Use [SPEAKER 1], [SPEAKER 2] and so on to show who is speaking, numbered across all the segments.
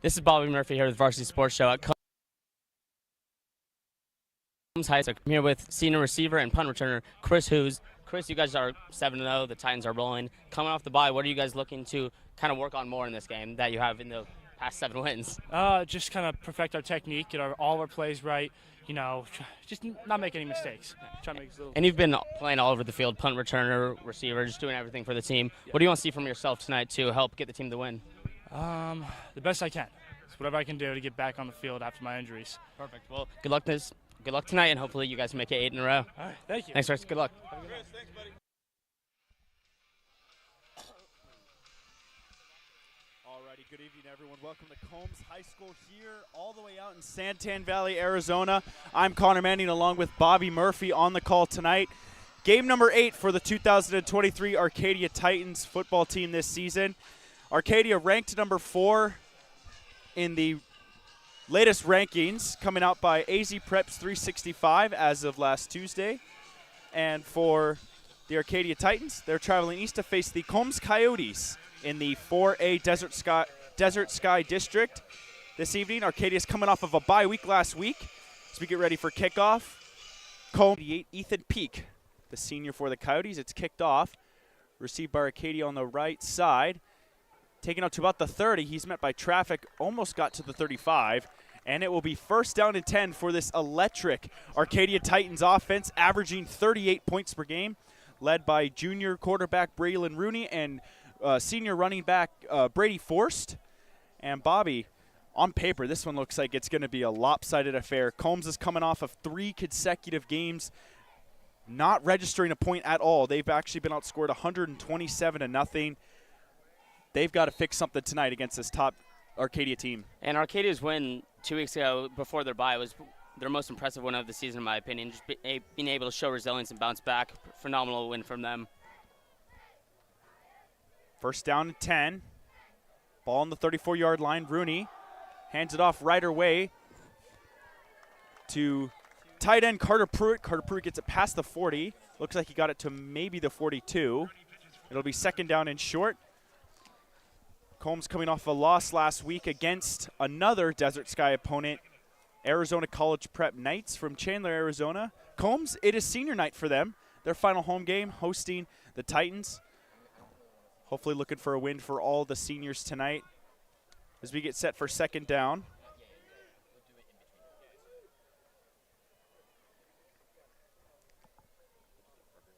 [SPEAKER 1] This is Bobby Murphy here with Varsity Sports Show at Combs High School. I'm here with senior receiver and punt returner Chris Hughes. Chris, you guys are 7-0. The Titans are rolling. Coming off the bye, what are you guys looking to kind of work on more in this game that you have in the past 7 wins?
[SPEAKER 2] Just kind of perfect our technique, get all our plays right. Just not make any mistakes. Try to make
[SPEAKER 1] And you've been playing all over the field, punt returner, receiver, just doing everything for the team.
[SPEAKER 2] Yeah.
[SPEAKER 1] What do you want to see from yourself tonight to help get the team to win?
[SPEAKER 2] The best I can. It's whatever I can do to get back on the field after my injuries.
[SPEAKER 1] Perfect. Well, good luck tonight, and hopefully you guys make it 8 in a row.
[SPEAKER 2] All right, thank you.
[SPEAKER 1] Thanks, Chris. Good luck.
[SPEAKER 3] Thanks, buddy. Alrighty, good evening, everyone. Welcome to Combs High School here, all the way out in Santan Valley, Arizona. I'm Connor Manning, along with Bobby Murphy on the call tonight. Game number 8 for the 2023 Arcadia Titans football team this season. Arcadia ranked number 4 in the latest rankings, coming out by AZ Preps 365 as of last Tuesday. And for the Arcadia Titans, they're traveling east to face the Combs Coyotes in the 4A Desert Sky District this evening. Arcadia's coming off of a bye week last week as we get ready for kickoff. Combs, Ethan Peak, the senior for the Coyotes. It's kicked off, received by Arcadia on the right side. Taken up to about the 30. He's met by traffic, almost got to the 35. And it will be first down and 10 for this electric Arcadia Titans offense, averaging 38 points per game, led by junior quarterback Braylon Rooney and senior running back Brady Forst. And Bobby, on paper, this one looks like it's going to be a lopsided affair. Combs is coming off of 3 consecutive games, not registering a point at all. They've actually been outscored 127-0. They've got to fix something tonight against this top Arcadia team.
[SPEAKER 1] And Arcadia's win 2 weeks ago before their bye was their most impressive win of the season, in my opinion. Just being able to show resilience and bounce back. Phenomenal win from them.
[SPEAKER 3] First down and 10. Ball on the 34-yard line. Rooney hands it off right away to tight end Carter Pruitt. Carter Pruitt gets it past the 40. Looks like he got it to maybe the 42. It'll be second down and short. Combs coming off a loss last week against another Desert Sky opponent, Arizona College Prep Knights from Chandler, Arizona. Combs, it is senior night for them. Their final home game, hosting the Titans. Hopefully looking for a win for all the seniors tonight as we get set for second down.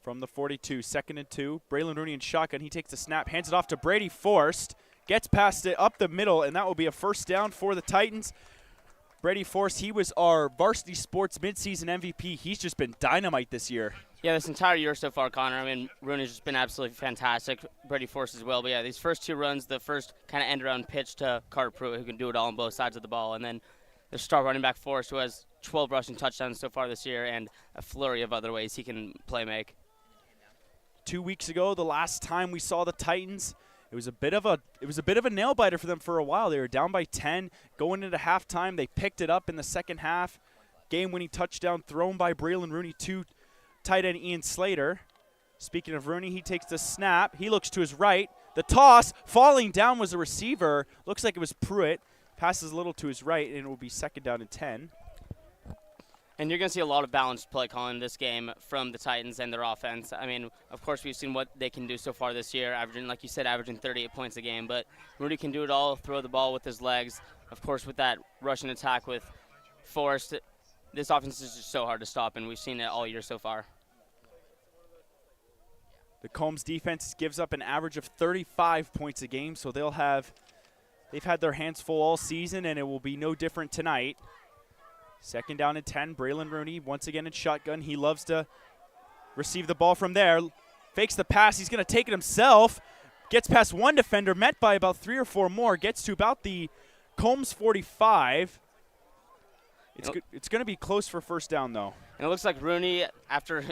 [SPEAKER 3] From the 42, second and 2. Braylon Rooney in shotgun. He takes the snap, hands it off to Brady Forst. Gets past it up the middle, and that will be a first down for the Titans. Brady Forst, he was our Varsity Sports midseason MVP. He's just been dynamite this year.
[SPEAKER 1] Yeah, this entire year so far, Connor. I mean, Rooney's just been absolutely fantastic. Brady Forst as well. But, yeah, these first 2 runs, the first kind of end-around pitch to Carter Pruitt, who can do it all on both sides of the ball. And then the star running back Forst, who has 12 rushing touchdowns so far this year and a flurry of other ways he can play make.
[SPEAKER 3] 2 weeks ago, the last time we saw the Titans, it was a bit of a nail biter for them for a while. They were down by 10 going into halftime. They picked it up in the second half. Game-winning touchdown thrown by Braylon Rooney to tight end Ian Slater. Speaking of Rooney, he takes the snap. He looks to his right. The toss, falling down was a receiver. Looks like it was Pruitt. Passes a little to his right, and it will be second down and 10.
[SPEAKER 1] And you're going to see a lot of balanced play calling this game from the Titans and their offense. I mean, of course, we've seen what they can do so far this year, averaging, like you said, averaging 38 points a game. But Rudy can do it all, throw the ball with his legs. Of course, with that rushing attack with Forrest, this offense is just so hard to stop, and we've seen it all year so far.
[SPEAKER 3] The Combs defense gives up an average of 35 points a game, so they've had their hands full all season, and it will be no different tonight. Second down and 10, Braylon Rooney once again in shotgun. He loves to receive the ball from there. Fakes the pass. He's going to take it himself. Gets past one defender, met by about 3 or 4 more. Gets to about the Combs 45. It's going to be close for first down, though.
[SPEAKER 1] And it looks like Rooney, after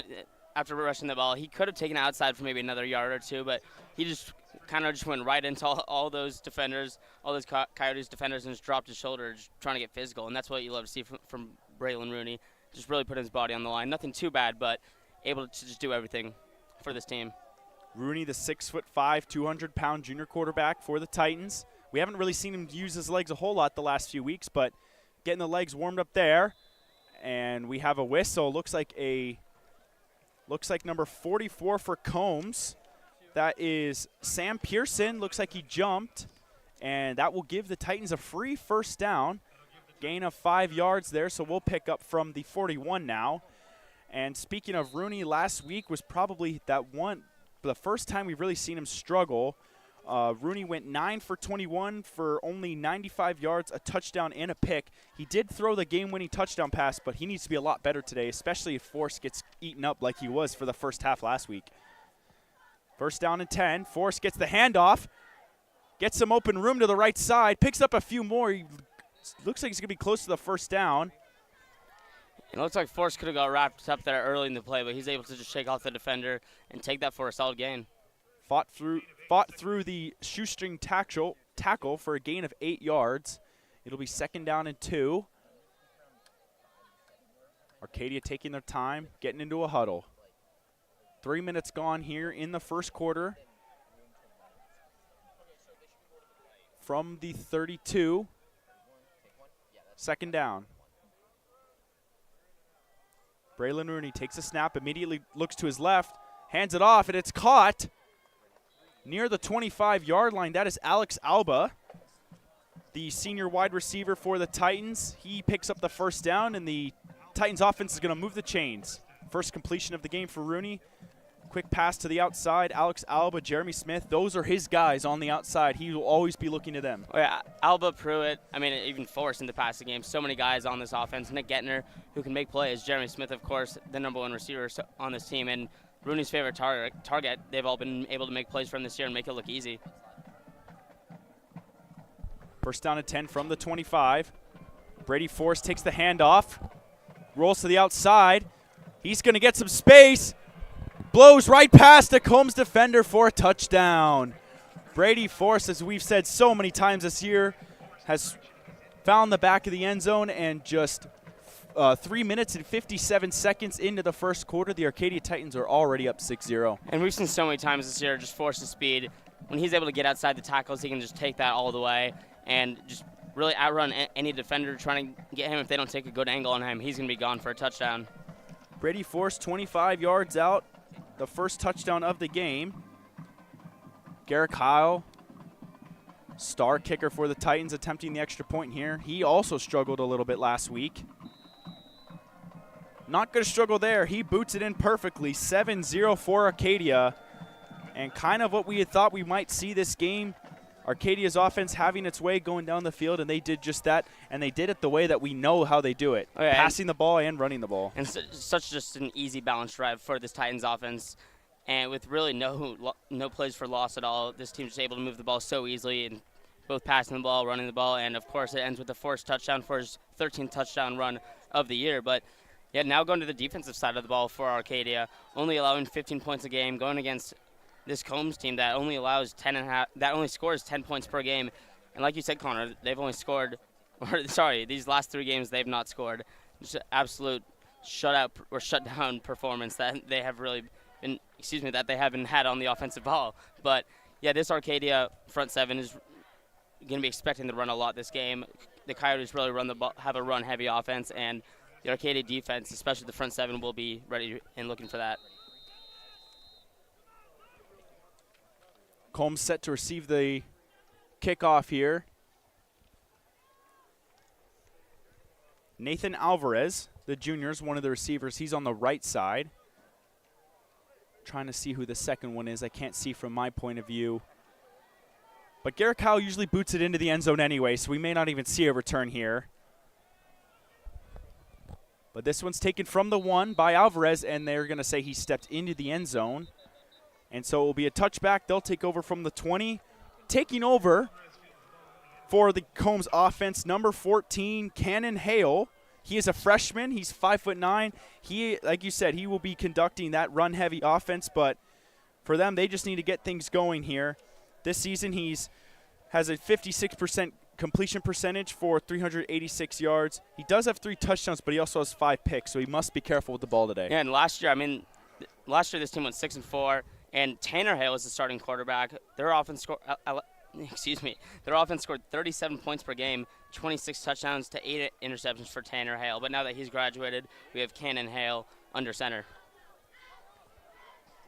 [SPEAKER 1] rushing the ball, he could have taken it outside for maybe another yard or 2, but he just kind of just went right into all those defenders, all those Coyotes defenders, and just dropped his shoulder, just trying to get physical. And that's what you love to see from Braylon Rooney. Just really put his body on the line. Nothing too bad, but able to just do everything for this team.
[SPEAKER 3] Rooney, the 6'5", 200-pound junior quarterback for the Titans. We haven't really seen him use his legs a whole lot the last few weeks, but getting the legs warmed up there. And we have a whistle. Looks like number 44 for Combs. That is Sam Pearson. Looks like he jumped. And that will give the Titans a free first down. Gain of 5 yards there, so we'll pick up from the 41 now. And speaking of Rooney, last week was probably the first time we've really seen him struggle. Rooney went 9 for 21 for only 95 yards, a touchdown, and a pick. He did throw the game-winning touchdown pass, but he needs to be a lot better today, especially if Force gets eaten up like he was for the first half last week. First down and 10. Force gets the handoff, gets some open room to the right side, picks up a few more. He looks like he's going to be close to the first down.
[SPEAKER 1] It looks like Force could have got wrapped up there early in the play, but he's able to just shake off the defender and take that for a solid gain.
[SPEAKER 3] Fought through the shoestring tackle for a gain of 8 yards. It'll be second down and 2. Arcadia taking their time, getting into a huddle. 3 minutes gone here in the first quarter. From the 32, second down. Braylon Rooney takes a snap, immediately looks to his left, hands it off, and it's caught near the 25-yard line. That is Alex Alba, the senior wide receiver for the Titans. He picks up the first down, and the Titans offense is going to move the chains. First completion of the game for Rooney. Quick pass to the outside. Alex Alba, Jeremy Smith, those are his guys on the outside. He will always be looking to them.
[SPEAKER 1] Oh, yeah, Alba, Pruitt, even Force in the passing game. So many guys on this offense. Nick Gettner, who can make plays. Jeremy Smith, of course, the #1 receiver on this team. And Rooney's favorite target. They've all been able to make plays from this year and make it look easy.
[SPEAKER 3] First down and 10 from the 25. Brady Force takes the handoff, rolls to the outside. He's going to get some space. Blows right past a Combs defender for a touchdown. Brady Force, as we've said so many times this year, has found the back of the end zone, and just 3 minutes and 57 seconds into the first quarter, the Arcadia Titans are already up 6-0.
[SPEAKER 1] And we've seen so many times this year just Force's speed. When he's able to get outside the tackles, he can just take that all the way and just really outrun any defender trying to get him. If they don't take a good angle on him, he's going to be gone for a touchdown.
[SPEAKER 3] Brady Force 25 yards out, the first touchdown of the game. Garrett Kyle, star kicker for the Titans, attempting the extra point here. He also struggled a little bit last week. Not going to struggle there. He boots it in perfectly. 7-0 for Arcadia. And kind of what we had thought we might see this game. Arcadia's offense having its way going down the field, and they did just that. And they did it the way that we know how they do it.
[SPEAKER 1] Oh, yeah,
[SPEAKER 3] passing the ball and running the ball.
[SPEAKER 1] And such just an easy balanced drive for this Titans offense. And with really no plays for loss at all, this team's just able to move the ball so easily, and both passing the ball, running the ball, and of course it ends with the Force touchdown for his 13th touchdown run of the year. But yeah, now going to the defensive side of the ball for Arcadia, only allowing 15 points a game, going against this Combs team that only allows that only scores 10 points per game. And like you said, Connor, they've only scored, these last 3 games they've not scored. Just an absolute shutout or shutdown performance that they have really been, that they haven't had on the offensive ball. But yeah, this Arcadia front seven is going to be expecting to run a lot this game. The Coyotes really run the ball, have a run-heavy offense, and the Arcadia defense, especially the front seven, will be ready and looking for that.
[SPEAKER 3] Combs set to receive the kickoff here. Nathan Alvarez, the junior, is one of the receivers. He's on the right side. Trying to see who the second one is. I can't see from my point of view. But Garrett Kyle usually boots it into the end zone anyway, so we may not even see a return here. But this one's taken from the 1 by Alvarez, and they're going to say he stepped into the end zone. And so it will be a touchback. They'll take over from the 20. Taking over for the Combs offense, number 14, Cannon Hale. He is a freshman. He's 5'9". He, like you said, he will be conducting that run-heavy offense. But for them, they just need to get things going here. This season, has a 56% completion percentage for 386 yards. He does have 3 touchdowns, but he also has 5 picks, so he must be careful with the ball today.
[SPEAKER 1] Yeah, and last year this team went 6-4. And Tanner Hale is the starting quarterback. Their offense excuse me, their offense scored 37 points per game, 26 touchdowns to 8 interceptions for Tanner Hale. But now that he's graduated, we have Cannon Hale under center.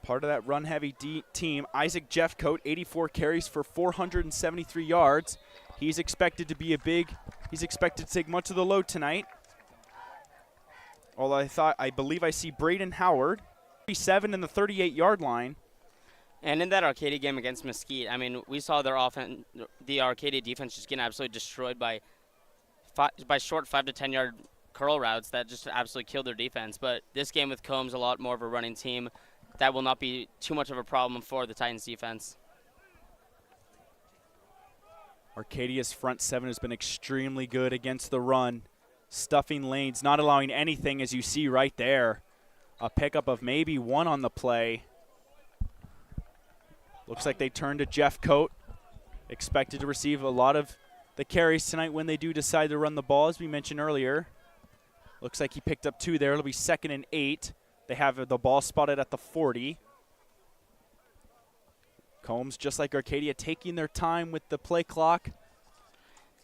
[SPEAKER 3] Part of that run-heavy team, Isaac Jeffcoat, 84 carries for 473 yards. He's expected to be he's expected to take much of the load tonight. Although I believe I see Braden Howard, 37 in the 38-yard line.
[SPEAKER 1] And in that Arcadia game against Mesquite, I mean, we saw their offense, the Arcadia defense just getting absolutely destroyed by short 5 to 10 yard curl routes that just absolutely killed their defense. But this game with Combs, a lot more of a running team. That will not be too much of a problem for the Titans defense.
[SPEAKER 3] Arcadia's front seven has been extremely good against the run, stuffing lanes, not allowing anything, as you see right there. A pickup of maybe 1 on the play. Looks like they turn to Jeffcoat. Expected to receive a lot of the carries tonight when they do decide to run the ball, as we mentioned earlier. Looks like he picked up 2 there. It'll be 2nd and 8. They have the ball spotted at the 40. Combs, just like Arcadia, taking their time with the play clock.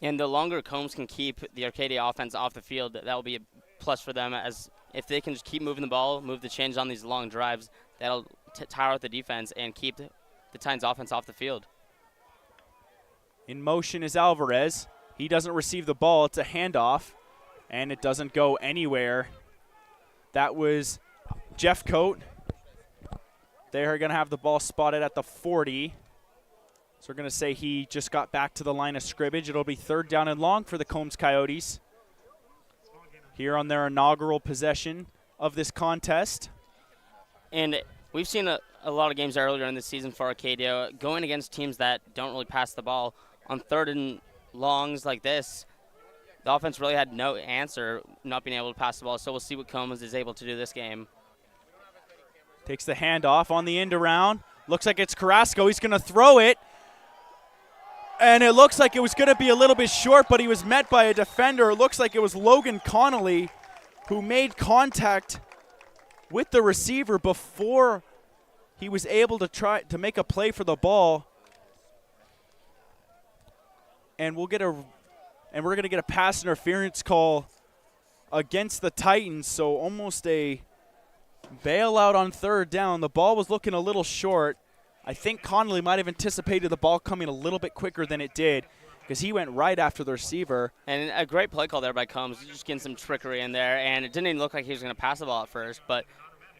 [SPEAKER 1] And the longer Combs can keep the Arcadia offense off the field, that will be a plus for them, as if they can just keep moving the ball, move the chains on these long drives, that'll tire out the defense and keep the Titans offense off the field.
[SPEAKER 3] In motion is Alvarez. He doesn't receive the ball. It's a handoff, and it doesn't go anywhere. That was Jeffcoat. They are going to have the ball spotted at the 40. So we're going to say he just got back to the line of scrimmage. It'll be 3rd down and long for the Combs Coyotes here on their inaugural possession of this contest.
[SPEAKER 1] And we've seen a lot of games earlier in the season for Arcadia going against teams that don't really pass the ball. On 3rd and longs like this, the offense really had no answer not being able to pass the ball. So we'll see what Combs is able to do this game.
[SPEAKER 3] Takes the handoff on the end around. Looks like it's Carrasco. He's going to throw it. And it looks like it was going to be a little bit short, but he was met by a defender. It looks like it was Logan Connolly who made contact with the receiver before he was able to try to make a play for the ball. And we're going to get a pass interference call against the Titans, so almost a bailout on 3rd down. The ball was looking a little short. I think Connolly might have anticipated the ball coming a little bit quicker than it did, because he went right after the receiver.
[SPEAKER 1] And a great play call there by Combs, just getting some trickery in there. And it didn't even look like he was going to pass the ball at first, but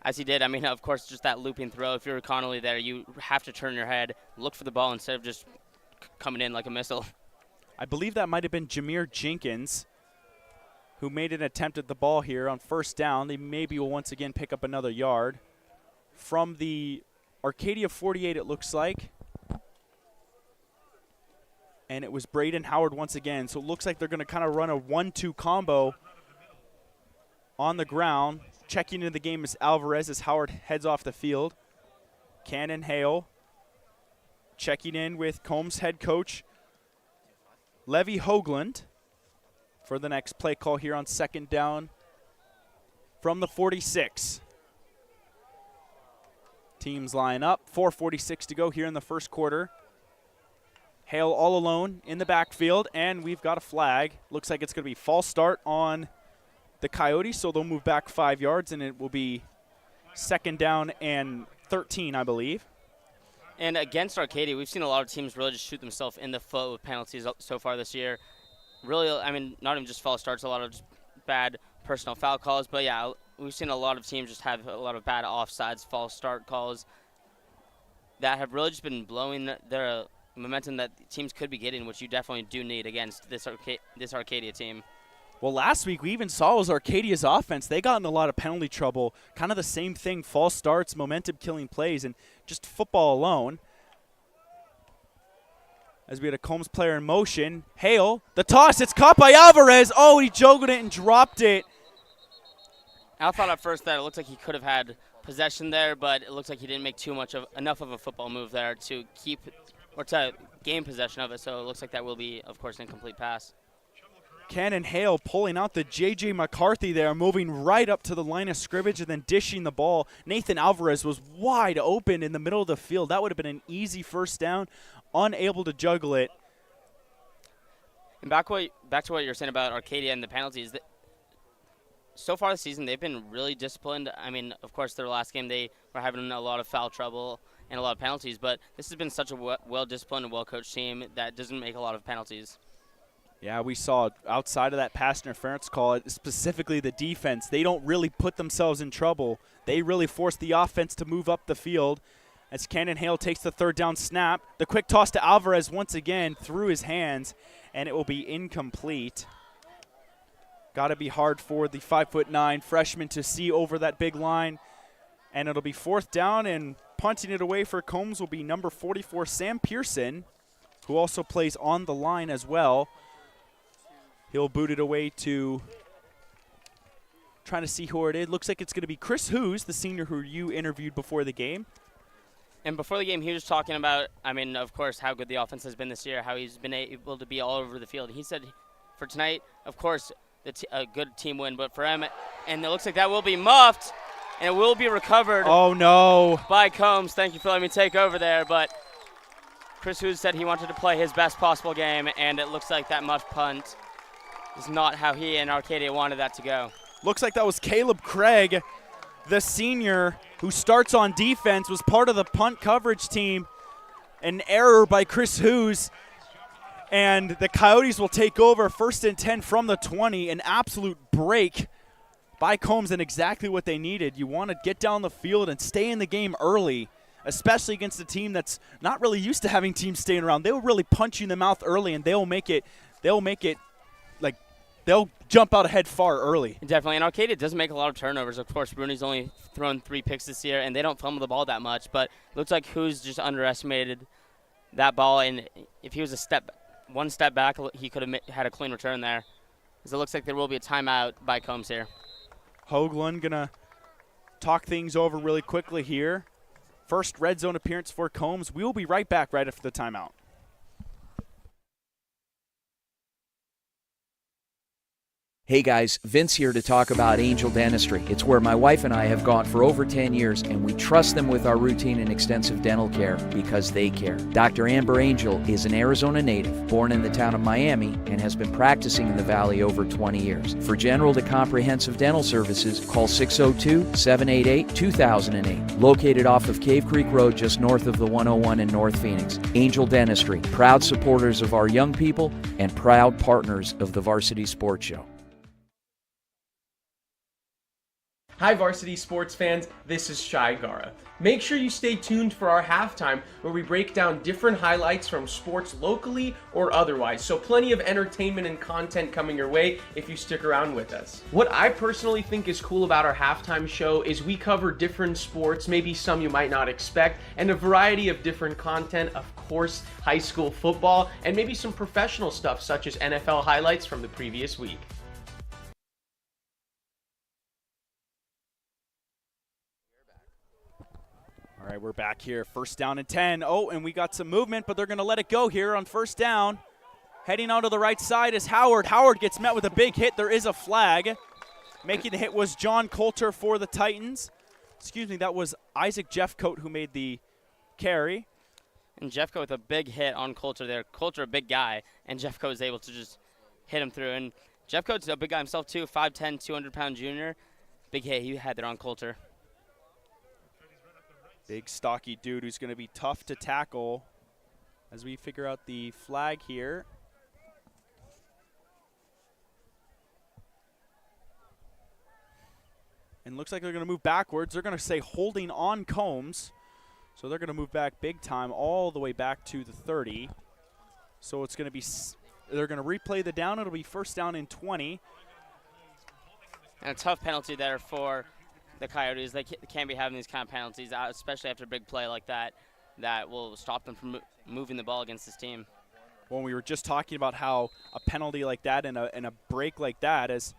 [SPEAKER 1] as he did, I mean, of course, just that looping throw. If you're Connolly there, you have to turn your head, look for the ball instead of just coming in like a missile.
[SPEAKER 3] I believe that might have been Jameer Jenkins who made an attempt at the ball here on 1st down. They maybe will once again pick up another yard. From the Arcadia 48, it looks like. And it was Braden Howard once again. So it looks like they're going to kind of run a 1-2 combo on the ground. Checking into the game is Alvarez as Howard heads off the field. Cannon Hale checking in with Combs head coach Levy Hoagland for the next play call here on 2nd down from the 46. Teams line up. 4:46 to go here in the 1st quarter. Hale all alone in the backfield, and we've got a flag. Looks like it's going to be false start on the Coyotes, so they'll move back 5 yards, and it will be 2nd down and 13, I believe.
[SPEAKER 1] And against Arcadia, we've seen a lot of teams really just shoot themselves in the foot with penalties so far this year. Really, I mean, not even just false starts, a lot of just bad personal foul calls. But, yeah, we've seen a lot of teams just have a lot of bad offsides, false start calls that have really just been blowing their momentum that teams could be getting, which you definitely do need against this Arcadia team.
[SPEAKER 3] Well, last week we even saw was Arcadia's offense. They got in a lot of penalty trouble. Kind of the same thing, false starts, momentum-killing plays, and just football alone. As we had a Combs player in motion. Hale, the toss, it's caught by Alvarez. Oh, he juggled it and dropped it.
[SPEAKER 1] I thought at first that it looked like he could have had possession there, but it looks like he didn't make enough of a football move there to keep or to gain possession of it. So it looks like that will be, of course, an incomplete pass.
[SPEAKER 3] Cannon Hale pulling out the J.J. McCarthy there, moving right up to the line of scrimmage and then dishing the ball. Nathan Alvarez was wide open in the middle of the field. That would have been an easy 1st down. unable to juggle it.
[SPEAKER 1] And back to what you're saying about Arcadia and the penalties. So far this season, they've been really disciplined. I mean, of course, their last game they were having a lot of foul trouble and a lot of penalties, but this has been such a well-disciplined and well-coached team that doesn't make a lot of penalties.
[SPEAKER 3] Yeah, we saw outside of that pass interference call, specifically the defense, they don't really put themselves in trouble. They really force the offense to move up the field. As Cannon Hale takes the third down snap, the quick toss to Alvarez once again through his hands, and it will be incomplete. Got to be hard for the 5'9" freshman to see over that big line. And it'll be fourth down, and punting it away for Combs will be number 44, Sam Pearson, who also plays on the line as well. He'll boot it away to, trying to see who it is. Looks like it's going to be Chris Hughes, the senior who you interviewed before the game.
[SPEAKER 1] And before the game, he was talking about, I mean, of course, how good the offense has been this year, how he's been able to be all over the field. He said for tonight, of course, a good team win, but for him, and it looks like that will be muffed, and it will be recovered.
[SPEAKER 3] Oh, no.
[SPEAKER 1] By Combs. Thank you for letting me take over there, but Chris Hughes said he wanted to play his best possible game, and it looks like that muffed punt is not how he and Arcadia wanted that to go.
[SPEAKER 3] Looks like that was Caleb Craig, the senior who starts on defense, was part of the punt coverage team. An error by Chris Hughes, and the Coyotes will take over 1st and 10 from the 20. An absolute break by Combs and exactly what they needed. You want to get down the field and stay in the game early, especially against a team that's not really used to having teams staying around. They will really punch you in the mouth early, and they'll jump out ahead far early.
[SPEAKER 1] Definitely, and Arcadia doesn't make a lot of turnovers. Of course, Bruni's only thrown 3 picks this year, and they don't fumble the ball that much, but it looks like Hughes just underestimated that ball, and if he was one step back, he could have had a clean return there. Because it looks like there will be a timeout by Combs here.
[SPEAKER 3] Hoagland going to talk things over really quickly here. First red zone appearance for Combs. We will be right back right after the timeout.
[SPEAKER 4] Hey guys, Vince here to talk about Angel Dentistry. It's where my wife and I have gone for over 10 years, and we trust them with our routine and extensive dental care because they care. Dr. Amber Angel is an Arizona native, born in the town of Miami, and has been practicing in the Valley over 20 years. For general to comprehensive dental services, call 602-788-2008. Located off of Cave Creek Road just north of the 101 in North Phoenix. Angel Dentistry, proud supporters of our young people and proud partners of the Varsity Sports Show.
[SPEAKER 5] Hi Varsity sports fans, this is Shai Gara. Make sure you stay tuned for our halftime where we break down different highlights from sports locally or otherwise, so plenty of entertainment and content coming your way if you stick around with us. What I personally think is cool about our halftime show is we cover different sports, maybe some you might not expect, and a variety of different content, of course, high school football, and maybe some professional stuff such as NFL highlights from the previous week.
[SPEAKER 3] All right, we're back here. 1st down and 10. Oh, and we got some movement, but they're going to let it go here on 1st down. Heading out to the right side is Howard. Howard gets met with a big hit. There is a flag. Making the hit was John Coulter for the Titans. Excuse me, that was Isaac Jeffcoat who made the carry.
[SPEAKER 1] And Jeffcoat with a big hit on Coulter there. Coulter, a big guy, and Jeffcoat was able to just hit him through. And Jeffcoat's a big guy himself too, 5'10", 200-pound junior. Big hit he had there on Coulter.
[SPEAKER 3] Big stocky dude who's going to be tough to tackle as we figure out the flag here. And looks like they're going to move backwards. They're going to say holding on Combs. So they're going to move back big time all the way back to the 30. So it's going to be, they're going to replay the down. It'll be 1st down and 20.
[SPEAKER 1] And a tough penalty there for the Coyotes. They can't be having these kind of penalties, especially after a big play like that, that will stop them from moving the ball against this team.
[SPEAKER 3] When we were just talking about how a penalty like that and a break like that, as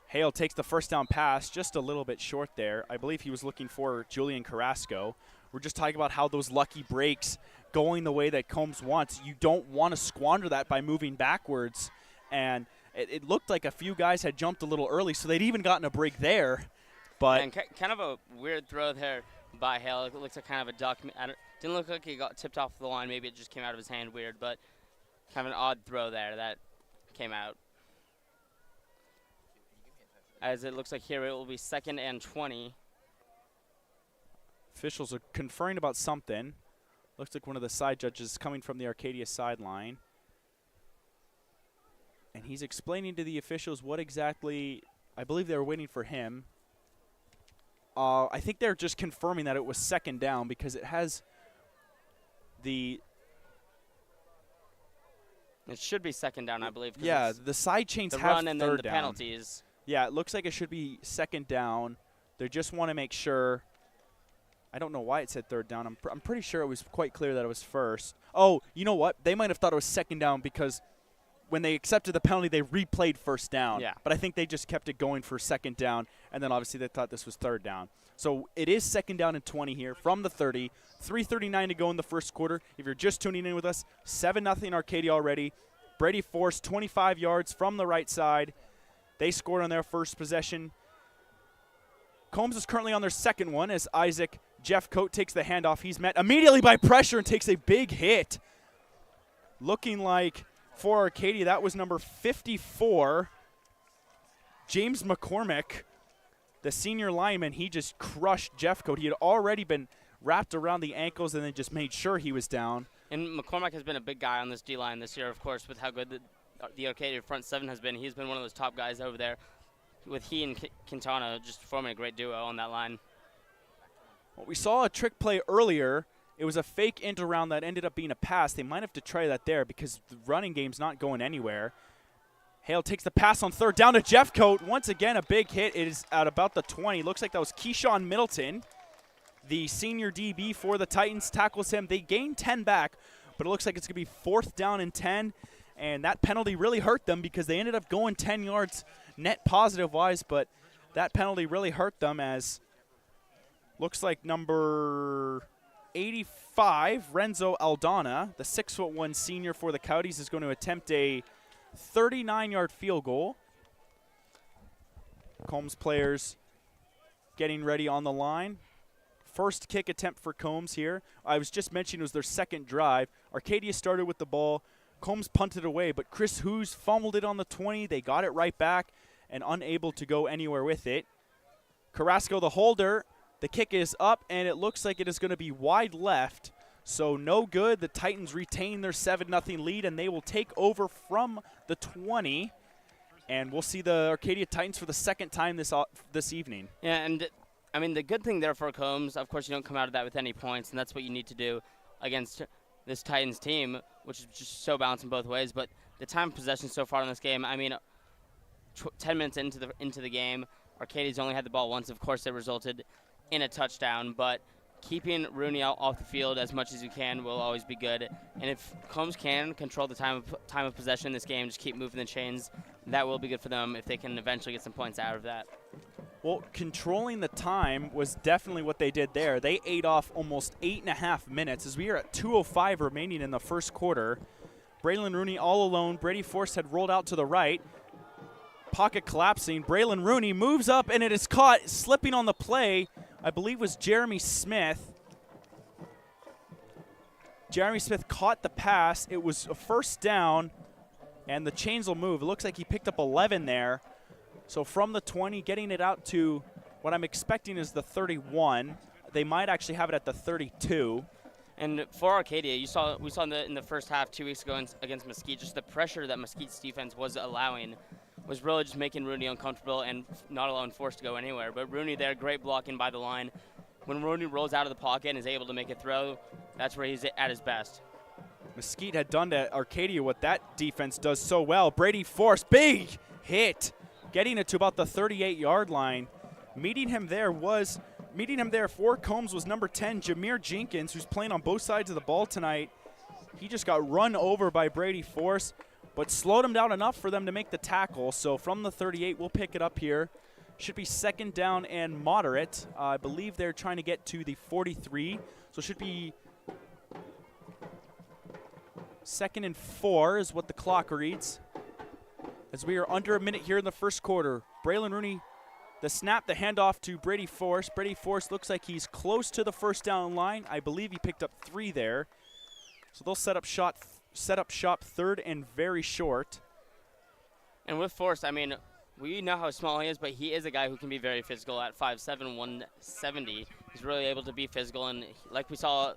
[SPEAKER 3] Hale takes the 1st down pass just a little bit short there. I believe he was looking for Julian Carrasco. We're just talking about how those lucky breaks going the way that Combs wants. You don't want to squander that by moving backwards. And it looked like a few guys had jumped a little early, so they'd even gotten a break there. But
[SPEAKER 1] and kind of a weird throw there by Hale. It looks like kind of a Didn't look like he got tipped off the line. Maybe it just came out of his hand weird, but kind of an odd throw there that came out. As it looks like here it will be 2nd and 20.
[SPEAKER 3] Officials are conferring about something. Looks like one of the side judges coming from the Arcadia sideline. And he's explaining to the officials what exactly, I believe they were waiting for him. I think they're just confirming that it was 2nd down because it has the...
[SPEAKER 1] It should be 2nd down, I believe.
[SPEAKER 3] Yeah, the side chains
[SPEAKER 1] the
[SPEAKER 3] have
[SPEAKER 1] run and then
[SPEAKER 3] third
[SPEAKER 1] the
[SPEAKER 3] down.
[SPEAKER 1] penalties.
[SPEAKER 3] Yeah, it looks like it should be 2nd down. They just want to make sure. I don't know why it said 3rd down. I'm pretty sure it was quite clear that it was first. Oh, you know what? They might have thought it was 2nd down because when they accepted the penalty, they replayed 1st down.
[SPEAKER 1] Yeah.
[SPEAKER 3] But I think they just kept it going for 2nd down, and then obviously they thought this was 3rd down. So it is 2nd down and 20 here from the 30. 3:39 to go in the first quarter. If you're just tuning in with us, 7-0 Arcadia already. Brady Force, 25 yards from the right side. They scored on their first possession. Combs is currently on their second one as Isaac Jeffcoat takes the handoff. He's met immediately by pressure and takes a big hit. Looking like for Arcadia, that was number 54, James McCormick, the senior lineman. He just crushed Jeffcoat. He had already been wrapped around the ankles and then just made sure he was down.
[SPEAKER 1] And McCormick has been a big guy on this D-line this year, of course, with how good the Arcadia front seven has been. He's been one of those top guys over there, with he and Quintana just forming a great duo on that line.
[SPEAKER 3] Well, we saw a trick play earlier. It was a fake end around that ended up being a pass. They might have to try that there because the running game's not going anywhere. Hale takes the pass on 3rd down to Jeffcoat. Once again, a big hit. It is at about the 20. Looks like that was Keyshawn Middleton, the senior DB for the Titans, tackles him. They gain 10 back, but it looks like it's going to be 4th down and 10. And that penalty really hurt them because they ended up going 10 yards net positive-wise, but that penalty really hurt them as looks like number 85, Renzo Aldana, the 6'1" senior for the Coyotes, is going to attempt a 39-yard field goal. Combs players getting ready on the line. First kick attempt for Combs here. I was just mentioning it was their second drive. Arcadia started with the ball. Combs punted away, but Chris Hughes fumbled it on the 20. They got it right back and unable to go anywhere with it. Carrasco, the holder. The kick is up, and it looks like it is going to be wide left. So no good. The Titans retain their 7-0 lead, and they will take over from the 20. And we'll see the Arcadia Titans for the second time this evening.
[SPEAKER 1] Yeah, and I mean, the good thing there for Combs, of course, you don't come out of that with any points, and that's what you need to do against this Titans team, which is just so balanced in both ways. But the time of possession so far in this game, I mean, 10 minutes into the game, Arcadia's only had the ball once. Of course, it resulted in a touchdown, but keeping Rooney out off the field as much as you can will always be good. And if Combs can control the time of possession in this game, just keep moving the chains, that will be good for them if they can eventually get some points out of that.
[SPEAKER 3] Well, controlling the time was definitely what they did there. They ate off almost 8.5 minutes as we are at 2:05 remaining in the first quarter. Braylon Rooney all alone. Brady Force had rolled out to the right. Pocket collapsing. Braylon Rooney moves up, and it is caught. Slipping on the play, I believe, was Jeremy Smith. Jeremy Smith caught the pass. It was a first down, and the chains will move. It looks like he picked up 11 there. So from the 20, getting it out to what I'm expecting is the 31. They might actually have it at the 32.
[SPEAKER 1] And for Arcadia, we saw in the first half 2 weeks ago against Mesquite, just the pressure that Mesquite's defense was allowing was really just making Rooney uncomfortable and not allowing Force to go anywhere. But Rooney there, great blocking by the line. When Rooney rolls out of the pocket and is able to make a throw, that's where he's at his best.
[SPEAKER 3] Mesquite had done to Arcadia what that defense does so well. Brady Force, big hit, getting it to about the 38-yard line. Meeting him there for Combs was number 10, Jameer Jenkins, who's playing on both sides of the ball tonight. He just got run over by Brady Force, but slowed him down enough for them to make the tackle. So from the 38, we'll pick it up here. Should be second down and moderate. I believe they're trying to get to the 43. So it should be 2nd and 4 is what the clock reads. As we are under a minute here in the first quarter. Braylon Rooney, The snap, the handoff to Brady Force. Brady Force looks like he's close to the first down line. I believe he picked up 3 there. So they'll set up shop 3rd and very short.
[SPEAKER 1] And with Force, I mean, we know how small he is, but he is a guy who can be very physical at 5'7", 170. He's really able to be physical, and like we saw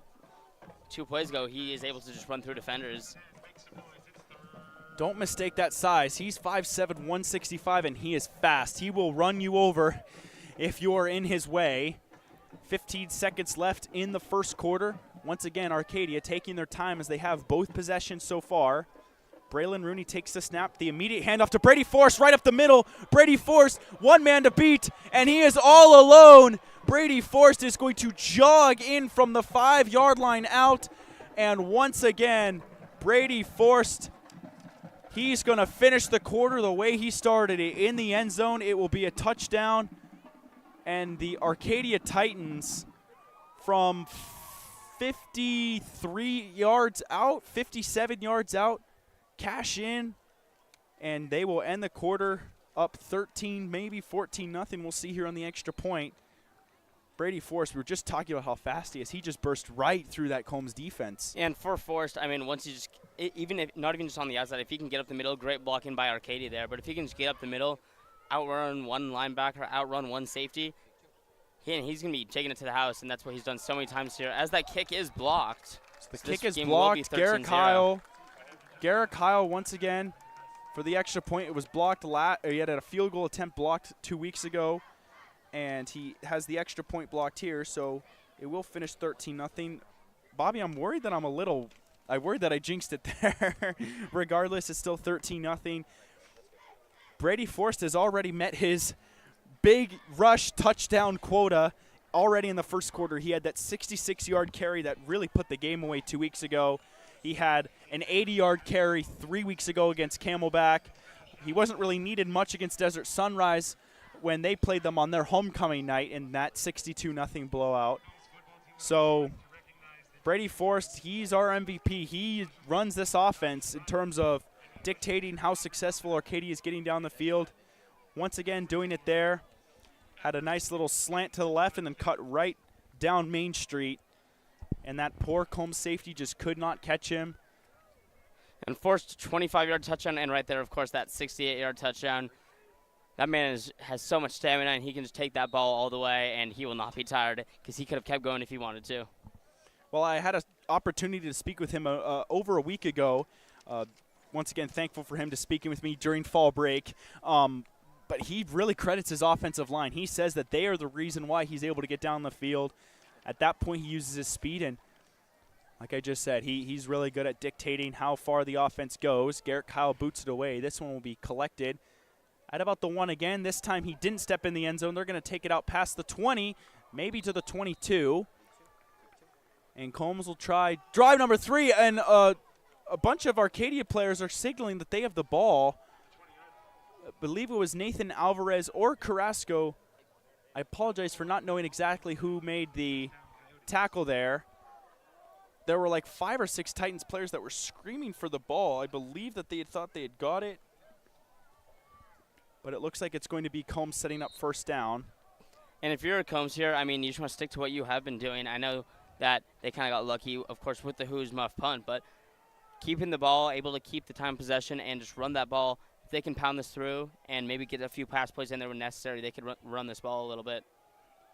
[SPEAKER 1] 2 plays ago, he is able to just run through defenders.
[SPEAKER 3] Don't mistake that size. He's 5'7", 165, and he is fast. He will run you over if you're in his way. 15 seconds left in the first quarter. Once again, Arcadia taking their time as they have both possessions so far. Braylon Rooney takes the snap. The immediate handoff to Brady Force right up the middle. Brady Force, one man to beat, and he is all alone. Brady Force is going to jog in from the 5-yard line out. And once again, Brady Force, he's going to finish the quarter the way he started it in the end zone. It will be a touchdown. And the Arcadia Titans from 53 yards out, 57 yards out, cash in, and they will end the quarter up 13, maybe 14-0. We'll see here on the extra point. Brady Force, we were just talking about how fast he is. He just burst right through that Combs defense.
[SPEAKER 1] And for Force, I mean, once you just, even if not even just on the outside, if he can get up the middle, great blocking by Arcadia there. But if he can just get up the middle, outrun one linebacker, outrun one safety, he's going to be taking it to the house, and that's what he's done so many times here. As that kick is blocked.
[SPEAKER 3] So the kick is blocked. Garrett Kyle once again for the extra point. It was blocked. He had a field goal attempt blocked 2 weeks ago, and he has the extra point blocked here, so it will finish 13-0. Bobby, I'm worried that I worried that I jinxed it there. Regardless, it's still 13-0. Brady Force has already met his big rush touchdown quota already in the first quarter. He had that 66-yard carry that really put the game away 2 weeks ago. He had an 80-yard carry 3 weeks ago against Camelback. He wasn't really needed much against Desert Sunrise when they played them on their homecoming night in that 62-0 blowout. So Brady Force, he's our MVP. He runs this offense in terms of dictating how successful Arcadia is getting down the field. Once again, doing it there. Had a nice little slant to the left and then cut right down Main Street. And that poor Combs safety just could not catch him.
[SPEAKER 1] And forced 25-yard touchdown, and right there, of course, that 68-yard touchdown. That man has so much stamina, and he can just take that ball all the way, and he will not be tired because he could have kept going if he wanted to.
[SPEAKER 3] Well, I had an opportunity to speak with him over a week ago. Once again, thankful for him to speaking with me during fall break. But he really credits his offensive line. He says that they are the reason why he's able to get down the field. At that point, he uses his speed, and like I just said, he's really good at dictating how far the offense goes. Garrett Kyle boots it away. This one will be collected at about the 1 again. This time he didn't step in the end zone. They're going to take it out past the 20, maybe to the 22. And Combs will try drive number 3, and a bunch of Arcadia players are signaling that they have the ball. I believe it was Nathan Alvarez or Carrasco. I apologize for not knowing exactly who made the tackle there. There were like 5 or 6 Titans players that were screaming for the ball. I believe that they had thought they had got it. But it looks like it's going to be Combs setting up first down.
[SPEAKER 1] And if you're a Combs here, I mean, you just want to stick to what you have been doing. I know that they kind of got lucky, of course, with the Who's muff punt, but keeping the ball, able to keep the time possession and just run that ball. If they can pound this through and maybe get a few pass plays in there when necessary, they could run this ball a little bit.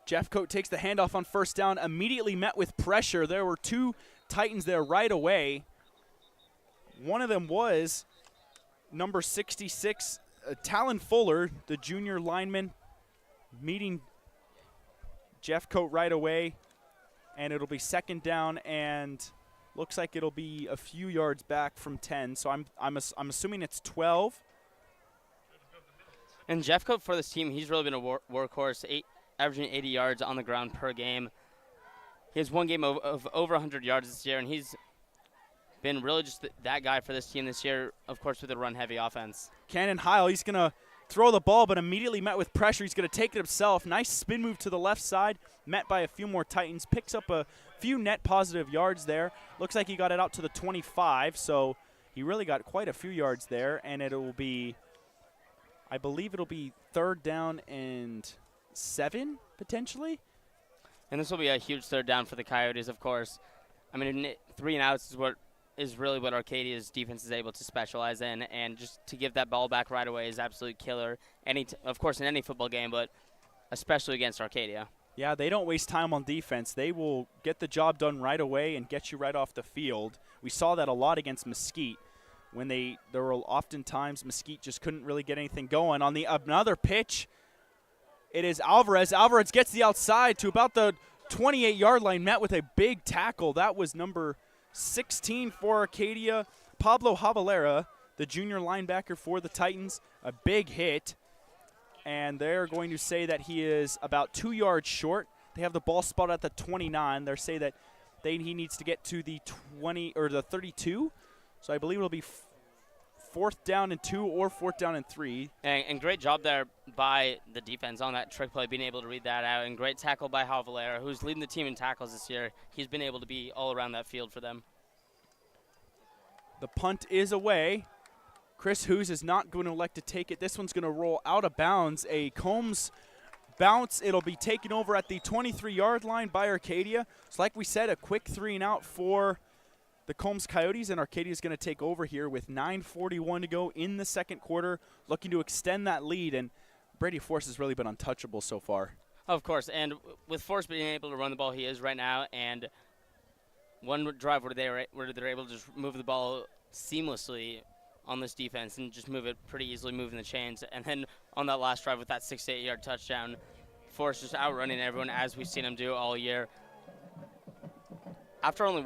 [SPEAKER 3] Jeffcoat takes the handoff on first down, immediately met with pressure. There were 2 Titans there right away. One of them was number 66, Talon Fuller, the junior lineman, meeting Jeffcoat right away. And it'll be second down, and looks like it'll be a few yards back from 10. So I'm assuming it's 12.
[SPEAKER 1] And Jeffcoat for this team, he's really been a workhorse, averaging 80 yards on the ground per game. He has one game of over 100 yards this year, and he's been really just that guy for this team this year, of course, with a run-heavy offense.
[SPEAKER 3] Cannon Heil, he's going to throw the ball, but immediately met with pressure. He's going to take it himself. Nice spin move to the left side, met by a few more Titans. Picks up a few net positive yards there. Looks like he got it out to the 25, so he really got quite a few yards there, and it will be, I believe it'll be third down and 7 potentially.
[SPEAKER 1] And this will be a huge third down for the Coyotes, of course. I mean, 3 and outs is really what Arcadia's defense is able to specialize in, and just to give that ball back right away is absolute killer. Of course, in any football game, but especially against Arcadia.
[SPEAKER 3] Yeah, they don't waste time on defense. They will get the job done right away and get you right off the field. We saw that a lot against Mesquite. When there were often times Mesquite just couldn't really get anything going. On the another pitch, it is Alvarez. Alvarez gets the outside to about the 28-yard line, met with a big tackle. That was number 16 for Arcadia, Pablo Javalera, the junior linebacker for the Titans. A big hit, and they're going to say that he is about 2 yards short. They have the ball spot at the 29. They say that he needs to get to the 20 or the 32. So I believe it'll be 4th down and 2 or 4th down and 3.
[SPEAKER 1] And great job there by the defense on that trick play, being able to read that out. And great tackle by Javalera, who's leading the team in tackles this year. He's been able to be all around that field for them.
[SPEAKER 3] The punt is away. Chris Hoos is not going to elect to take it. This one's going to roll out of bounds. A Combs bounce. It'll be taken over at the 23-yard line by Arcadia. So like we said, a quick 3 and out for the Combs Coyotes, and Arcadia is going to take over here with 9:41 to go in the second quarter, looking to extend that lead. And Brady Force has really been untouchable so far.
[SPEAKER 1] Of course, and with Force being able to run the ball, he is right now. And one drive where they're able to just move the ball seamlessly on this defense and just move it pretty easily, moving the chains. And then on that last drive with that 6 to 8 yard touchdown, Force just outrunning everyone as we've seen him do all year. After only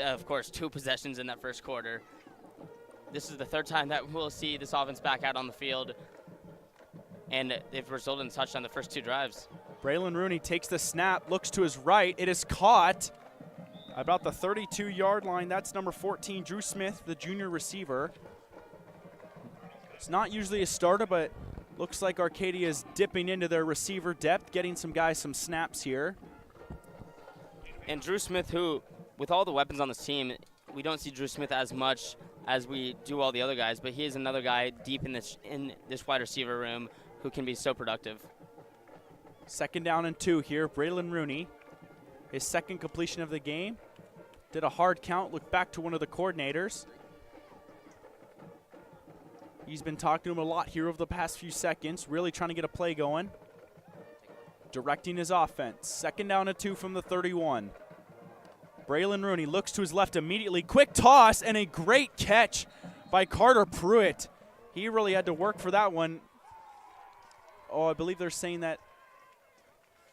[SPEAKER 1] of course, 2 possessions in that first quarter, this is the 3rd time that we'll see this offense back out on the field, and they've resulted in a touchdown the first 2 drives.
[SPEAKER 3] Braylon Rooney takes the snap, looks to his right. It is caught about the 32-yard line. That's number 14, Drew Smith, the junior receiver. It's not usually a starter, but looks like Arcadia is dipping into their receiver depth, getting some guys some snaps here.
[SPEAKER 1] And Drew Smith, who, with all the weapons on this team, we don't see Drew Smith as much as we do all the other guys, but he is another guy deep in this wide receiver room who can be so productive.
[SPEAKER 3] 2nd down and 2 here. Braylon Rooney, his 2nd completion of the game. Did a hard count, looked back to one of the coordinators. He's been talking to him a lot here over the past few seconds, really trying to get a play going. Directing his offense. 2nd down and 2 from the 31. Braylon Rooney looks to his left immediately. Quick toss and a great catch by Carter Pruitt. He really had to work for that one. Oh, I believe they're saying that.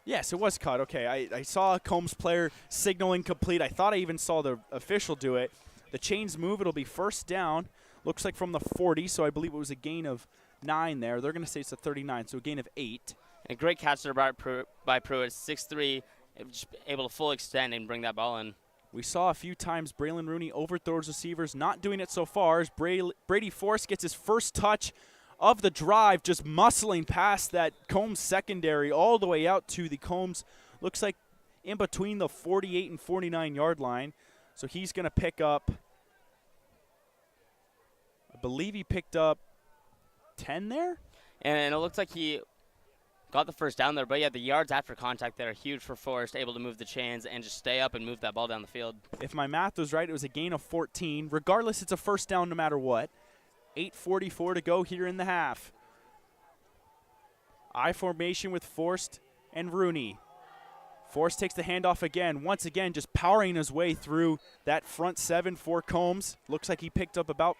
[SPEAKER 3] Yes, it was caught. Okay, I saw a Combs player signaling complete. I thought I even saw the official do it. The chains move. It'll be 1st down. Looks like from the 40, so I believe it was a gain of 9 there. They're going to say it's a 39, so a gain of 8.
[SPEAKER 1] A great catch there by Pruitt, 6'3", just able to full extend and bring that ball in.
[SPEAKER 3] We saw a few times Braylon Rooney overthrows receivers, not doing it so far as Brady Force gets his first touch of the drive, just muscling past that Combs secondary all the way out to the Combs, looks like in between the 48 and 49-yard line. So he's going to pick up, I believe he picked up 10 there?
[SPEAKER 1] And it looks like he got the first down there, but yeah, the yards after contact there are huge for Forrest, able to move the chains and just stay up and move that ball down the field.
[SPEAKER 3] If my math was right, it was a gain of 14. Regardless, it's a 1st down no matter what. 8:44 to go here in the half. I formation with Forrest and Rooney. Forrest takes the handoff again. Once again, just powering his way through that front 7 for Combs. Looks like he picked up about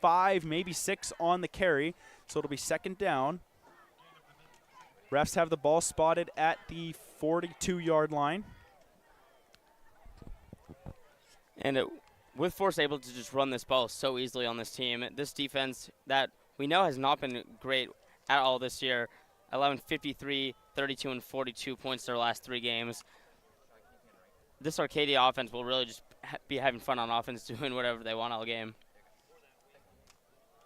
[SPEAKER 3] 5, maybe 6 on the carry, so it'll be 2nd down. Refs have the ball spotted at the 42-yard line.
[SPEAKER 1] And with Force able to just run this ball so easily on this team, this defense that we know has not been great at all this year, allowing 53, 32, and 42 points their last 3 games. This Arcadia offense will really just be having fun on offense, doing whatever they want all game.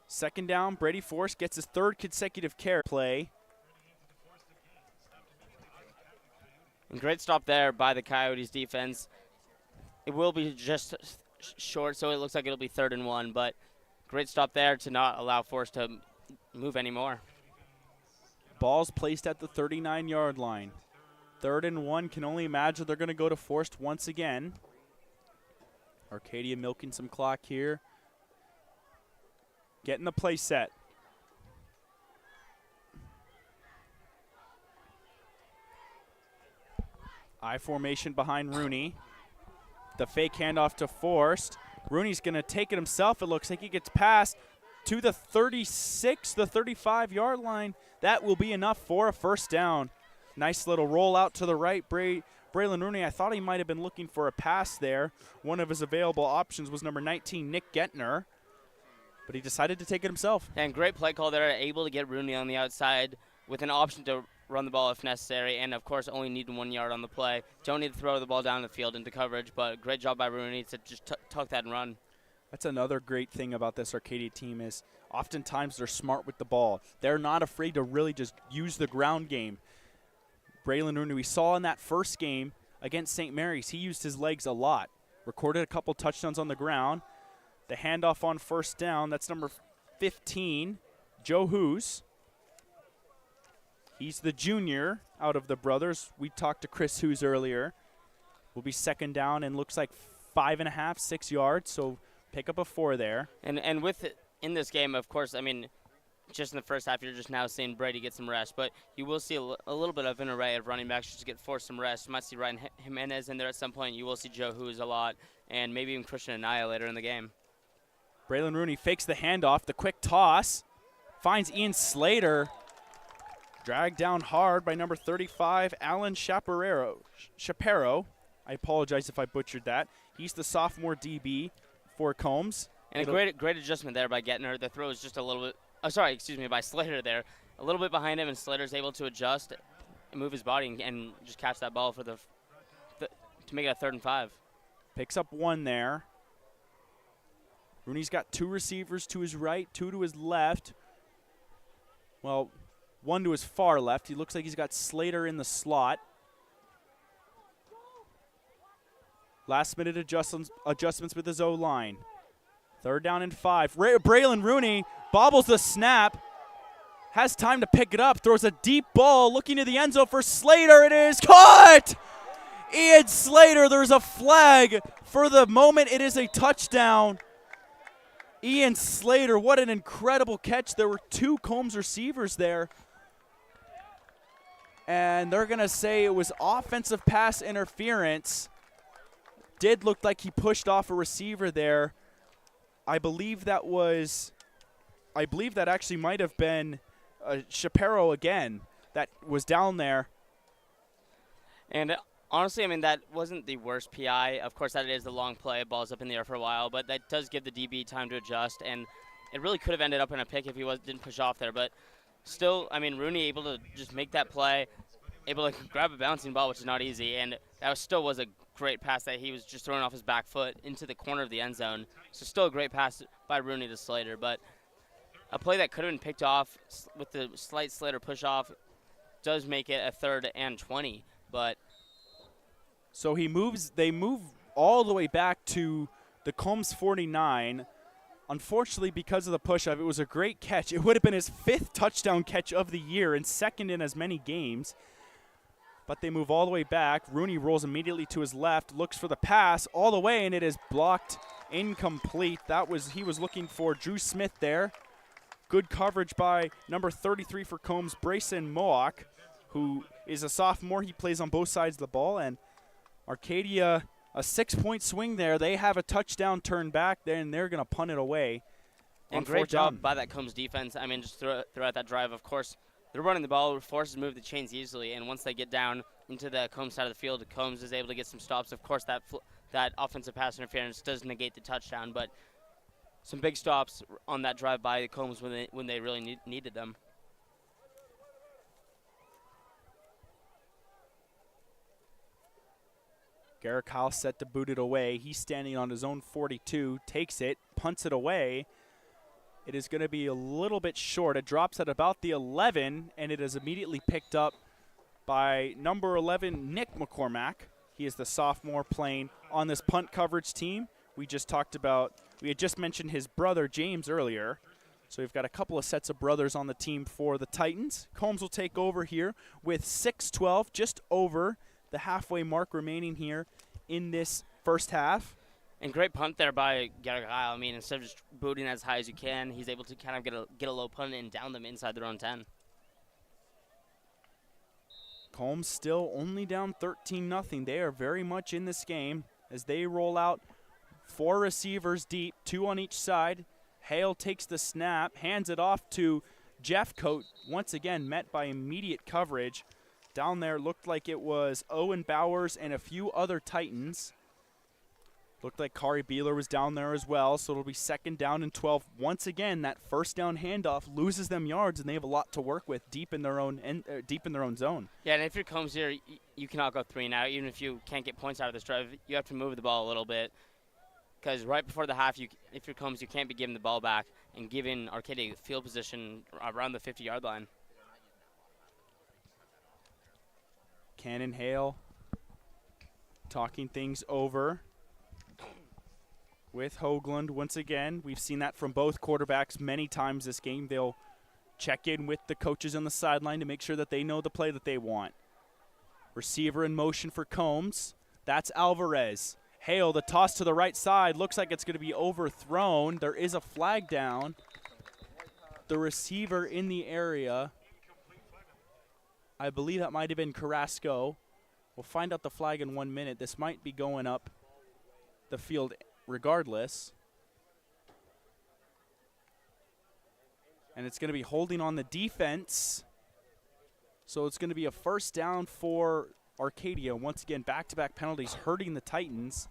[SPEAKER 3] 2nd down, Brady Force gets his 3rd consecutive carry play.
[SPEAKER 1] And great stop there by the Coyotes defense. It will be just short, so it looks like it'll be 3rd and 1, but great stop there to not allow Force to move anymore.
[SPEAKER 3] Ball's placed at the 39-yard line. 3rd and 1, can only imagine they're going to go to forced once again. Arcadia milking some clock here. Getting the play set. I formation behind Rooney. The fake handoff to Forrest. Rooney's going to take it himself. It looks like he gets past to the 36, the 35-yard line. That will be enough for a first down. Nice little roll out to the right. Braylon Rooney, I thought he might have been looking for a pass there. One of his available options was number 19, Nick Gettner, but he decided to take it himself.
[SPEAKER 1] And great play call there, able to get Rooney on the outside with an option to run the ball if necessary, and of course only need 1 yard on the play. Don't need to throw the ball down the field into coverage, but great job by Rooney to just tuck that and run.
[SPEAKER 3] That's another great thing about this Arcadia team is oftentimes they're smart with the ball. They're not afraid to really just use the ground game. Braylon Rooney, we saw in that first game against St. Mary's, he used his legs a lot. Recorded a couple touchdowns on the ground. The handoff on first down, that's number 15, Joe Hoos. He's the junior out of the brothers. We talked to Chris Hoos earlier. Will be 2nd down and looks like 5.5, 6 yards, so pick up a 4 there.
[SPEAKER 1] And with it in this game, of course, I mean, just in the first half, you're just now seeing Brady get some rest, but you will see a little bit of an array of running backs just get forced some rest. You might see Ryan Jimenez in there at some point. You will see Joe Hoos a lot, and maybe even Christian Anaya later in the game.
[SPEAKER 3] Braylon Rooney fakes the handoff, the quick toss, finds Ian Slater, dragged down hard by number 35, Alan Chaparro. I apologize if I butchered that. He's the sophomore DB for Combs.
[SPEAKER 1] And a great adjustment there by Gettner. The throw is just a little bit, by Slater there. A little bit behind him, and Slater's able to adjust and move his body and just catch that ball for to make it a 3rd and 5.
[SPEAKER 3] Picks up 1 there. Rooney's got 2 receivers to his right, 2 to his left. Well, 1 to his far left. He looks like he's got Slater in the slot. Last-minute adjustments with his O-line. 3rd down and 5. Braylon Rooney bobbles the snap. Has time to pick it up. Throws a deep ball looking to the end zone for Slater. It is caught! Ian Slater, there's a flag. For the moment, it is a touchdown. Ian Slater, what an incredible catch. There were 2 Combs receivers there. And they're going to say it was offensive pass interference. Did look like he pushed off a receiver there. I believe that actually might have been Chaparro again that was down there.
[SPEAKER 1] And honestly, I mean, that wasn't the worst PI. Of course, that is the long play. Ball's up in the air for a while, but that does give the DB time to adjust. And it really could have ended up in a pick if he didn't push off there. But still, I mean, Rooney able to just make that play, able to grab a bouncing ball, which is not easy. And that still was a great pass that he was just throwing off his back foot into the corner of the end zone. So still a great pass by Rooney to Slater. But a play that could have been picked off with the slight Slater push off does make it a 3rd and 20. But
[SPEAKER 3] so they move all the way back to the Combs 49. Unfortunately, because of the push-off, it was a great catch. It would have been his 5th touchdown catch of the year and 2nd in as many games. But they move all the way back. Rooney rolls immediately to his left, looks for the pass all the way, and it is blocked, incomplete. He was looking for Drew Smith there. Good coverage by number 33 for Combs, Brayson Moak, who is a sophomore. He plays on both sides of the ball, and Arcadia, a 6-point swing there. They have a touchdown turn back there, and they're going to punt it away.
[SPEAKER 1] And great job by that Combs defense. I mean, just throughout that drive, of course, they're running the ball, forces to move the chains easily, and once they get down into the Combs side of the field, Combs is able to get some stops. Of course, that offensive pass interference does negate the touchdown, but some big stops on that drive by the Combs when they really needed them.
[SPEAKER 3] Garrick House set to boot it away. He's standing on his own 42, takes it, punts it away. It is going to be a little bit short. It drops at about the 11, and it is immediately picked up by number 11, Nick McCormack. He is the sophomore playing on this punt coverage team. We had just mentioned his brother, James, earlier. So we've got a couple of sets of brothers on the team for the Titans. Combs will take over here with 6:12, just over the halfway mark remaining here in this first half.
[SPEAKER 1] And great punt there by Garagao. I mean, instead of just booting as high as you can, he's able to kind of get a low punt and down them inside their own 10.
[SPEAKER 3] Combs still only down 13-0. They are very much in this game as they roll out 4 receivers deep, 2 on each side. Hale takes the snap, hands it off to Jeffcoat, once again met by immediate coverage. Down there looked like it was Owen Bowers and a few other Titans. Looked like Kari Beeler was down there as well, so it'll be 2nd down and 12. Once again, that first down handoff loses them yards, and they have a lot to work with deep in their own zone.
[SPEAKER 1] Yeah, and if it comes here, you cannot go 3 and out. Even if you can't get points out of this drive, you have to move the ball a little bit. Because right before the half, if it comes, you can't be giving the ball back and giving Arcadia field position around the 50-yard line.
[SPEAKER 3] Cannon Hale talking things over with Hoagland once again. We've seen that from both quarterbacks many times this game. They'll check in with the coaches on the sideline to make sure that they know the play that they want. Receiver in motion for Combs. That's Alvarez. Hale, the toss to the right side. Looks like it's going to be overthrown. There is a flag down. The receiver in the area, I believe that might have been Carrasco. We'll find out the flag in 1 minute. This might be going up the field regardless. And it's going to be holding on the defense. So it's going to be a first down for Arcadia. Once again, back-to-back penalties hurting the Titans.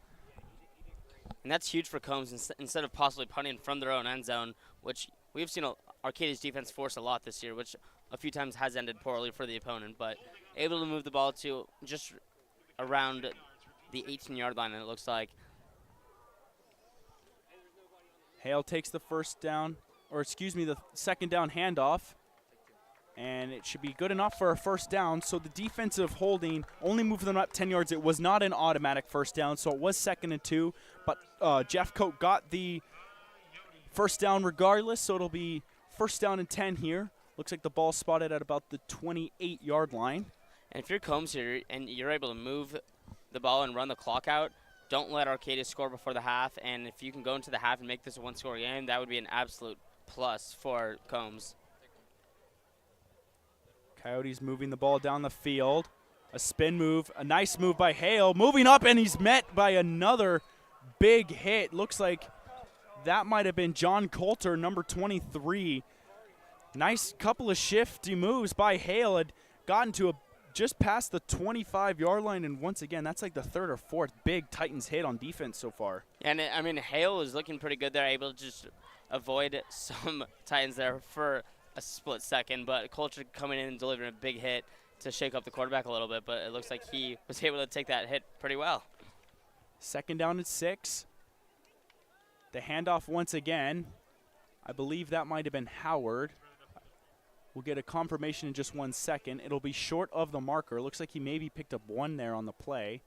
[SPEAKER 1] And that's huge for Combs instead of possibly punting from their own end zone, which we've seen Arcadia's defense force a lot this year, which a few times has ended poorly for the opponent, but able to move the ball to just around the 18-yard line, and it looks like.
[SPEAKER 3] Hale takes the first down, or excuse me, the 2nd down handoff. And it should be good enough for a first down. So the defensive holding only moved them up 10 yards. It was not an automatic first down, so it was 2nd and 2. But Jeffcoat got the first down regardless, so it'll be first down and 10 here. Looks like the ball spotted at about the 28-yard line.
[SPEAKER 1] And if you're Combs here and you're able to move the ball and run the clock out, don't let Arcadia score before the half. And if you can go into the half and make this a one-score game, that would be an absolute plus for Combs.
[SPEAKER 3] Coyotes moving the ball down the field. A spin move, a nice move by Hale. Moving up, and he's met by another big hit. Looks like that might have been John Coulter, number 23. Nice couple of shifty moves by Hale. Had gotten to just past the 25-yard line, and once again, that's like the 3rd or 4th big Titans hit on defense so far.
[SPEAKER 1] And, I mean, Hale is looking pretty good there, able to just avoid some Titans there for a split second, but Coulter coming in and delivering a big hit to shake up the quarterback a little bit, but it looks like he was able to take that hit pretty well.
[SPEAKER 3] 2nd down and 6. The handoff once again. I believe that might have been Howard. We'll get a confirmation in just 1 second. It'll be short of the marker. Looks like he maybe picked up 1 there on the play.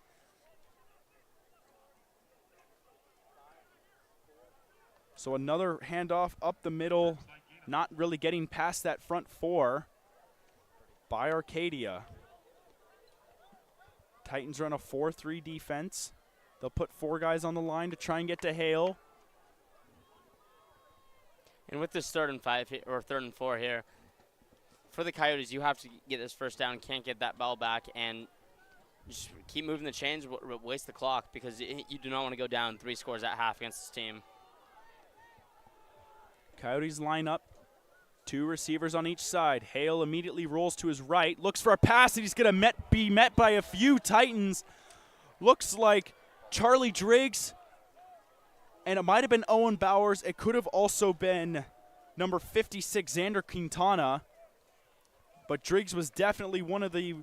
[SPEAKER 3] So another handoff up the middle. Not really getting past that front 4 by Arcadia. Titans run a 4-3 defense. They'll put 4 guys on the line to try and get to Hale.
[SPEAKER 1] And with this 3rd and 5 or 3rd and 4 here, for the Coyotes, you have to get this first down, can't get that ball back, and just keep moving the chains, waste the clock, because you do not want to go down 3 scores at half against this team.
[SPEAKER 3] Coyotes line up. 2 receivers on each side. Hale immediately rolls to his right, looks for a pass, and he's going to be met by a few Titans. Looks like Charlie Driggs, and it might have been Owen Bowers. It could have also been number 56, Xander Quintana. But Driggs was definitely one of the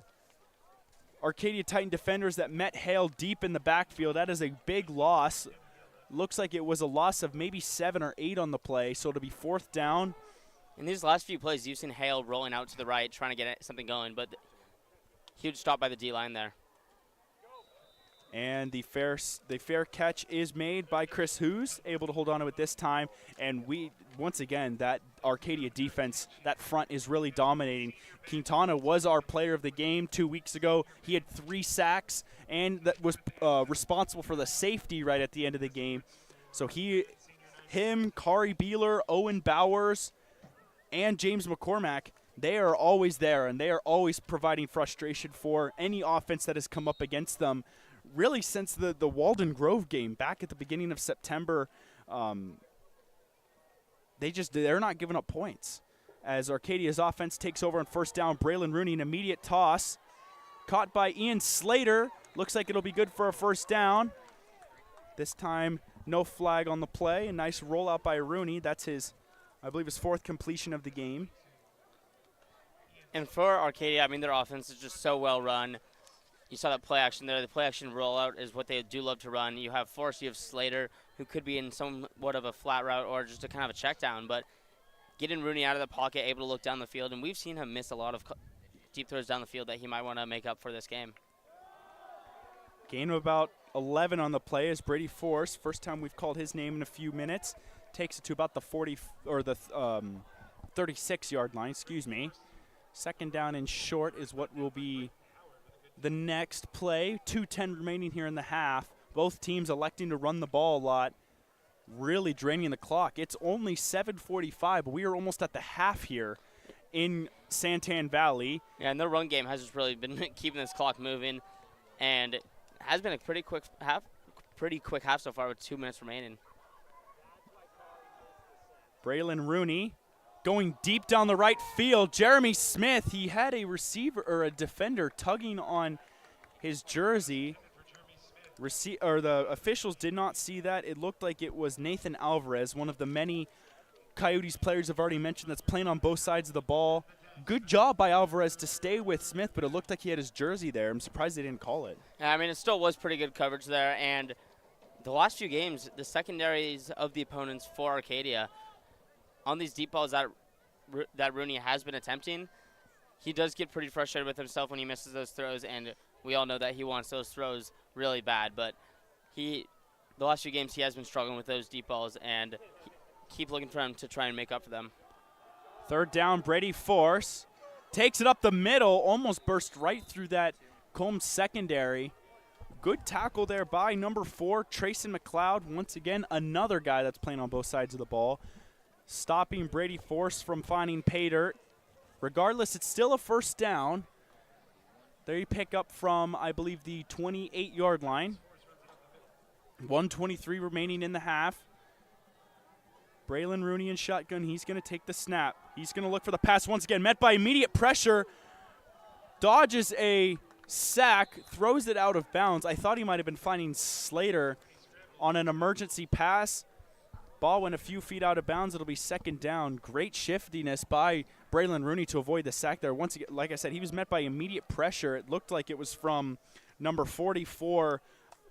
[SPEAKER 3] Arcadia Titan defenders that met Hale deep in the backfield. That is a big loss. Looks like it was a loss of maybe 7 or 8 on the play, so it'll be 4th down.
[SPEAKER 1] In these last few plays, you've seen Hale rolling out to the right, trying to get something going, but huge stop by the D-line there.
[SPEAKER 3] And the fair catch is made by Chris Hughes, able to hold on to it this time. And once again, that Arcadia defense, that front is really dominating. Quintana was our player of the game 2 weeks ago. He had 3 sacks and that was responsible for the safety right at the end of the game. So him, Kari Beeler, Owen Bowers, and James McCormack, they are always there, and they are always providing frustration for any offense that has come up against them. Really, since the Walden Grove game back at the beginning of September, they're not giving up points. As Arcadia's offense takes over on first down, Braylon Rooney, an immediate toss. Caught by Ian Slater. Looks like it'll be good for a first down. This time, no flag on the play. A nice rollout by Rooney. That's his, I believe, his 4th completion of the game.
[SPEAKER 1] And for Arcadia, I mean, their offense is just so well run. You saw that play action there. The play action rollout is what they do love to run. You have Forrest, you have Slater, who could be in somewhat of a flat route or just a kind of a check down. But getting Rooney out of the pocket, able to look down the field, and we've seen him miss a lot of deep throws down the field that he might want to make up for this game.
[SPEAKER 3] Gain of about 11 on the play is Brady Forrest. First time we've called his name in a few minutes. Takes it to about the 36-yard line, excuse me. Second down and short is what will be the next play. 2:10 remaining here in the half. Both teams electing to run the ball a lot, really draining the clock. It's only 7:45, but we are almost at the half here in Santan Valley.
[SPEAKER 1] Yeah, and their run game has just really been keeping this clock moving, and it has been a pretty quick half so far with 2 minutes remaining.
[SPEAKER 3] Braylon Rooney going deep down the right field. Jeremy Smith, he had a receiver or a defender tugging on his jersey. The officials did not see that. It looked like it was Nathan Alvarez, one of the many Coyotes players I've already mentioned that's playing on both sides of the ball. Good job by Alvarez to stay with Smith, but it looked like he had his jersey there. I'm surprised they didn't call it.
[SPEAKER 1] Yeah, I mean, it still was pretty good coverage there, and the last few games, the secondaries of the opponents for Arcadia, on these deep balls that Rooney has been attempting, he does get pretty frustrated with himself when he misses those throws, and we all know that he wants those throws really bad. But the last few games he has been struggling with those deep balls, and keep looking for him to try and make up for them.
[SPEAKER 3] Third down, Brady Force takes it up the middle, almost burst right through that Combs secondary. Good tackle there by number 4, Trayson McLeod. Once again, another guy that's playing on both sides of the ball, stopping Brady Force from finding pay dirt. Regardless, it's still a first down. There you pick up from, I believe, the 28-yard line. 1:23 remaining in the half. Braylon Rooney in shotgun. He's going to take the snap. He's going to look for the pass once again. Met by immediate pressure. Dodges a sack. Throws it out of bounds. I thought he might have been finding Slater on an emergency pass. Ball went a few feet out of bounds. It'll be second down. Great shiftiness by Braylon Rooney to avoid the sack there. Once again, like I said, he was met by immediate pressure. It looked like it was from number 44,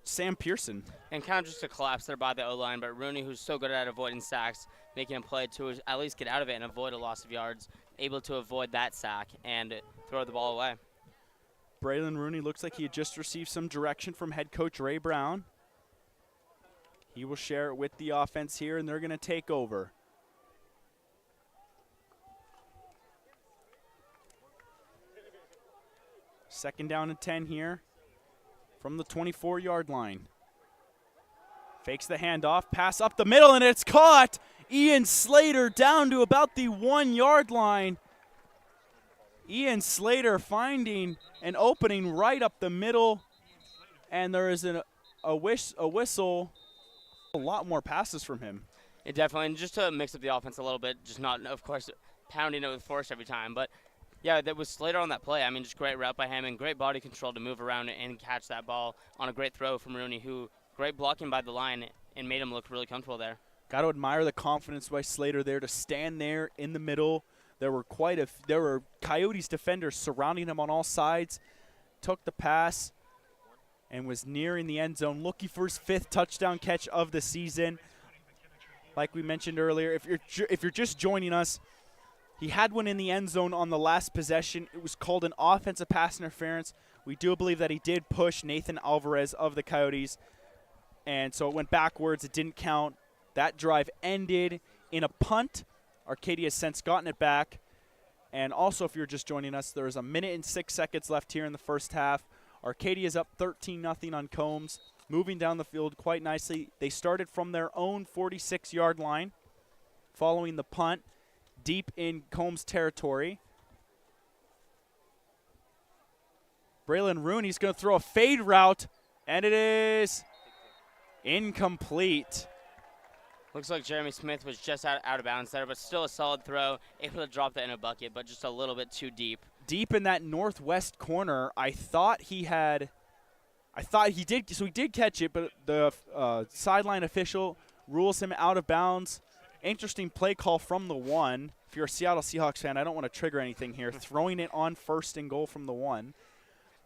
[SPEAKER 3] Sam Pearson.
[SPEAKER 1] And kind of just a collapse there by the O-line, but Rooney, who's so good at avoiding sacks, making a play to at least get out of it and avoid a loss of yards, able to avoid that sack and throw the ball away.
[SPEAKER 3] Braylon Rooney looks like he had just received some direction from head coach Ray Brown. He will share it with the offense here, and they're going to take over. Second down and 10 here from the 24-yard line. Fakes the handoff, pass up the middle, and it's caught. Ian Slater down to about the 1-yard line. Ian Slater finding an opening right up the middle, and there is a whistle. A lot more passes from him.
[SPEAKER 1] It definitely, and just to mix up the offense a little bit, just not, of course, pounding it with force every time. But, yeah, that was Slater on that play. I mean, just great route by him and great body control to move around and catch that ball on a great throw from Rooney, who great blocking by the line and made him look really comfortable there.
[SPEAKER 3] Got to admire the confidence by Slater there to stand there in the middle. There were Coyotes defenders surrounding him on all sides. Took the pass and was nearing the end zone, looking for his 5th touchdown catch of the season. Like we mentioned earlier, if you're just joining us, he had one in the end zone on the last possession. It was called an offensive pass interference. We do believe that he did push Nathan Alvarez of the Coyotes, and so it went backwards. It didn't count. That drive ended in a punt Arcadia has since gotten it back. And also, if you're just joining us, there's a minute and 6 seconds left here in the first half. Arcadia is up 13-0 on Combs, moving down the field quite nicely. They started from their own 46-yard line, following the punt, deep in Combs territory. Braylon Rooney's going to throw a fade route, and it is incomplete.
[SPEAKER 1] Looks like Jeremy Smith was just out of bounds there, but still a solid throw. Able to drop that in a bucket, but just a little bit too deep.
[SPEAKER 3] Deep in that northwest corner, I thought he did, so he did catch it, but the sideline official rules him out of bounds. Interesting play call from the 1. If you're a Seattle Seahawks fan, I don't want to trigger anything here. Throwing it on 1st and goal from the 1.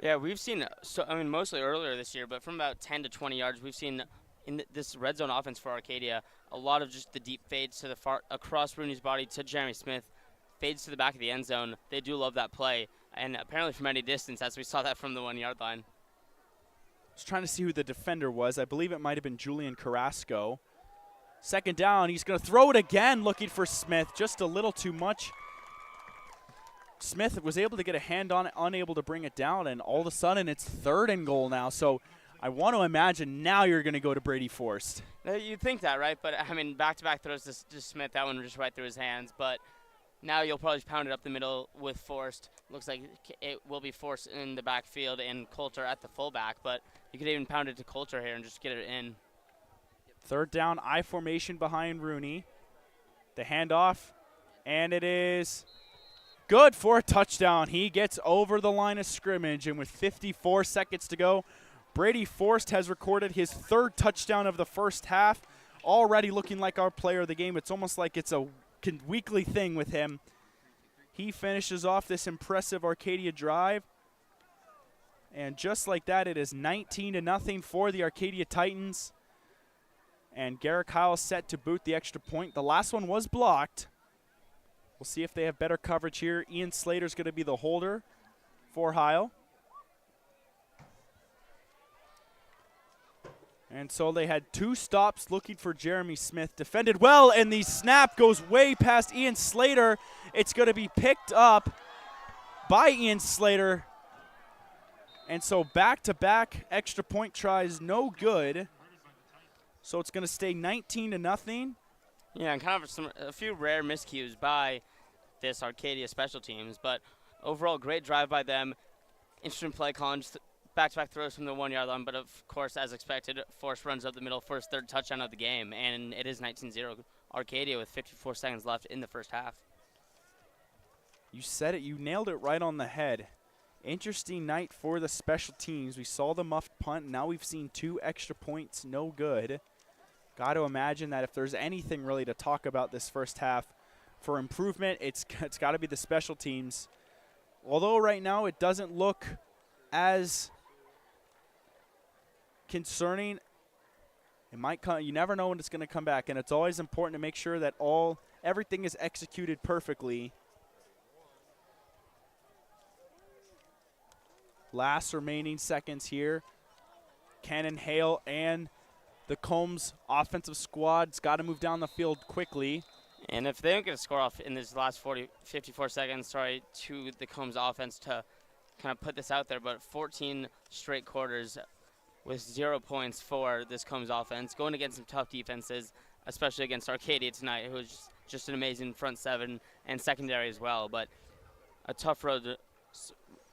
[SPEAKER 1] Yeah, we've seen, mostly earlier this year, but from about 10 to 20 yards, we've seen in this red zone offense for Arcadia, a lot of just the deep fades to the far across Rooney's body to Jeremy Smith, fades to the back of the end zone. They do love that play, and apparently from any distance, as we saw that from the 1 yard line.
[SPEAKER 3] I was trying to see who the defender was. I believe it might have been Julian Carrasco. Second down, he's going to throw it again, looking for Smith. Just a little too much. Smith was able to get a hand on it, unable to bring it down, and all of a sudden it's 3rd and goal now. So I want to imagine now you're going to go to Brady Forrest.
[SPEAKER 1] You'd think that, right? But, I mean, back-to-back throws to Smith. That one just right through his hands. But now you'll probably pound it up the middle with Forrest. Looks like it will be Forrest in the backfield and Coulter at the fullback. But you could even pound it to Coulter here and just get it in.
[SPEAKER 3] 3rd down, I formation behind Rooney. The handoff, and it is good for a touchdown. He gets over the line of scrimmage, and with 54 seconds to go, Brady Forrest has recorded his 3rd touchdown of the first half, already looking like our player of the game. It's almost like it's a weekly thing with him. He finishes off this impressive Arcadia drive, and just like that, it is 19-0 for the Arcadia Titans. And Garrett Kyle set to boot the extra point. The last one was blocked. We'll see if they have better coverage here. Ian Slater's going to be the holder for Heil. And so they had 2 stops looking for Jeremy Smith. Defended well, and the snap goes way past Ian Slater. It's going to be picked up by Ian Slater. And so back-to-back extra point tries, no good. So it's going to stay 19-0.
[SPEAKER 1] Yeah, and kind of a few rare miscues by this Arcadia special teams, but overall great drive by them. Interesting play calling, just back-to-back throws from the 1 yard line, but of course, as expected, Forrest runs up the middle for his 3rd touchdown of the game, and it is 19-0 Arcadia with 54 seconds left in the first half.
[SPEAKER 3] You said it. You nailed it right on the head. Interesting night for the special teams. We saw the muffed punt. Now we've seen 2 extra points, no good. Got to imagine that if there's anything really to talk about this first half for improvement, it's got to be the special teams. Although right now it doesn't look as concerning, it might come. You never know when it's going to come back, and it's always important to make sure that everything is executed perfectly. Last remaining seconds here. Cannon Hale and the Combs offensive squad's got to move down the field quickly.
[SPEAKER 1] And if they don't get a score off in this last 54 seconds, to the Combs offense to kind of put this out there, but 14 straight quarters with 0 points for this Combs offense, going against some tough defenses, especially against Arcadia tonight, who's just an amazing front 7 and secondary as well, but a tough road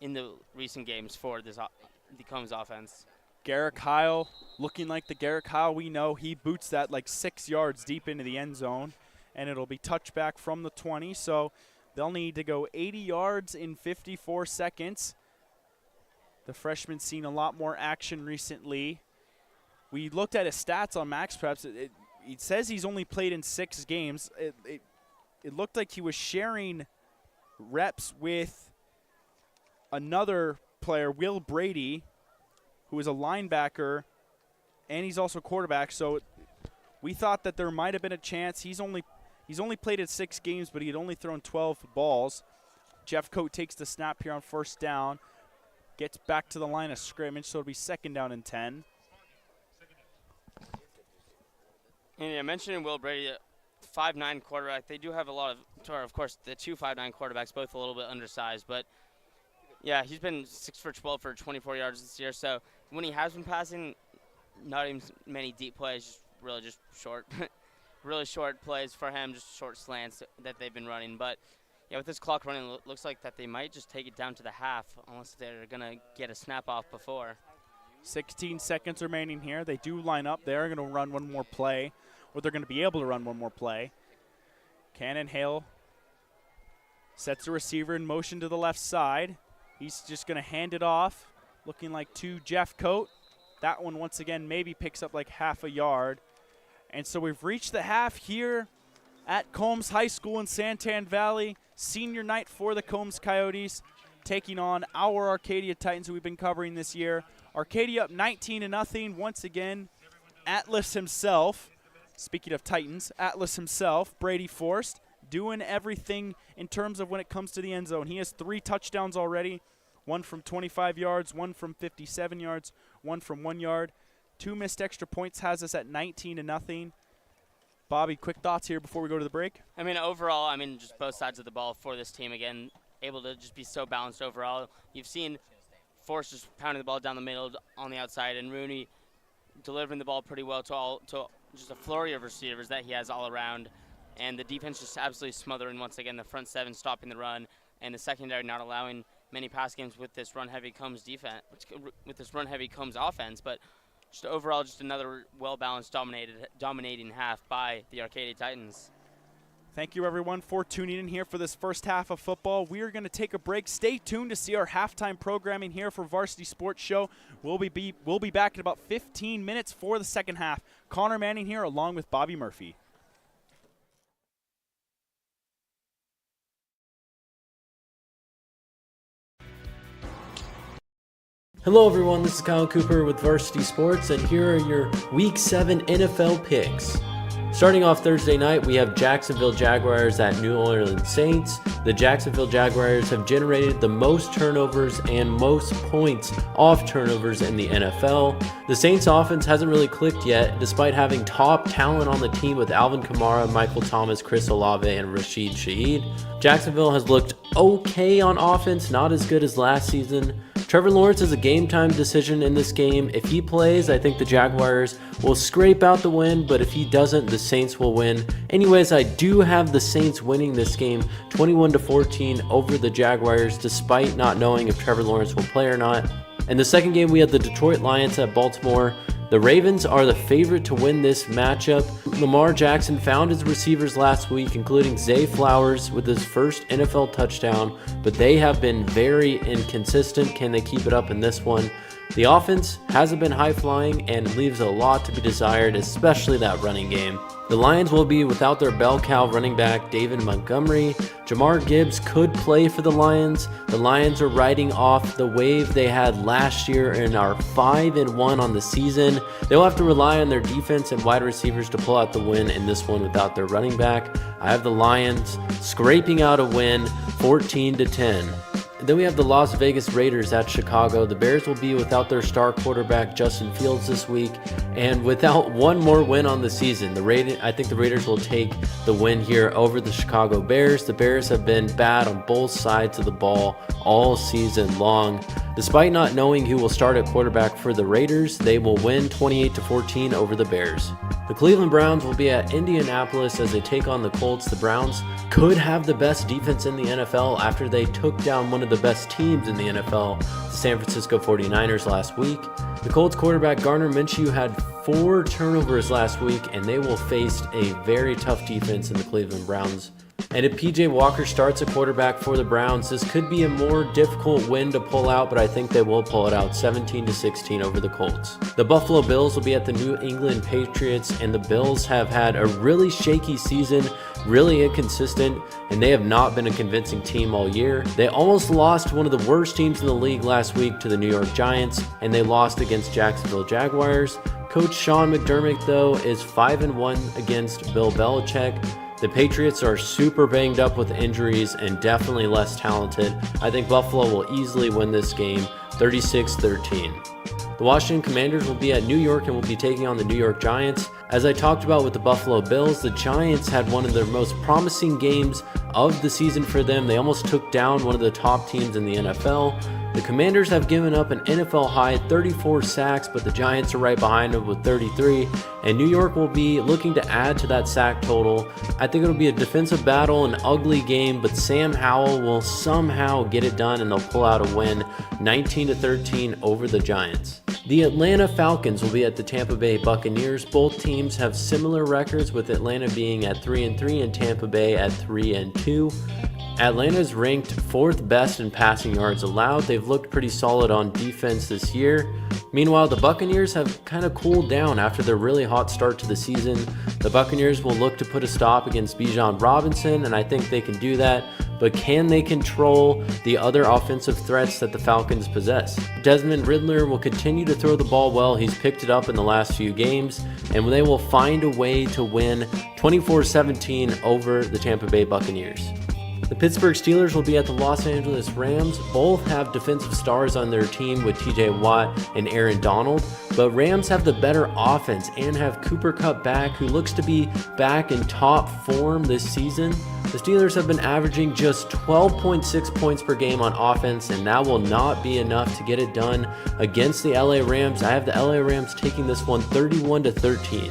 [SPEAKER 1] in the recent games for the Combs offense.
[SPEAKER 3] Garrett Kyle looking like the Garrett Kyle we know. He boots that like 6 yards deep into the end zone, and it'll be touchback from the 20. So they'll need to go 80 yards in 54 seconds. The freshman's seen a lot more action recently. We looked at his stats on Max Preps. It says he's only played in 6 games. It looked like he was sharing reps with another player, Will Brady, who is a linebacker, and he's also quarterback. So we thought that there might have been a chance. He's only played in 6 games, but he had only thrown 12 balls. Jeff Coate takes the snap here on first down, gets back to the line of scrimmage, so it'll be 2nd down and 10.
[SPEAKER 1] And yeah, mentioning Will Brady, 5'9" quarterback. They do have a lot of course, the two 5'9" quarterbacks, both a little bit undersized. But, yeah, he's been 6 for 12 for 24 yards this year. So when he has been passing, not even many deep plays, just really just short, really short plays for him, just short slants that they've been running. But, yeah, with this clock running, it looks like that they might just take it down to the half unless they're going to get a snap off before.
[SPEAKER 3] 16 seconds remaining here. They do line up. They're going to run one more play, or they're going to be able to run one more play. Cannon Hale sets the receiver in motion to the left side. He's just going to hand it off, looking like to Jeff Coate. That one, once again, maybe picks up like half a yard. And so we've reached the half here at Combs High School in Santan Valley. Senior night for the Combs Coyotes, taking on our Arcadia Titans, who we've been covering this year. Arcadia up 19-0 once again. Atlas himself, speaking of Titans, Atlas himself, Brady Forst, doing everything in terms of when it comes to the end zone. He has 3 touchdowns already, one from 25 yards, one from 57 yards, one from 1 yard. 2 missed extra points has us at 19-0. Bobby, quick thoughts here before we go to the break?
[SPEAKER 1] I mean, overall, just both sides of the ball for this team, again, able to just be so balanced overall. You've seen Forrest just pounding the ball down the middle on the outside, and Rooney delivering the ball pretty well to just a flurry of receivers that he has all around. And the defense just absolutely smothering, once again, the front 7 stopping the run, and the secondary not allowing many pass games with this run-heavy Combs defense, with this run-heavy Combs offense. But just overall, just another well-balanced, dominating half by the Arcadia Titans.
[SPEAKER 3] Thank you, everyone, for tuning in here for this first half of football. We are going to take a break. Stay tuned to see our halftime programming here for Varsity Sports Show. We'll be back in about 15 minutes for the second half. Connor Manning here along with Bobby Murphy.
[SPEAKER 6] Hello everyone, this is Kyle Cooper with Varsity Sports, and here are your Week 7 NFL picks. Starting off Thursday night, we have Jacksonville Jaguars at New Orleans Saints. The Jacksonville Jaguars have generated the most turnovers and most points off turnovers in the NFL. The Saints offense hasn't really clicked yet, despite having top talent on the team with Alvin Kamara, Michael Thomas, Chris Olave, and Rashid Shaheed. Jacksonville has looked okay on offense, not as good as last season. Trevor Lawrence is a game-time decision in this game. If he plays, I think the Jaguars will scrape out the win, but if he doesn't, the Saints will win. Anyways, I do have the Saints winning this game 21-14 over the Jaguars, despite not knowing if Trevor Lawrence will play or not. In the second game, we had the Detroit Lions at Baltimore. The Ravens are the favorite to win this matchup. Lamar Jackson found his receivers last week, including Zay Flowers with his first NFL touchdown, but they have been very inconsistent. Can they keep it up in this one? The offense hasn't been high-flying and leaves a lot to be desired, especially that running game. The Lions will be without their bell cow running back David Montgomery. Jamar Gibbs could play for the Lions. The Lions are riding off the wave they had last year and are 5-1 on the season. They'll have to rely on their defense and wide receivers to pull out the win in this one without their running back. I have the Lions scraping out a win 14-10. Then we have the Las Vegas Raiders at Chicago. The Bears will be without their star quarterback Justin Fields this week, and without one more win on the season. I think the Raiders will take the win here over the Chicago Bears. The Bears have been bad on both sides of the ball all season long. Despite not knowing who will start at quarterback for the Raiders, they will win 28-14 over the Bears. The Cleveland Browns will be at Indianapolis as they take on the Colts. The Browns could have the best defense in the NFL after they took down one of the best teams in the NFL, the San Francisco 49ers, last week. The Colts quarterback Gardner Minshew had 4 turnovers last week, and they will face a very tough defense in the Cleveland Browns. And if PJ Walker starts at quarterback for the Browns, this could be a more difficult win to pull out, but I think they will pull it out 17-16 over the Colts. The Buffalo Bills will be at the New England Patriots, and the Bills have had a really shaky season, really inconsistent, and they have not been a convincing team all year. They almost lost one of the worst teams in the league last week to the New York Giants, and they lost against Jacksonville Jaguars. Coach Sean McDermott, though, is 5-1 against Bill Belichick. The Patriots are super banged up with injuries and definitely less talented. I think Buffalo will easily win this game, 36-13. The Washington Commanders will be at New York and will be taking on the New York Giants. As I talked about with the Buffalo Bills, the Giants had one of their most promising games of the season for them. They almost took down one of the top teams in the NFL. The Commanders have given up an NFL high 34 sacks, but the Giants are right behind them with 33, and New York will be looking to add to that sack total. I think it'll be a defensive battle, an ugly game, but Sam Howell will somehow get it done and they'll pull out a win 19-13 over the Giants. The Atlanta Falcons will be at the Tampa Bay Buccaneers. Both teams have similar records, with Atlanta being at 3-3 and Tampa Bay at 3-2. Atlanta is ranked 4th best in passing yards allowed. They've looked pretty solid on defense this year. Meanwhile, the Buccaneers have kind of cooled down after their really hot start to the season. The Buccaneers will look to put a stop against Bijan Robinson, and I think they can do that. But can they control the other offensive threats that the Falcons possess? Desmond Ridder will continue to throw the ball well. He's picked it up in the last few games, and they will find a way to win 24-17 over the Tampa Bay Buccaneers. The Pittsburgh Steelers will be at the Los Angeles Rams. Both have defensive stars on their team with TJ Watt and Aaron Donald, but Rams have the better offense and have Cooper Kupp back, who looks to be back in top form this season. The Steelers have been averaging just 12.6 points per game on offense, and that will not be enough to get it done against the LA Rams. I have the LA Rams taking this one 31-13.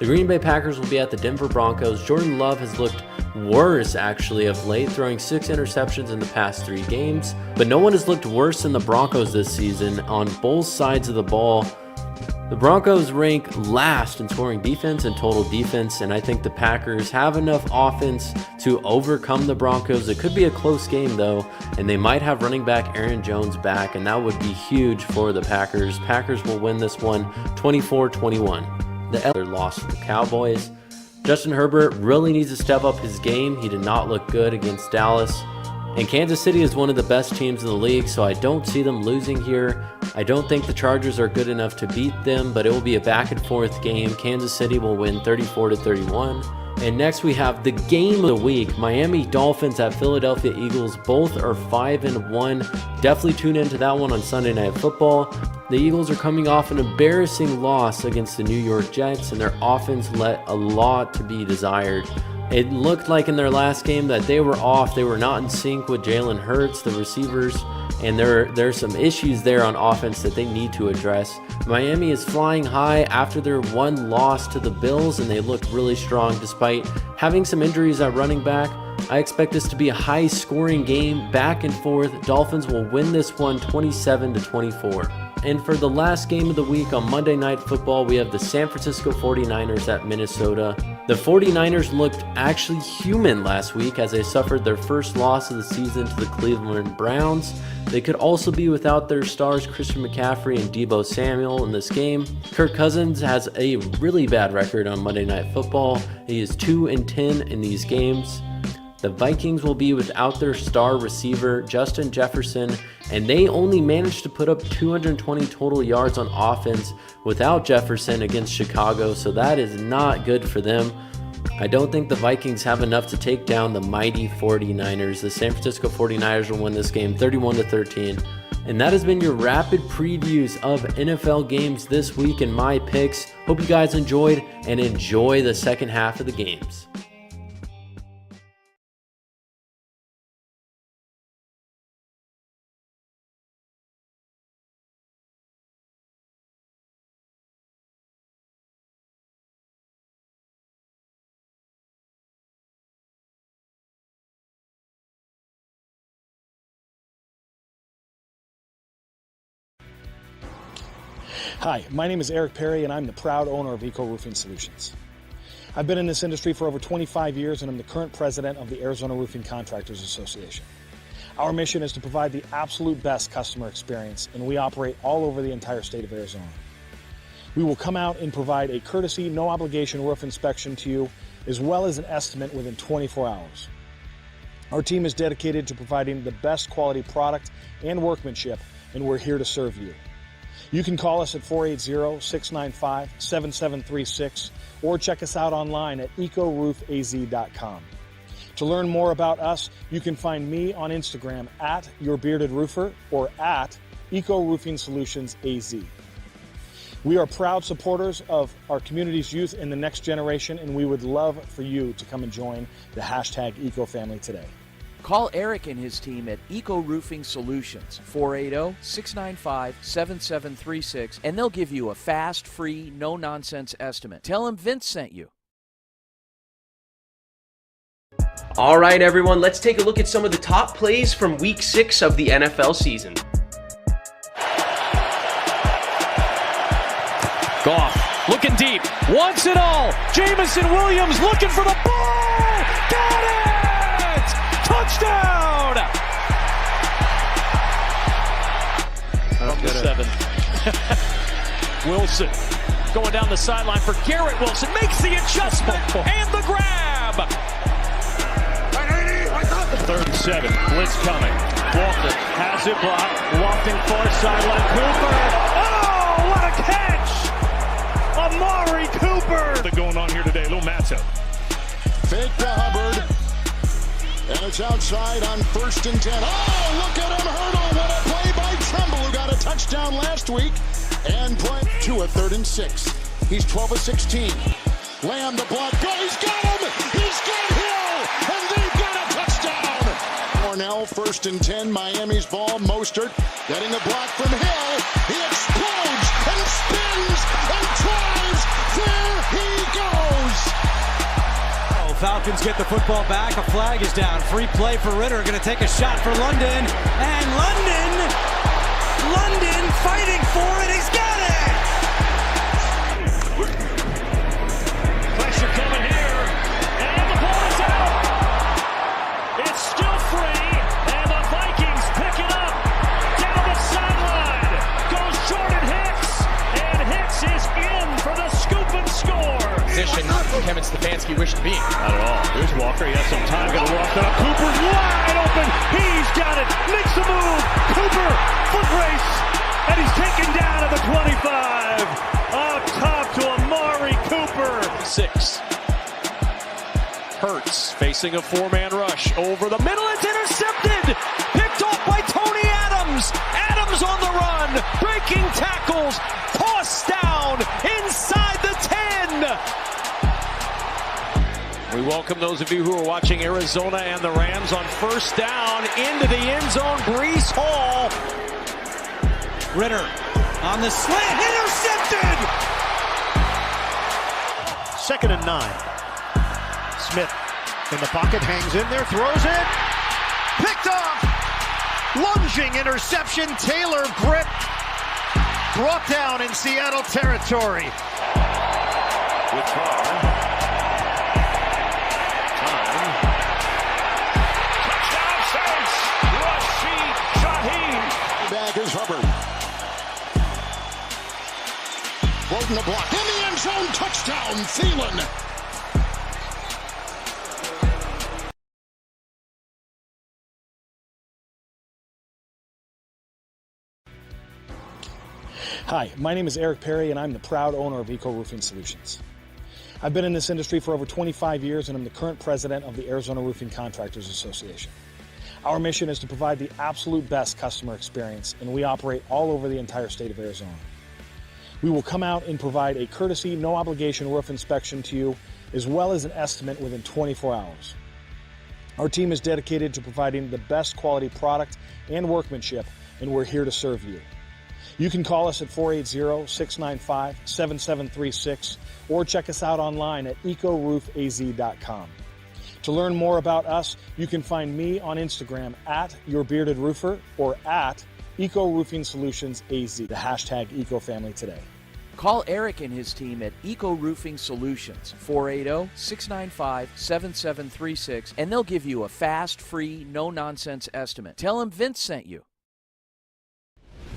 [SPEAKER 6] The Green Bay Packers will be at the Denver Broncos. Jordan Love has looked worse actually of late, throwing 6 interceptions in the past 3 games. But no one has looked worse than the Broncos this season on both sides of the ball. The Broncos rank last in scoring defense and total defense, and I think the Packers have enough offense to overcome the Broncos. It could be a close game though, and they might have running back Aaron Jones back, and that would be huge for the Packers. Packers will win this one 24-21. The other loss to the Cowboys. Justin Herbert really needs to step up his game. He did not look good against Dallas. And Kansas City is one of the best teams in the league, so I don't see them losing here. I don't think the Chargers are good enough to beat them, but it will be a back and forth game. Kansas City will win 34-31. And next we have the game of the week. Miami Dolphins at Philadelphia Eagles. Both are 5-1. Definitely tune into that one on Sunday Night Football. The Eagles are coming off an embarrassing loss against the New York Jets, and their offense let a lot to be desired. It looked like in their last game that they were off. They were not in sync with Jalen Hurts, the receivers, and there's some issues there on offense that they need to address. Miami is flying high after their one loss to the Bills, and they looked really strong despite having some injuries at running back. I expect this to be a high-scoring game, back and forth. Dolphins will win this one 27-24. And for the last game of the week on Monday Night Football, we have the San Francisco 49ers at Minnesota. The 49ers looked actually human last week as they suffered their first loss of the season to the Cleveland Browns. They could also be without their stars Christian McCaffrey and Deebo Samuel in this game. Kirk Cousins has a really bad record on Monday Night Football. He is 2-10 in these games. The Vikings will be without their star receiver, Justin Jefferson, and they only managed to put up 220 total yards on offense without Jefferson against Chicago, so that is not good for them. I don't think the Vikings have enough to take down the mighty 49ers. The San Francisco 49ers will win this game 31-13. And that has been your rapid previews of NFL games this week in my picks. Hope you guys enjoyed, and enjoy the second half of the games.
[SPEAKER 7] Hi, my name is Eric Perry, and I'm the proud owner of Eco Roofing Solutions. I've been in this industry for over 25 years, and I'm the current president of the Arizona Roofing Contractors Association. Our mission is to provide the absolute best customer experience, and we operate all over the entire state of Arizona. We will come out and provide a courtesy, no-obligation roof inspection to you, as well as an estimate within 24 hours. Our team is dedicated to providing the best quality product and workmanship, and we're here to serve you. You can call us at 480-695-7736 or check us out online at ecoroofaz.com. To learn more about us, you can find me on Instagram at YourBeardedRoofer or at Eco Roofing Solutions AZ. We are proud supporters of our community's youth and the next generation, and we would love for you to come and join the hashtag EcoFamily today.
[SPEAKER 4] Call Eric and his team at Eco Roofing Solutions, 480-695-7736, and they'll give you a fast, free, no-nonsense estimate. Tell them Vince sent you.
[SPEAKER 5] All right, everyone, let's take a look at some of the top plays from Week 6 of the NFL season.
[SPEAKER 8] Goff looking deep, wants it all. Jamison Williams looking for the ball. Got it! Touchdown! From the 7. Wilson going down the sideline for Garrett Wilson. Makes the adjustment and the grab. 3rd and 7. Blitz coming. Walker has it blocked. Lofting far sideline. Cooper. Oh, what a catch! Amari Cooper. What's going on here today? Little matchup.
[SPEAKER 9] Fake to Hubbard. And it's outside on 1st and 10. Oh, look at him hurdle. What a play by Tremble, who got a touchdown last week. And play to a 3rd and 6. He's 12 of 16. Lamb the block. Go, he's got him. He's got Hill. And they've got a touchdown. Cornell, 1st and 10. Miami's ball. Mostert getting a block from Hill. He explodes and spins and drives. There he goes.
[SPEAKER 10] Falcons get the football back. A flag is down. Free play for Ritter. Going to take a shot for London. And London fighting for it. He's got it.
[SPEAKER 8] Pressure coming here. And the ball is out. It's still free. And the Vikings pick it up. Down the sideline goes Jordan Hicks. And Hicks is in for the scoop and score.
[SPEAKER 5] Position Kevin Stefanski wished to be.
[SPEAKER 8] Not at all. Here's Walker. He has some time. Going to walk it up. Cooper's wide open. He's got it. Makes the move. Cooper, foot race. And he's taken down at the 25. Up top to Amari Cooper. 6. Hurts facing a 4-man rush. Over the middle. It's intercepted. Picked off by Tony Adams. Adams on the run. Breaking tackles. Tossed down inside the 10. We welcome those of you who are watching Arizona and the Rams on 1st down into the end zone. Breece Hall.
[SPEAKER 10] Ritter on the slant. Intercepted.
[SPEAKER 11] 2nd and 9. Smith in the pocket, hangs in there, throws it. Picked off. Lunging interception. Taylor grip. Brought down in Seattle territory.
[SPEAKER 8] With Carr.
[SPEAKER 9] Back is Hubbard. Floating the block. In the end zone. Touchdown. Thielen.
[SPEAKER 7] Hi, my name is Eric Perry, and I'm the proud owner of Eco Roofing Solutions. I've been in this industry for over 25 years, and I'm the current president of the Arizona Roofing Contractors Association. Our mission is to provide the absolute best customer experience, and we operate all over the entire state of Arizona. We will come out and provide a courtesy, no obligation roof inspection to you, as well as an estimate within 24 hours. Our team is dedicated to providing the best quality product and workmanship, and we're here to serve you. You can call us at 480-695-7736 or check us out online at ecoroofaz.com. To learn more about us, you can find me on Instagram at YourBeardedRoofer or at Eco Roofing Solutions AZ, the hashtag EcoFamily today.
[SPEAKER 4] Call Eric and his team at Eco Roofing Solutions, 480-695-7736, and they'll give you a fast, free, no-nonsense estimate. Tell them Vince sent you.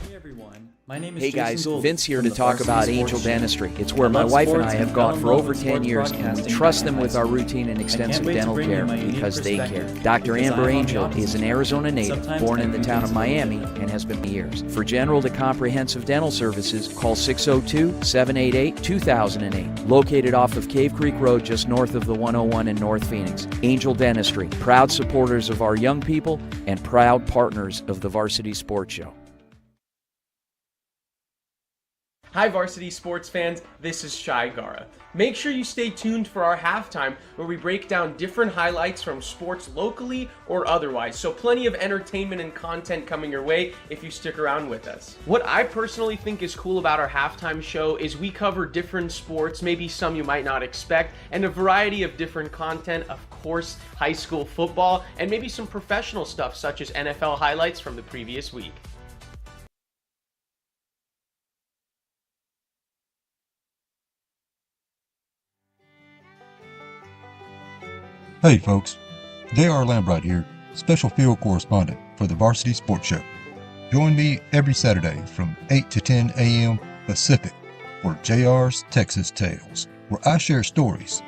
[SPEAKER 12] Hey everyone, my name is
[SPEAKER 4] Hey
[SPEAKER 12] Jason
[SPEAKER 4] guys,
[SPEAKER 12] Gould
[SPEAKER 4] Vince here
[SPEAKER 12] from
[SPEAKER 4] to
[SPEAKER 12] the
[SPEAKER 4] talk
[SPEAKER 12] Varsity
[SPEAKER 4] about
[SPEAKER 12] Sports
[SPEAKER 4] Angel
[SPEAKER 12] Show.
[SPEAKER 4] Dentistry. It's where
[SPEAKER 12] I
[SPEAKER 4] my
[SPEAKER 12] love
[SPEAKER 4] wife and
[SPEAKER 12] sports
[SPEAKER 4] I have
[SPEAKER 12] and
[SPEAKER 4] gone
[SPEAKER 12] fell
[SPEAKER 4] for
[SPEAKER 12] in love
[SPEAKER 4] over
[SPEAKER 12] with
[SPEAKER 4] 10
[SPEAKER 12] sports
[SPEAKER 4] years, and we
[SPEAKER 12] broadcasting
[SPEAKER 4] trust
[SPEAKER 12] back in
[SPEAKER 4] them with
[SPEAKER 12] high
[SPEAKER 4] our
[SPEAKER 12] school.
[SPEAKER 4] routine and
[SPEAKER 12] I can't
[SPEAKER 4] extensive
[SPEAKER 12] wait to
[SPEAKER 4] dental
[SPEAKER 12] bring you
[SPEAKER 4] care
[SPEAKER 12] my unique
[SPEAKER 4] because they care.
[SPEAKER 12] perspective,
[SPEAKER 4] Dr.
[SPEAKER 12] because
[SPEAKER 4] Amber
[SPEAKER 12] I'm on the
[SPEAKER 4] Angel
[SPEAKER 12] opposite
[SPEAKER 4] is an
[SPEAKER 12] end.
[SPEAKER 4] Arizona native,
[SPEAKER 12] Sometimes
[SPEAKER 4] born
[SPEAKER 12] I
[SPEAKER 4] in the
[SPEAKER 12] think
[SPEAKER 4] town
[SPEAKER 12] it's
[SPEAKER 4] of
[SPEAKER 12] a little
[SPEAKER 4] Miami,
[SPEAKER 12] deep.
[SPEAKER 4] and has been for years. For general to comprehensive dental services, call 602-788-2008. Located off of Cave Creek Road just north of the 101 in North Phoenix. Angel Dentistry, proud supporters of our young people and proud partners of the Varsity Sports Show.
[SPEAKER 5] Hi Varsity sports fans, this is Shai Gara. Make sure you stay tuned for our halftime where we break down different highlights from sports locally or otherwise, so plenty of entertainment and content coming your way if you stick around with us. What I personally think is cool about our halftime show is we cover different sports, maybe some you might not expect, and a variety of different content, of course, high school football, and maybe some professional stuff such as NFL highlights from the previous week.
[SPEAKER 13] Hey folks, J.R. Lambright here, special field correspondent for the Varsity Sports Show. Join me every Saturday from 8 to 10 a.m. Pacific for JR's Texas Tales, where I share stories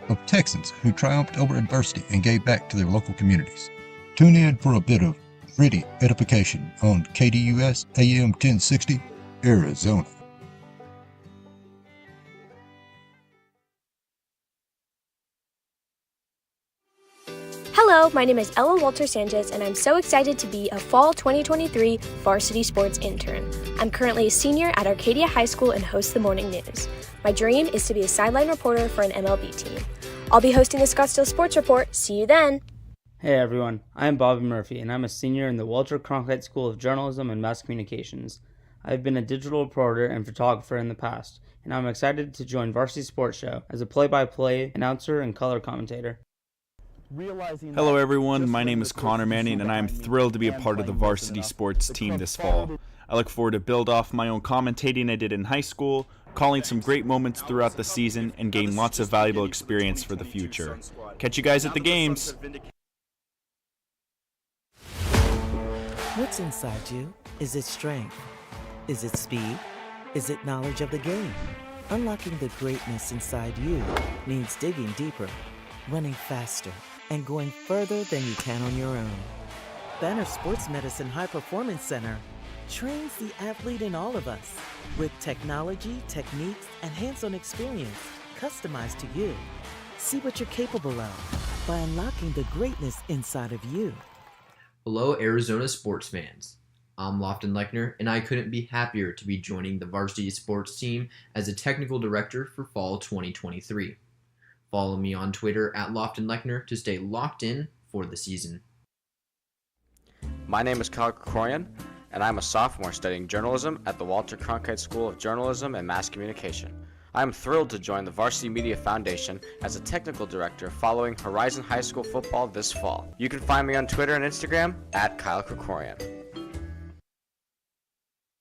[SPEAKER 13] of Texans who triumphed over adversity and gave back to their local communities. Tune in for a bit of gritty edification on KDUS AM 1060, Arizona.
[SPEAKER 14] Hello, my name is Ella Walter-Sanchez, and I'm so excited to be a Fall 2023 Varsity Sports intern. I'm currently a senior at Arcadia High School and host the morning news. My dream is to be a sideline reporter for an MLB team. I'll be hosting the Scottsdale Sports Report. See you then!
[SPEAKER 15] Hey everyone, I'm Bobby Murphy, and I'm a senior in the Walter Cronkite School of Journalism and Mass Communications. I've been a digital reporter and photographer in the past, and I'm excited to join Varsity Sports Show as a play-by-play announcer and color commentator.
[SPEAKER 16] Hello everyone, my name is Connor Manning and I'm thrilled to be a part of the varsity sports team this fall. I look forward to build off my own commentating I did in high school, calling some great moments throughout the season, and gain lots of valuable experience for the future. Catch you guys at the games!
[SPEAKER 17] What's inside you? Is it strength? Is it speed? Is it knowledge of the game? Unlocking the greatness inside you means digging deeper, running faster, and going further than you can on your own. Banner Sports Medicine High Performance Center trains the athlete in all of us with technology, techniques, and hands-on experience customized to you. See what you're capable of by unlocking the greatness inside of you.
[SPEAKER 18] Hello, Arizona sports fans. I'm Lofton Lechner, and I couldn't be happier to be joining the varsity sports team as a technical director for fall 2023. Follow me on Twitter at Lofton Lechner to stay locked in for the season.
[SPEAKER 19] My name is Kyle Krikorian, and I'm a sophomore studying journalism at the Walter Cronkite School of Journalism and Mass Communication. I am thrilled to join the Varsity Media Foundation as a technical director following Horizon High School football this fall. You can find me on Twitter and Instagram at Kyle Krikorian.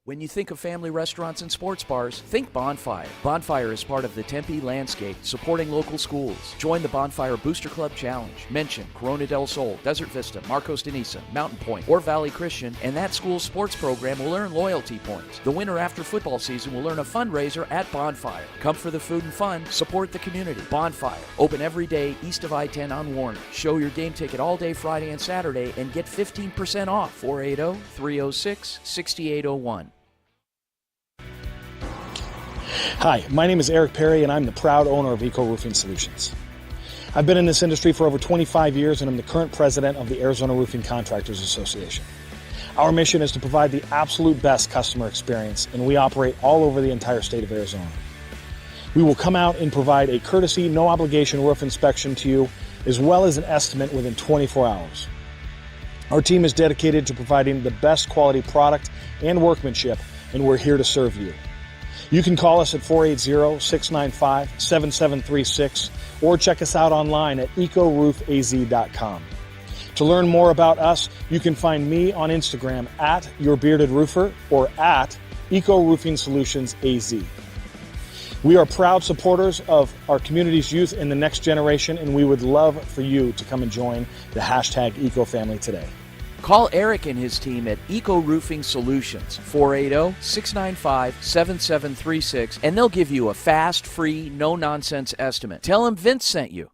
[SPEAKER 4] When you think of family restaurants and sports bars, think Bonfire. Bonfire is part of the Tempe landscape, supporting local schools. Join the Bonfire Booster Club Challenge. Mention Corona del Sol, Desert Vista, Marcos de Niza, Mountain Point, or Valley Christian, and that school's sports program will earn loyalty points. The winner after football season will earn a fundraiser at Bonfire. Come for the food and fun, support the community. Bonfire, open every day east of I-10 on Warner. Show your game ticket all day Friday and Saturday and get 15% off. 480-306-6801.
[SPEAKER 7] Hi, my name is Eric Perry, and I'm the proud owner of Eco Roofing Solutions. I've been in this industry for over 25 years, and I'm the current president of the Arizona Roofing Contractors Association. Our mission is to provide the absolute best customer experience, and we operate all over the entire state of Arizona. We will come out and provide a courtesy, no-obligation roof inspection to you, as well as an estimate within 24 hours. Our team is dedicated to providing the best quality product and workmanship, and we're here to serve you. You can call us at 480-695-7736 or check us out online at ecoroofaz.com. To learn more about us, you can find me on Instagram at YourBeardedRoofer or at Eco Roofing Solutions AZ. We are proud supporters of our community's youth and the next generation, and we would love for you to come and join the hashtag Eco family today.
[SPEAKER 4] Call Eric and his team at Eco Roofing Solutions, 480-695-7736, and they'll give you a fast, free, no-nonsense estimate. Tell them Vince sent you.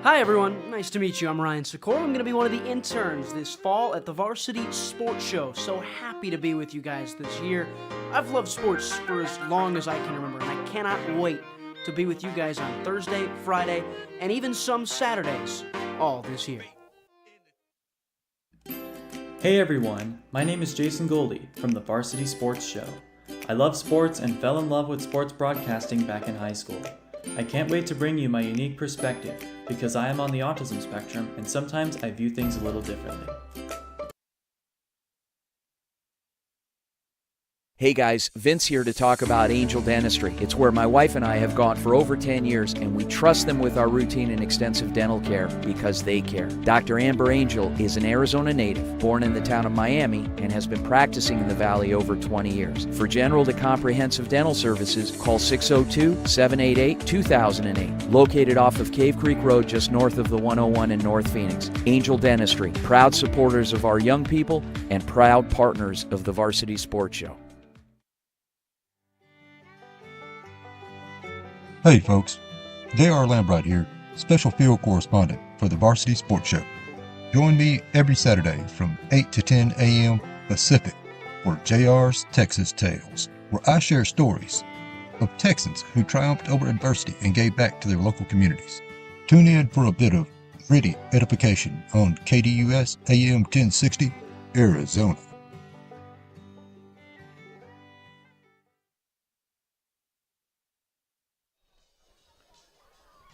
[SPEAKER 20] Hi everyone, nice to meet you. I'm Ryan Sikora. I'm going to be one of the interns this fall at the Varsity Sports Show. So happy to be with you guys this year. I've loved sports for as long as I can remember, and I cannot wait to be with you guys on Thursday, Friday, and even some Saturdays all this year.
[SPEAKER 12] Hey everyone, my name is Jason Goldie from the Varsity Sports Show. I love sports and fell in love with sports broadcasting back in high school. I can't wait to bring you my unique perspective because I am on the autism spectrum and sometimes I view things a little differently.
[SPEAKER 4] Hey guys, Vince here to talk about Angel Dentistry. It's where my wife and I have gone for over 10 years, and we trust them with our routine and extensive dental care because they care. Dr. Amber Angel is an Arizona native, born in the town of Miami, and has been practicing in the Valley over 20 years. For general to comprehensive dental services, call 602-788-2008. Located off of Cave Creek Road just north of the 101 in North Phoenix. Angel Dentistry, proud supporters of our young people and proud partners of the Varsity Sports Show.
[SPEAKER 13] Hey folks, J.R. Lambright here, special field correspondent for the Varsity Sports Show. Join me every Saturday from 8 to 10 a.m. Pacific for JR's Texas Tales, where I share stories of Texans who triumphed over adversity and gave back to their local communities. Tune in for a bit of gritty edification on KDUS AM 1060, Arizona.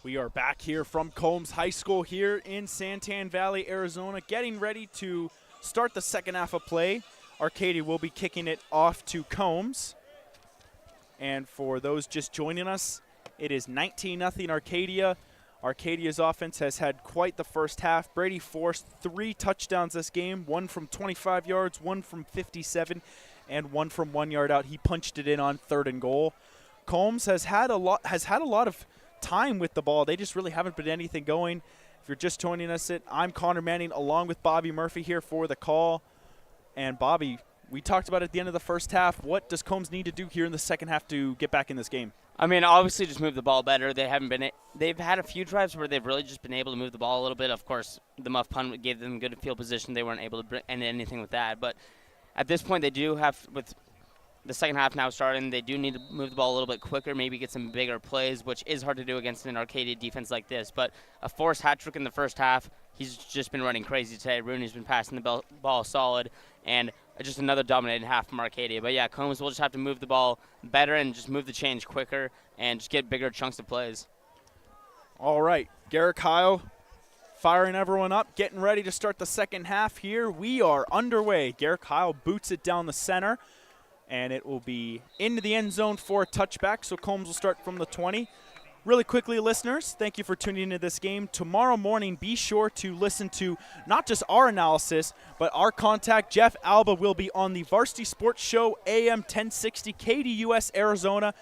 [SPEAKER 3] We are back here from Combs High School here in Santan Valley, Arizona, getting ready to start the second half of play. Arcadia will be kicking it off to Combs. And for those just joining us, it is 19-0 Arcadia. Arcadia's offense has had quite the first half. Brady forced 3 touchdowns this game, one from 25 yards, one from 57, and one from 1 yard out. He punched it in on 3rd and goal. Combs has had a lot of time with the ball. They just really haven't been anything going. If you're just joining us, I'm Connor Manning along with Bobby Murphy here for the call. And Bobby, we talked about at the end of the first half, what does Combs need to do here in the second half to get back in this game?
[SPEAKER 1] I mean, obviously just move the ball better. They've had a few drives where they've really just been able to move the ball a little bit. Of course, the muff punt gave them good field position. They weren't able to bring anything with that. But at this point, they do have, with the second half now starting, they do need to move the ball a little bit quicker, maybe get some bigger plays, which is hard to do against an Arcadia defense like this. But a forced hat trick in the first half, he's just been running crazy today. Rooney's been passing the ball solid, and just another dominating half from Arcadia. But yeah, Combs will just have to move the ball better and just move the change quicker and just get bigger chunks of plays.
[SPEAKER 3] All right, Garrett Kyle firing everyone up, getting ready to start the second half here. We are underway. Garrett Kyle boots it down the center, and it will be into the end zone for a touchback, so Combs will start from the 20. Really quickly, listeners, thank you for tuning into this game. Tomorrow morning, be sure to listen to not just our analysis, but our contact, Jeff Alba, will be on the Varsity Sports Show, AM 1060, KDUS, Arizona,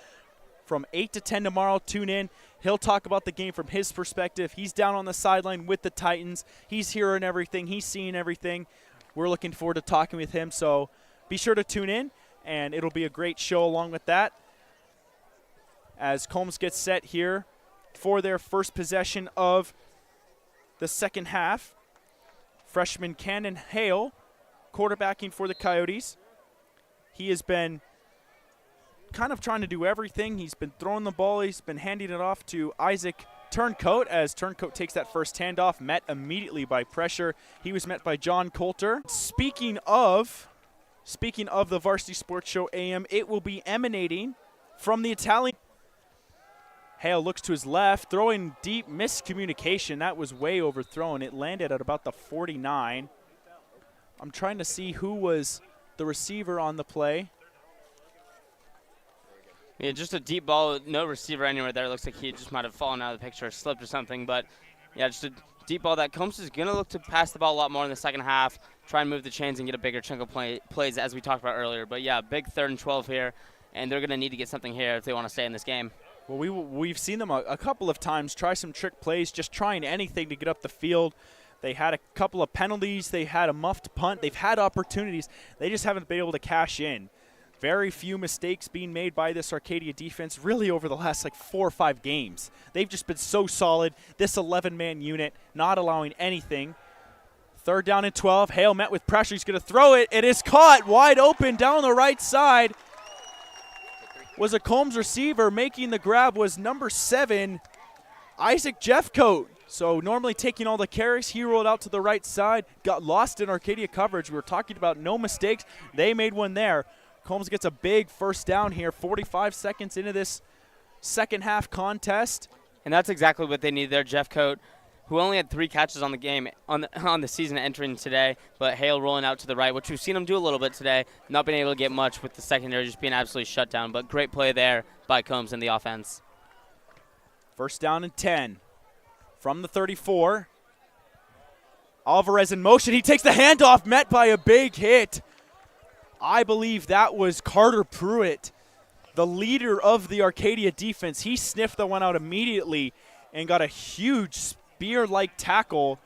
[SPEAKER 3] from 8 to 10 tomorrow. Tune in. He'll talk about the game from his perspective. He's down on the sideline with the Titans. He's hearing everything. He's seeing everything. We're looking forward to talking with him, so be sure to tune in. And it'll be a great show along with that as Combs gets set here for their first possession of the second half. Freshman Cannon Hale quarterbacking for the Coyotes. He has been kind of trying to do everything. He's been throwing the ball. He's been handing it off to Isaac Turncoat as Turncoat takes that first handoff, met immediately by pressure. He was met by John Coulter. Speaking of the Varsity Sports Show AM, it will be emanating from the Italian. Hale looks to his left, throwing deep, miscommunication. That was way overthrown. It landed at about the 49. I'm trying to see who was the receiver on the play.
[SPEAKER 1] Yeah, just a deep ball, no receiver anywhere there. Looks like he just might have fallen out of the picture or slipped or something. But, yeah, just a deep ball that Combs is going to look to pass the ball a lot more in the second half, try and move the chains and get a bigger chunk of plays as we talked about earlier. But, yeah, big 3rd and 12 here, and they're going to need to get something here if they want to stay in this game.
[SPEAKER 3] Well, we've seen them a couple of times try some trick plays, just trying anything to get up the field. They had a couple of penalties. They had a muffed punt. They've had opportunities. They just haven't been able to cash in. Very few mistakes being made by this Arcadia defense really over the last 4 or 5 games. They've just been so solid. This 11-man unit not allowing anything. 3rd down and 12. Hale met with pressure. He's going to throw it. It is caught wide open down the right side. Was a Combs receiver. Making the grab was number 7, Isaac Jeffcoat. So normally taking all the carries, he rolled out to the right side, got lost in Arcadia coverage. We were talking about no mistakes. They made one there. Combs gets a big first down here, 45 seconds into this second half contest.
[SPEAKER 1] And that's exactly what they need there. Jeff Coate, who only had 3 catches on the game, on the season entering today, but Hale rolling out to the right, which we've seen him do a little bit today, not being able to get much with the secondary just being absolutely shut down. But great play there by Combs in the offense.
[SPEAKER 3] First down and 10 from the 34. Alvarez in motion. He takes the handoff, met by a big hit. I believe that was Carter Pruitt, the leader of the Arcadia defense. He sniffed the one out immediately and got a huge spear-like tackle.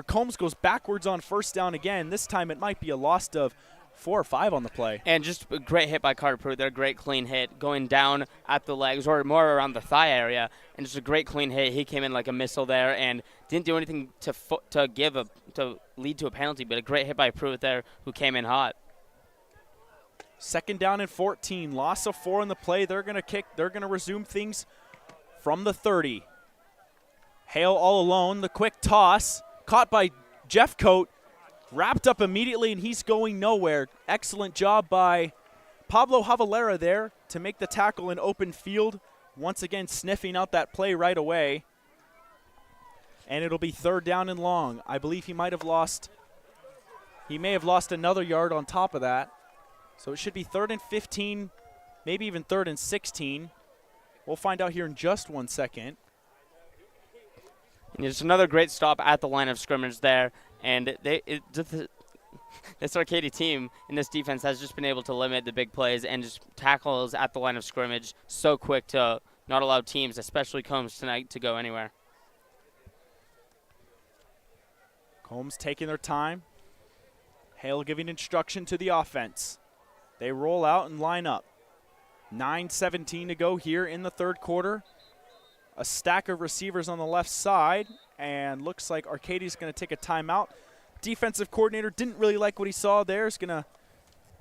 [SPEAKER 3] Combs goes backwards on first down again. This time it might be a loss of 4 or 5 on the play.
[SPEAKER 1] And just a great hit by Carter Pruitt. They're a great clean hit going down at the legs or more around the thigh area. And just a great clean hit. He came in like a missile there and didn't do anything to lead to a penalty, but a great hit by Pruitt there who came in hot.
[SPEAKER 3] Second down and 14. Loss of 4 on the play. They're going to kick. They're going to resume things from the 30. Hale all alone. The quick toss. Caught by Jeff Coate. Wrapped up immediately, and he's going nowhere. Excellent job by Pablo Javalera there to make the tackle in open field. Once again, sniffing out that play right away. And it'll be third down and long. I believe he may have lost another yard on top of that. So it should be 3rd and 15, maybe even 3rd and 16. We'll find out here in just 1 second.
[SPEAKER 1] And it's another great stop at the line of scrimmage there. And this Arcadia team in this defense has just been able to limit the big plays and just tackles at the line of scrimmage so quick to not allow teams, especially Combs tonight, to go anywhere.
[SPEAKER 3] Combs taking their time. Hale giving instruction to the offense. They roll out and line up. 9:17 to go here in the third quarter. A stack of receivers on the left side, and looks like Arcadia's going to take a timeout. Defensive coordinator didn't really like what he saw there. Is going to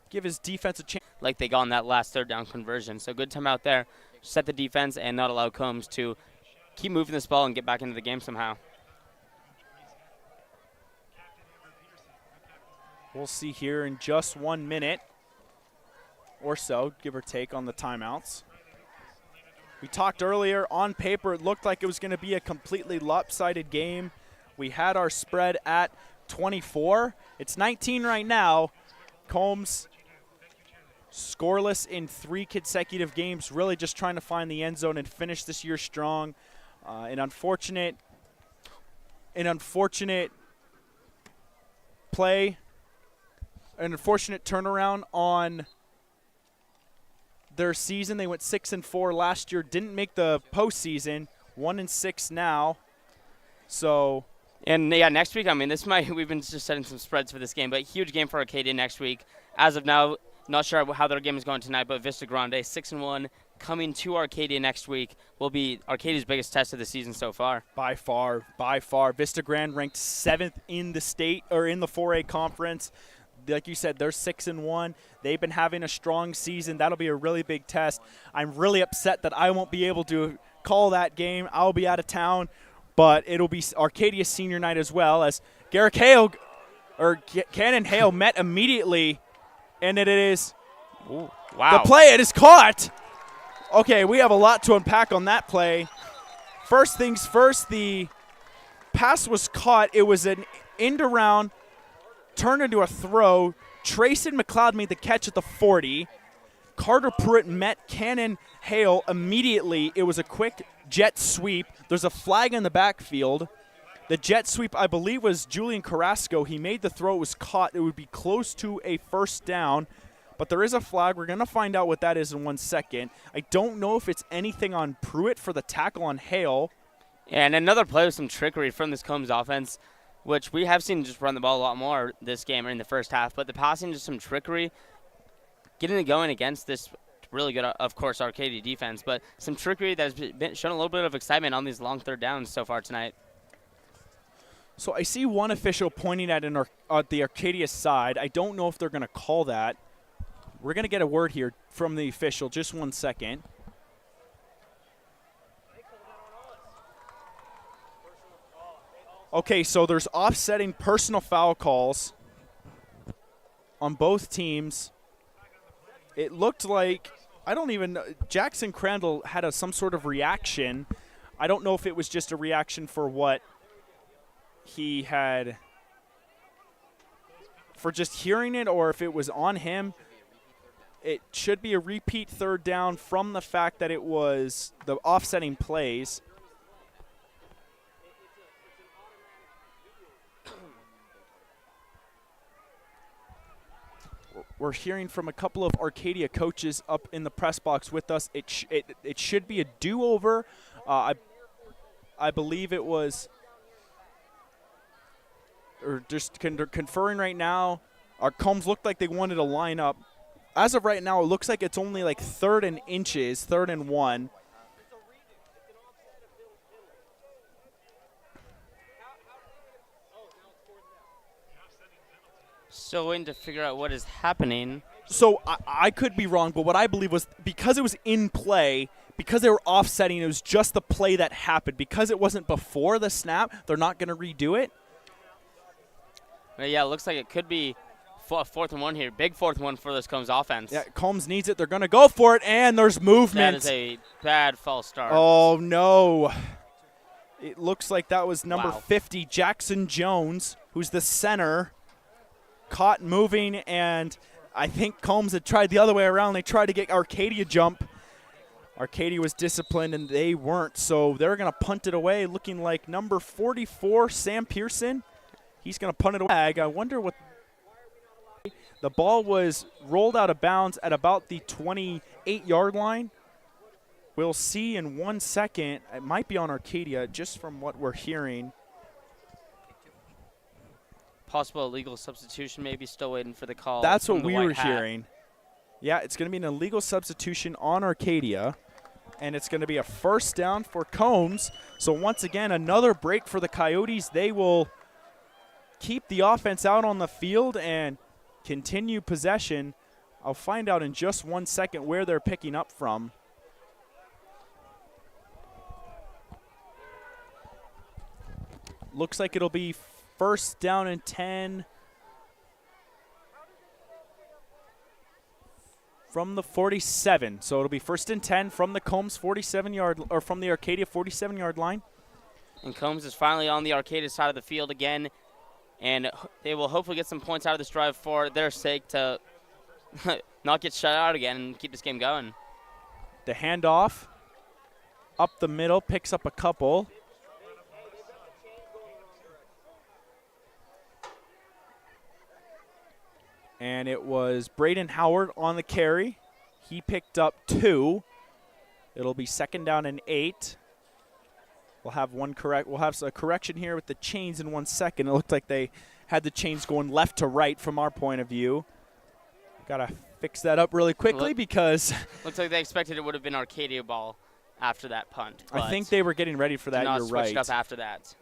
[SPEAKER 3] give his defense a chance.
[SPEAKER 1] Like they got on that last third down conversion. So good timeout there. Set the defense and not allow Combs to keep moving this ball and get back into the game somehow.
[SPEAKER 3] We'll see here in just 1 minute or so, give or take, on the timeouts. We talked earlier, on paper, it looked like it was going to be a completely lopsided game. We had our spread at 24. It's 19 right now. Combs scoreless in 3 consecutive games, really just trying to find the end zone and finish this year strong. An unfortunate play, an unfortunate turnaround on their season. They went 6-4 last year, didn't make the postseason. 1-6 now. So,
[SPEAKER 1] and yeah, next week, I mean, we've been just setting some spreads for this game, but huge game for Arcadia next week. As of now, not sure how their game is going tonight, but Vista Grande 6-1 coming to Arcadia next week will be Arcadia's biggest test of the season so far.
[SPEAKER 3] By far. Vista Grande ranked 7th in the state or in the 4A conference. Like you said, they're 6-1. They've been having a strong season. That'll be a really big test. I'm really upset that I won't be able to call that game. I'll be out of town, but it'll be Arcadia senior night as well, as Cannon Hale met immediately, and it is
[SPEAKER 1] wow. The
[SPEAKER 3] play. It is caught. Okay, we have a lot to unpack on that play. First things first, the pass was caught. It was an end around, turned into a throw. Trayson McLeod made the catch at the 40. Carter Pruitt met Cannon Hale immediately. It was a quick jet sweep. There's a flag in the backfield. The jet sweep, I believe, was Julian Carrasco. He made the throw. It was caught. It would be close to a first down. But there is a flag. We're going to find out what that is in 1 second. I don't know if it's anything on Pruitt for the tackle on Hale.
[SPEAKER 1] And another play with some trickery from this Combs offense, which we have seen just run the ball a lot more this game or in the first half. But the passing, just some trickery, getting it going against this really good, of course, Arcadia defense. But some trickery that has shown a little bit of excitement on these long third downs so far tonight.
[SPEAKER 3] So I see one official pointing at the Arcadia side. I don't know if they're going to call that. We're going to get a word here from the official. Just 1 second. Okay, so there's offsetting personal foul calls on both teams. It looked like, I don't even know, Jackson Crandall had some sort of reaction. I don't know if it was just a reaction for what he had, for just hearing it, or if it was on him. It should be a repeat third down from the fact that it was the offsetting plays. We're hearing from a couple of Arcadia coaches up in the press box with us. It should be a do-over. I believe it was, or just conferring right now. Our Combs looked like they wanted to line up. As of right now, it looks like it's only like 3rd and inches, 3rd and 1.
[SPEAKER 1] Still waiting to figure out what is happening.
[SPEAKER 3] So I could be wrong, but what I believe was because it was in play, because they were offsetting, it was just the play that happened. Because it wasn't before the snap, they're not going to redo it.
[SPEAKER 1] But yeah, it looks like it could be 4th and 1 here. Big 4th and 1 for this Combs offense.
[SPEAKER 3] Yeah, Combs needs it. They're going to go for it, and there's movement.
[SPEAKER 1] That is a bad false start.
[SPEAKER 3] Oh, no. It looks like that was number
[SPEAKER 1] Wow.
[SPEAKER 3] 50, Jackson Jones, who's the center, caught moving, and I think Combs had tried the other way around. They tried to get Arcadia jump. Arcadia was disciplined, and they weren't, so they're going to punt it away, looking like number 44, Sam Pearson. He's going to punt it away. I wonder what. The ball was rolled out of bounds at about the 28-yard line. We'll see in 1 second. It might be on Arcadia, just from what we're hearing.
[SPEAKER 1] Possible illegal substitution, maybe still waiting for the call.
[SPEAKER 3] That's
[SPEAKER 1] from
[SPEAKER 3] what
[SPEAKER 1] the
[SPEAKER 3] we
[SPEAKER 1] white
[SPEAKER 3] were
[SPEAKER 1] hat.
[SPEAKER 3] hearing. Yeah, it's going to be an illegal substitution on Arcadia, and it's going to be a first down for Combs. So once again, another break for the Coyotes. They will keep the offense out on the field and continue possession. I'll find out in just 1 second where they're picking up from. Looks like it'll be first down and 10 from the 47. So it'll be first and 10 from the Combs 47-yard, or from the Arcadia 47-yard line.
[SPEAKER 1] And Combs is finally on the Arcadia side of the field again, and they will hopefully get some points out of this drive for their sake to not get shut out again and keep this game going.
[SPEAKER 3] The handoff up the middle, picks up a couple. And it was Braden Howard on the carry. He picked up 2. It'll be second down and 8. We'll have a correction here with the chains in 1 second. It looked like they had the chains going left to right from our point of view. Got to fix that up really quickly because
[SPEAKER 1] looks like they expected it would have been Arcadia ball after that punt.
[SPEAKER 3] I think they were getting ready for that.
[SPEAKER 1] Not
[SPEAKER 3] You're
[SPEAKER 1] switched
[SPEAKER 3] right.
[SPEAKER 1] up after that.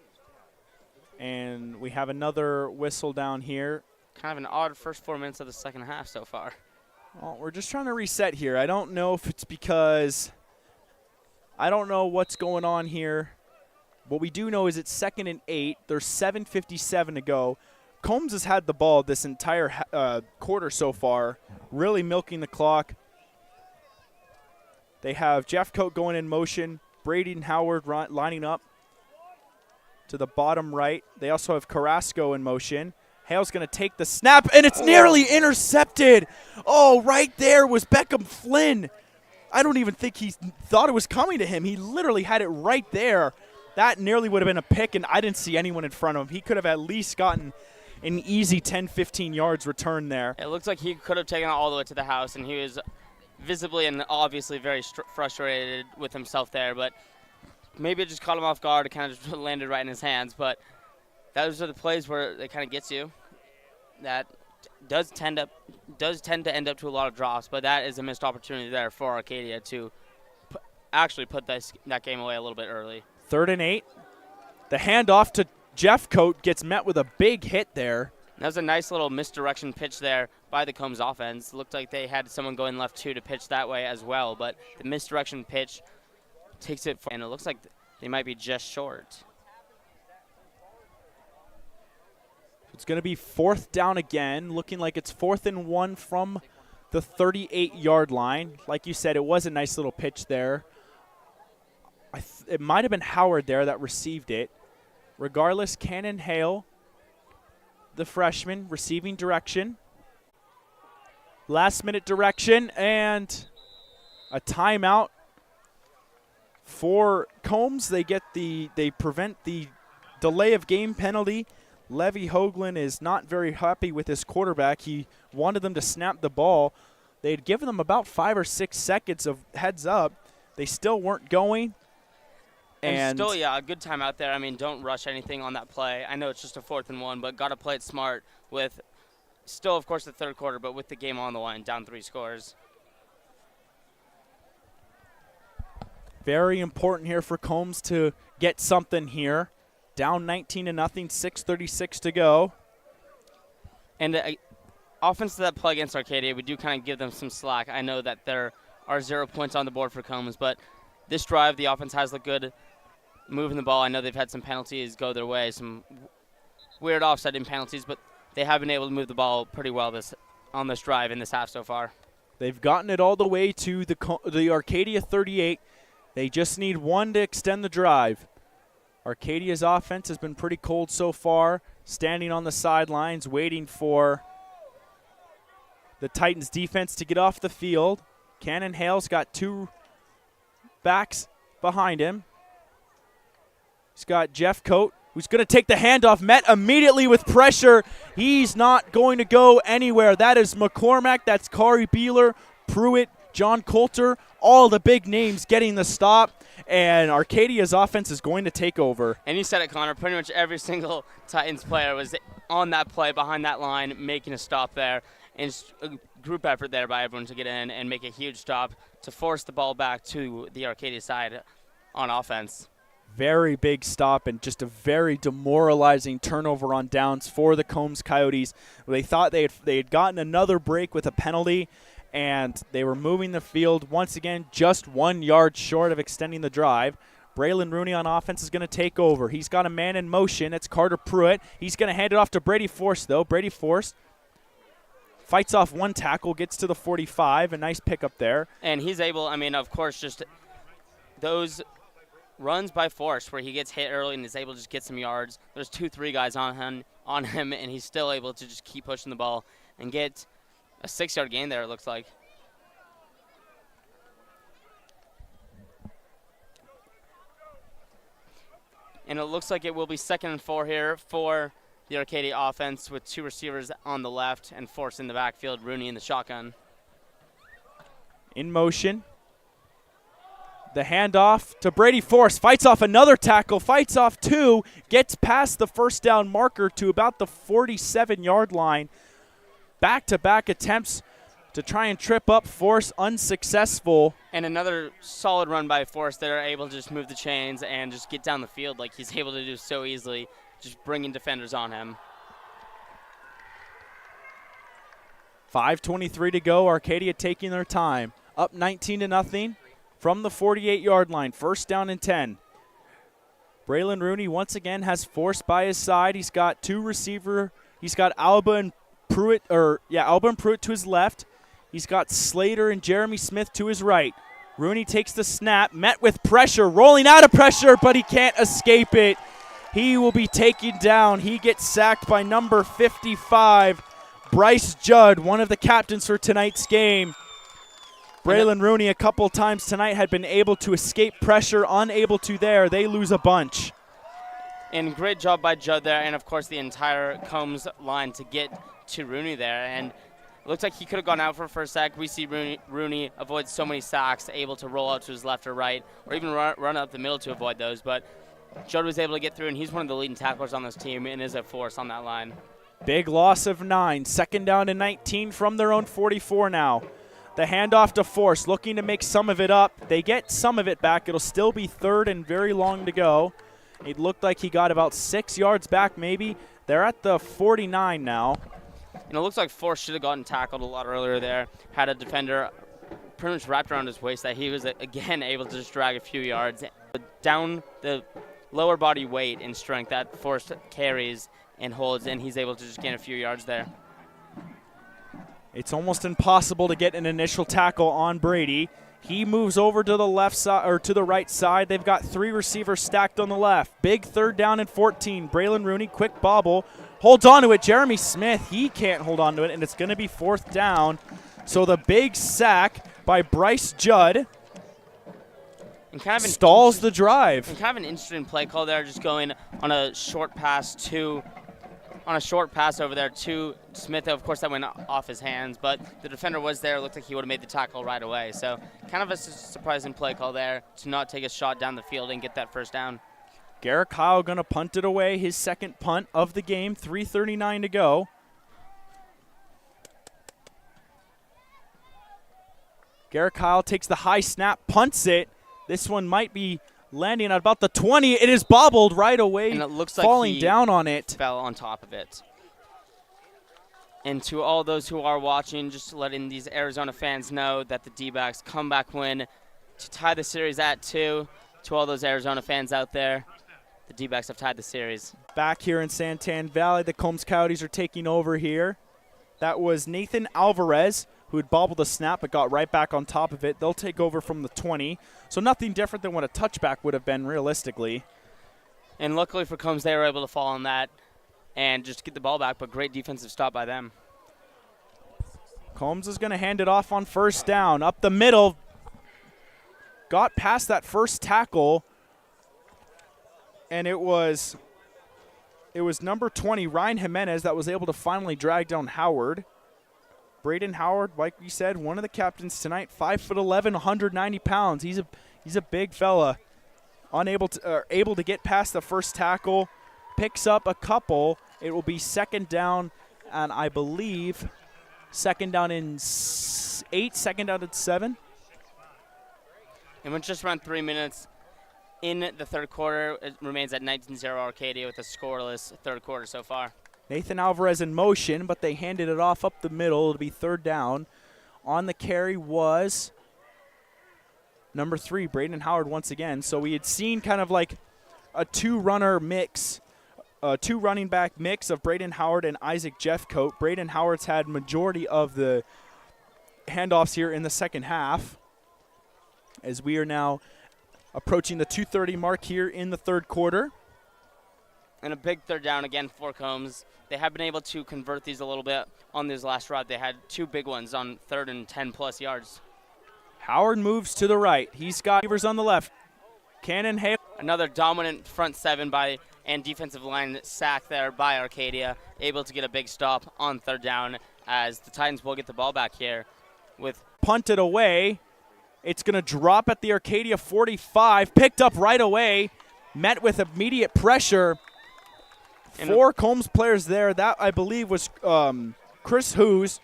[SPEAKER 3] And we have another whistle down here.
[SPEAKER 1] Kind of an odd first 4 minutes of the second half so far.
[SPEAKER 3] Well, we're just trying to reset here. I don't know if it's because I don't know what's going on here. What we do know is it's second and 8. There's 7:57 to go. Combs has had the ball this entire quarter so far, really milking the clock. They have Jeffcoat going in motion, Brady and Howard lining up to the bottom right. They also have Carrasco in motion. Hale's going to take the snap, and it's nearly intercepted. Oh, right there was Beckham Flynn. I don't even think he thought it was coming to him. He literally had it right there. That nearly would have been a pick, and I didn't see anyone in front of him. He could have at least gotten an easy 10, 15 yards return there.
[SPEAKER 1] It looks like he could have taken it all the way to the house, and he was visibly and obviously very frustrated with himself there, but maybe it just caught him off guard. It kind of just landed right in his hands, but those are the plays where it kind of gets you. That does tend to end up to a lot of drops, but that is a missed opportunity there for Arcadia to actually put that game away a little bit early.
[SPEAKER 3] 3rd and 8. The handoff to Jeffcoat gets met with a big hit there.
[SPEAKER 1] That was a nice little misdirection pitch there by the Combs offense. Looked like they had someone going left too to pitch that way as well, but the misdirection pitch takes it, and it looks like they might be just short.
[SPEAKER 3] It's going to be 4th down again, looking like it's 4th and 1 from the 38-yard line. Like you said, it was a nice little pitch there. It might have been Howard there that received it. Regardless, Cannon Hale, the freshman, receiving direction. Last-minute direction and a timeout for Combs. They prevent the delay of game penalty. Levy Hoagland is not very happy with his quarterback. He wanted them to snap the ball. They had given them about 5 or 6 seconds of heads up. They still weren't going.
[SPEAKER 1] And still, yeah, a good time out there. I mean, don't rush anything on that play. I know it's just a 4th and 1, but got to play it smart with still, of course, the third quarter, but with the game on the line, down 3 scores.
[SPEAKER 3] Very important here for Combs to get something here. Down 19-0, 6:36 to go.
[SPEAKER 1] And offense to that play against Arcadia, we do kind of give them some slack. I know that there are 0 points on the board for Combs, but this drive, the offense has looked good moving the ball. I know they've had some penalties go their way, some weird offsetting penalties, but they have been able to move the ball pretty well on this drive in this half so far.
[SPEAKER 3] They've gotten it all the way to the Arcadia 38. They just need one to extend the drive. Arcadia's offense has been pretty cold so far, standing on the sidelines, waiting for the Titans defense to get off the field. Cannon Hale's got 2 backs behind him. He's got Jeff Coate, who's going to take the handoff, met immediately with pressure. He's not going to go anywhere. That is McCormack, that's Kari Beeler, Pruitt, John Coulter, all the big names getting the stop, and Arcadia's offense is going to take over.
[SPEAKER 1] And you said it, Connor. Pretty much every single Titans player was on that play behind that line, making a stop there. And it's a group effort there by everyone to get in and make a huge stop to force the ball back to the Arcadia side on offense.
[SPEAKER 3] Very big stop and just a very demoralizing turnover on downs for the Combs Coyotes. They thought they had gotten another break with a penalty, and they were moving the field once again just 1 yard short of extending the drive. Braylon Rooney on offense is going to take over. He's got a man in motion. It's Carter Pruitt. He's going to hand it off to Brady Force, though. Brady Force fights off one tackle, gets to the 45. A nice pickup there.
[SPEAKER 1] And he's able, I mean, of course, just those runs by Force where he gets hit early and is able to just get some yards. There's 2-3 guys on him, and he's still able to just keep pushing the ball and get a 6-yard gain there, it looks like. And it looks like it will be 2nd and 4 here for the Arcadia offense with 2 receivers on the left and Force in the backfield, Rooney in the shotgun.
[SPEAKER 3] In motion. The handoff to Brady Force, fights off another tackle, fights off 2, gets past the first down marker to about the 47-yard line. Back-to-back attempts to try and trip up Force, unsuccessful.
[SPEAKER 1] And another solid run by Force that are able to just move the chains and just get down the field like he's able to do so easily, just bringing defenders on him.
[SPEAKER 3] 5:23 to go, Arcadia taking their time. Up 19-0 from the 48-yard line, 1st down and 10. Braylon Rooney once again has Force by his side. He's got 2 receiver. He's got Alba and Pruitt to his left. He's got Slater and Jeremy Smith to his right. Rooney takes the snap, met with pressure, rolling out of pressure, but he can't escape it. He will be taken down. He gets sacked by number 55, Bryce Judd, one of the captains for tonight's game. Braylon Rooney a couple times tonight had been able to escape pressure, unable to there. They lose a bunch.
[SPEAKER 1] And great job by Judd there, and of course the entire Combs line to get to Rooney there. And it looks like he could have gone out for a first sack. We see Rooney avoid so many sacks, able to roll out to his left or right, or even run up the middle to avoid those. But Judd was able to get through, and he's one of the leading tacklers on this team and is a force on that line.
[SPEAKER 3] Big loss of 9. 2nd down and 19 from their own 44 now. The handoff to Force, looking to make some of it up. They get some of it back. It'll still be 3rd and very long to go. It looked like he got about 6 yards back maybe. They're at the 49 now.
[SPEAKER 1] And it looks like Force should have gotten tackled a lot earlier there. Had a defender pretty much wrapped around his waist that he was, again, able to just drag a few yards. Down the lower body weight and strength that Force carries and holds, and he's able to just gain a few yards there.
[SPEAKER 3] It's almost impossible to get an initial tackle on Brady. He moves over to the left side or to the right side. They've got 3 receivers stacked on the left. Big 3rd down and 14. Braylon Rooney, quick bobble, holds on to it. Jeremy Smith, he can't hold on to it, and it's going to be 4th down. So the big sack by Bryce Judd
[SPEAKER 1] and kind of
[SPEAKER 3] stalls the drive.
[SPEAKER 1] And kind of an interesting play call there, just going on a short pass over there to Smith. Of course, that went off his hands, but the defender was there. It looked like he would have made the tackle right away. So kind of a surprising play call there to not take a shot down the field and get that 1st down.
[SPEAKER 3] Garrett Kyle going to punt it away, his 2nd punt of the game, 3:39 to go. Garrett Kyle takes the high snap, punts it. This one might be landing at about the 20. It is bobbled right away,
[SPEAKER 1] and it looks
[SPEAKER 3] falling
[SPEAKER 1] like he
[SPEAKER 3] down on it.
[SPEAKER 1] Fell on top of it. And to all those who are watching, just letting these Arizona fans know that the D-backs comeback win to tie the series at 2. To all those Arizona fans out there, the D-backs have tied the series.
[SPEAKER 3] Back here in Santan Valley, the Combs Coyotes are taking over here. That was Nathan Alvarez, who had bobbled a snap but got right back on top of it. They'll take over from the 20. So nothing different than what a touchback would have been realistically.
[SPEAKER 1] And luckily for Combs, they were able to fall on that and just get the ball back, but great defensive stop by them.
[SPEAKER 3] Combs is going to hand it off on 1st down. Up the middle. Got past that first tackle. And it was number 20, Ryan Jimenez, that was able to finally drag down Howard. Braden Howard, like we said, one of the captains tonight, 5'11", 190 pounds. He's a big fella. Able to get past the first tackle, picks up a couple. It will be 2nd down, and I believe 2nd down in 8, 2nd down in 7.
[SPEAKER 1] And with just around 3 minutes in the 3rd quarter, it remains at 19-0 Arcadia with a scoreless 3rd quarter so far.
[SPEAKER 3] Nathan Alvarez in motion, but they handed it off up the middle. It'll be 3rd down. On the carry was number 3, Braden Howard once again. So we had seen kind of like a 2-running back mix of Braden Howard and Isaac Jeffcoat. Braden Howard's had majority of the handoffs here in the 2nd half, as we are now approaching the 2:30 mark here in the 3rd quarter.
[SPEAKER 1] And a big 3rd down again for Combs. They have been able to convert these a little bit on this last drive. They had 2 big ones on 3rd and 10+ yards.
[SPEAKER 3] Howard moves to the right. He's got receivers on the left. Cannon Hale.
[SPEAKER 1] Another dominant front 7 and defensive line sack there by Arcadia. Able to get a big stop on 3rd down as the Titans will get the ball back here. With
[SPEAKER 3] punted away. It's going to drop at the Arcadia 45. Picked up right away. Met with immediate pressure. 4 Combs players there. That, I believe, was Chris who's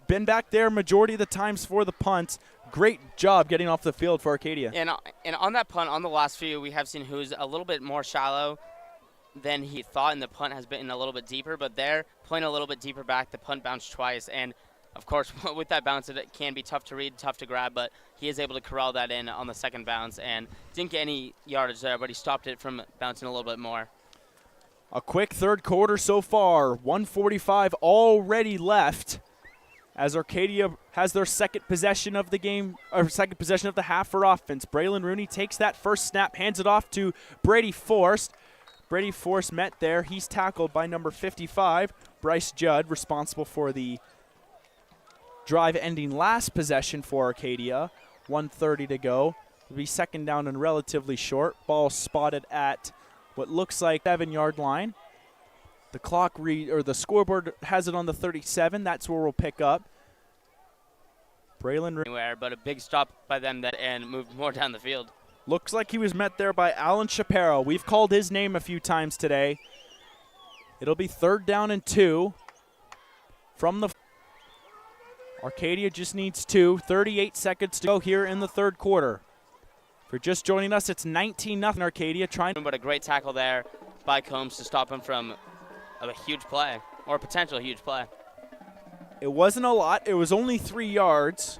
[SPEAKER 3] been back there majority of the times for the punts. Great job getting off the field for Arcadia.
[SPEAKER 1] And on that punt, on the last few, we have seen who's a little bit more shallow than he thought, and the punt has been a little bit deeper. But they're playing a little bit deeper back. The punt bounced twice, and of course, with that bounce, it can be tough to read, tough to grab, but he is able to corral that in on the 2nd bounce and didn't get any yardage there, but he stopped it from bouncing a little bit more.
[SPEAKER 3] A quick 3rd quarter so far. 1:45 already left as Arcadia has their 2nd possession of the game, or 2nd possession of the half for offense. Braylon Rooney takes that first snap, hands it off to Brady Forst. Brady Forst met there. He's tackled by number 55, Bryce Judd, responsible for the drive-ending last possession for Arcadia. 1:30 to go. It'll be 2nd down and relatively short. Ball spotted at what looks like 7-yard line. The scoreboard has it on the 37. That's where we'll pick up. Braylon
[SPEAKER 1] anywhere, but a big stop by them and moved more down the field.
[SPEAKER 3] Looks like he was met there by Alan Shapiro. We've called his name a few times today. It'll be 3rd down and 2 from the Arcadia just needs 2. 38 seconds to go here in the 3rd quarter. If you're just joining us, it's 19-0 Arcadia trying.
[SPEAKER 1] But a great tackle there by Combs to stop him from a huge play, or a potential huge play.
[SPEAKER 3] It wasn't a lot. It was only 3 yards,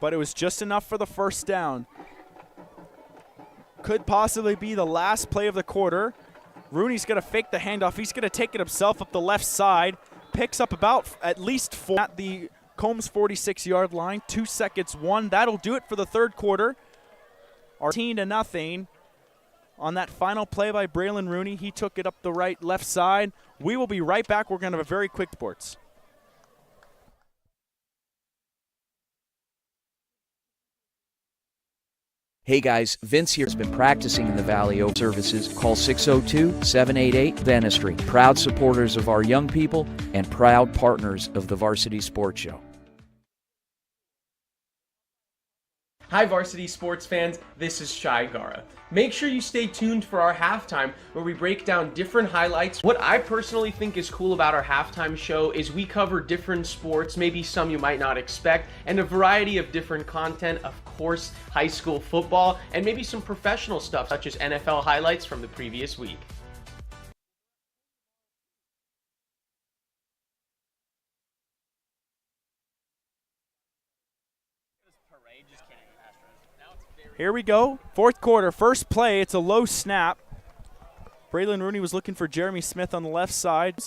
[SPEAKER 3] but it was just enough for the 1st down. Could possibly be the last play of the quarter. Rooney's going to fake the handoff. He's going to take it himself up the left side. Picks up about at least 4 at the Combs 46-yard line, 2 seconds, 1. That'll do it for the third quarter. 13-0 on that final play by Braylon Rooney. He took it up the left side. We will be right back. We're going to have a very quick sports.
[SPEAKER 4] Hey guys, Vince here has been practicing in the Valley Oak services. Call 602-788-Dentistry. Proud supporters of our young people and proud partners of the Varsity Sports Show.
[SPEAKER 5] Hi Varsity sports fans, this is Shai Gara. Make sure you stay tuned for our halftime where we break down different highlights. What I personally think is cool about our halftime show is we cover different sports, maybe some you might not expect, and a variety of different content, of course, high school football, and maybe some professional stuff such as NFL highlights from the previous week.
[SPEAKER 3] Here we go. Fourth quarter, first play. It's a low snap. Braylon Rooney was looking for Jeremy Smith on the left side.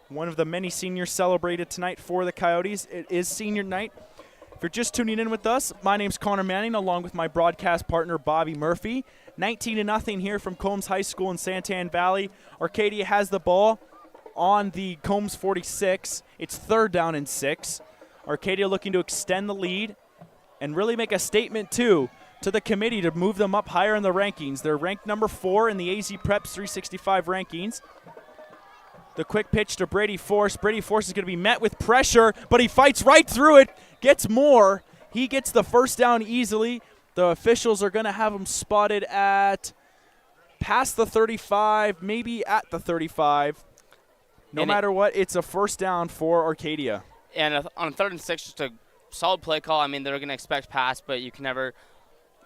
[SPEAKER 3] One of the many seniors celebrated tonight for the Coyotes. It is senior night. If you're just tuning in with us, my name's Connor Manning, along with my broadcast partner, Bobby Murphy. 19-0 here from Combs High School in Santan Valley. Arcadia has the ball on the Combs 46. It's 3rd down and 6. Arcadia looking to extend the lead and really make a statement, too, to the committee to move them up higher in the rankings. They're ranked number 4 in the AZ Preps 365 rankings. The quick pitch to Brady Force. Brady Force is going to be met with pressure, but he fights right through it, gets more. He gets the first down easily. The officials are going to have him spotted at past the 35, maybe at the 35. No matter what, it's a first down for Arcadia.
[SPEAKER 1] And on 3rd and 6, just a solid play call. I mean, they're going to expect pass, but you can never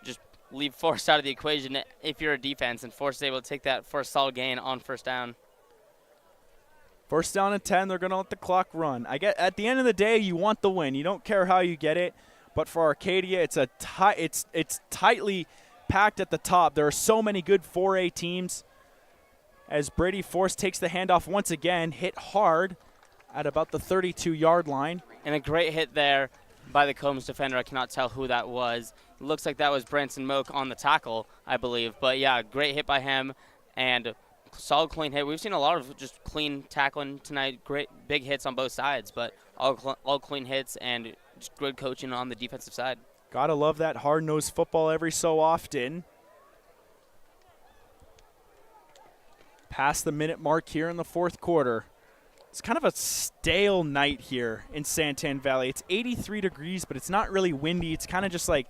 [SPEAKER 1] just leave Force out of the equation if you're a defense, and Force is able to take that for a solid gain on first down.
[SPEAKER 3] First down and 10, they're going to let the clock run. At the end of the day, you want the win. You don't care how you get it, but for Arcadia, it's tightly packed at the top. There are so many good 4A teams. As Brady Force takes the handoff once again, hit hard at about the 32-yard line.
[SPEAKER 1] And a great hit there by the Combs defender. I cannot tell who that was. It looks like that was Branson Moak on the tackle, I believe. But, yeah, great hit by him and solid clean hit. We've seen a lot of just clean tackling tonight, great big hits on both sides, but all clean hits and just good coaching on the defensive side.
[SPEAKER 3] Gotta love that hard-nosed football every so often. Past the minute mark here in the fourth quarter. It's kind of a stale night here in Santan Valley. It's 83 degrees, but it's not really windy. It's kind of just like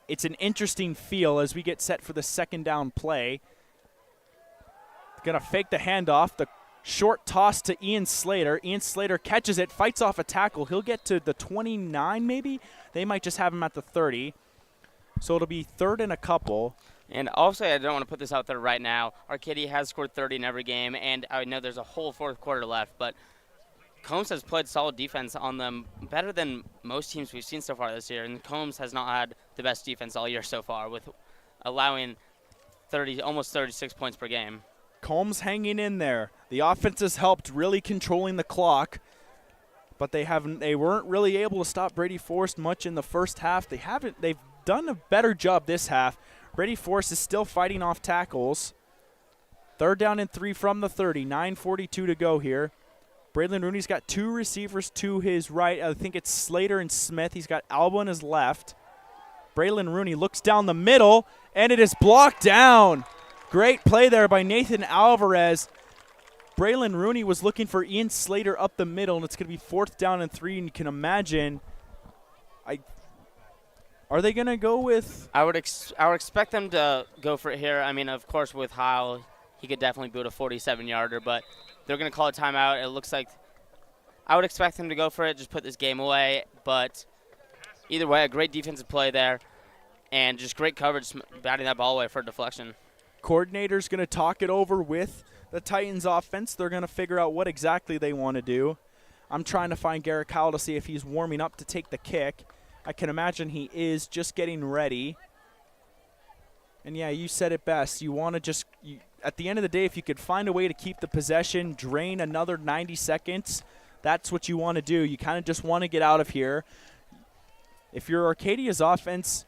[SPEAKER 3] it's an interesting feel as we get set for the second down play. Going to fake the handoff. The short toss to Ian Slater. Ian Slater catches it, fights off a tackle. He'll get to the 29 maybe. They might just have him at the 30. So it'll be 3rd and a couple.
[SPEAKER 1] And also, I don't want to put this out there right now. Arcadia has scored 30 in every game, and I know there's a whole fourth quarter left, but Combs has played solid defense on them, better than most teams we've seen so far this year, and Combs has not had the best defense all year so far, with allowing almost 36 points per game.
[SPEAKER 3] Combs hanging in there. The offense has helped really controlling the clock, but they weren't really able to stop Brady Force much in the first half. They've done a better job this half. Brady Force is still fighting off tackles. 3rd down and 3 from the 30. 9:42 to go here. Braylon Rooney's got 2 receivers to his right. I think it's Slater and Smith. He's got Alba on his left. Braylon Rooney looks down the middle, and it is blocked down. Great play there by Nathan Alvarez. Braylon Rooney was looking for Ian Slater up the middle, and it's going to be 4th down and 3, and you can imagine are they going to go with?
[SPEAKER 1] I would expect them to go for it here. I mean, of course, with Heil, he could definitely boot a 47-yarder, but they're going to call a timeout. It looks like I would expect them to go for it, just put this game away. But either way, a great defensive play there and just great coverage, batting that ball away for a deflection.
[SPEAKER 3] Coordinator's going to talk it over with the Titans offense. They're going to figure out what exactly they want to do. I'm trying to find Garrett Cowell to see if he's warming up to take the kick. I can imagine he is just getting ready. And, yeah, you said it best. You want to just at the end of the day, if you could find a way to keep the possession, drain another 90 seconds, that's what you want to do. You kind of just want to get out of here. If you're Arcadia's offense,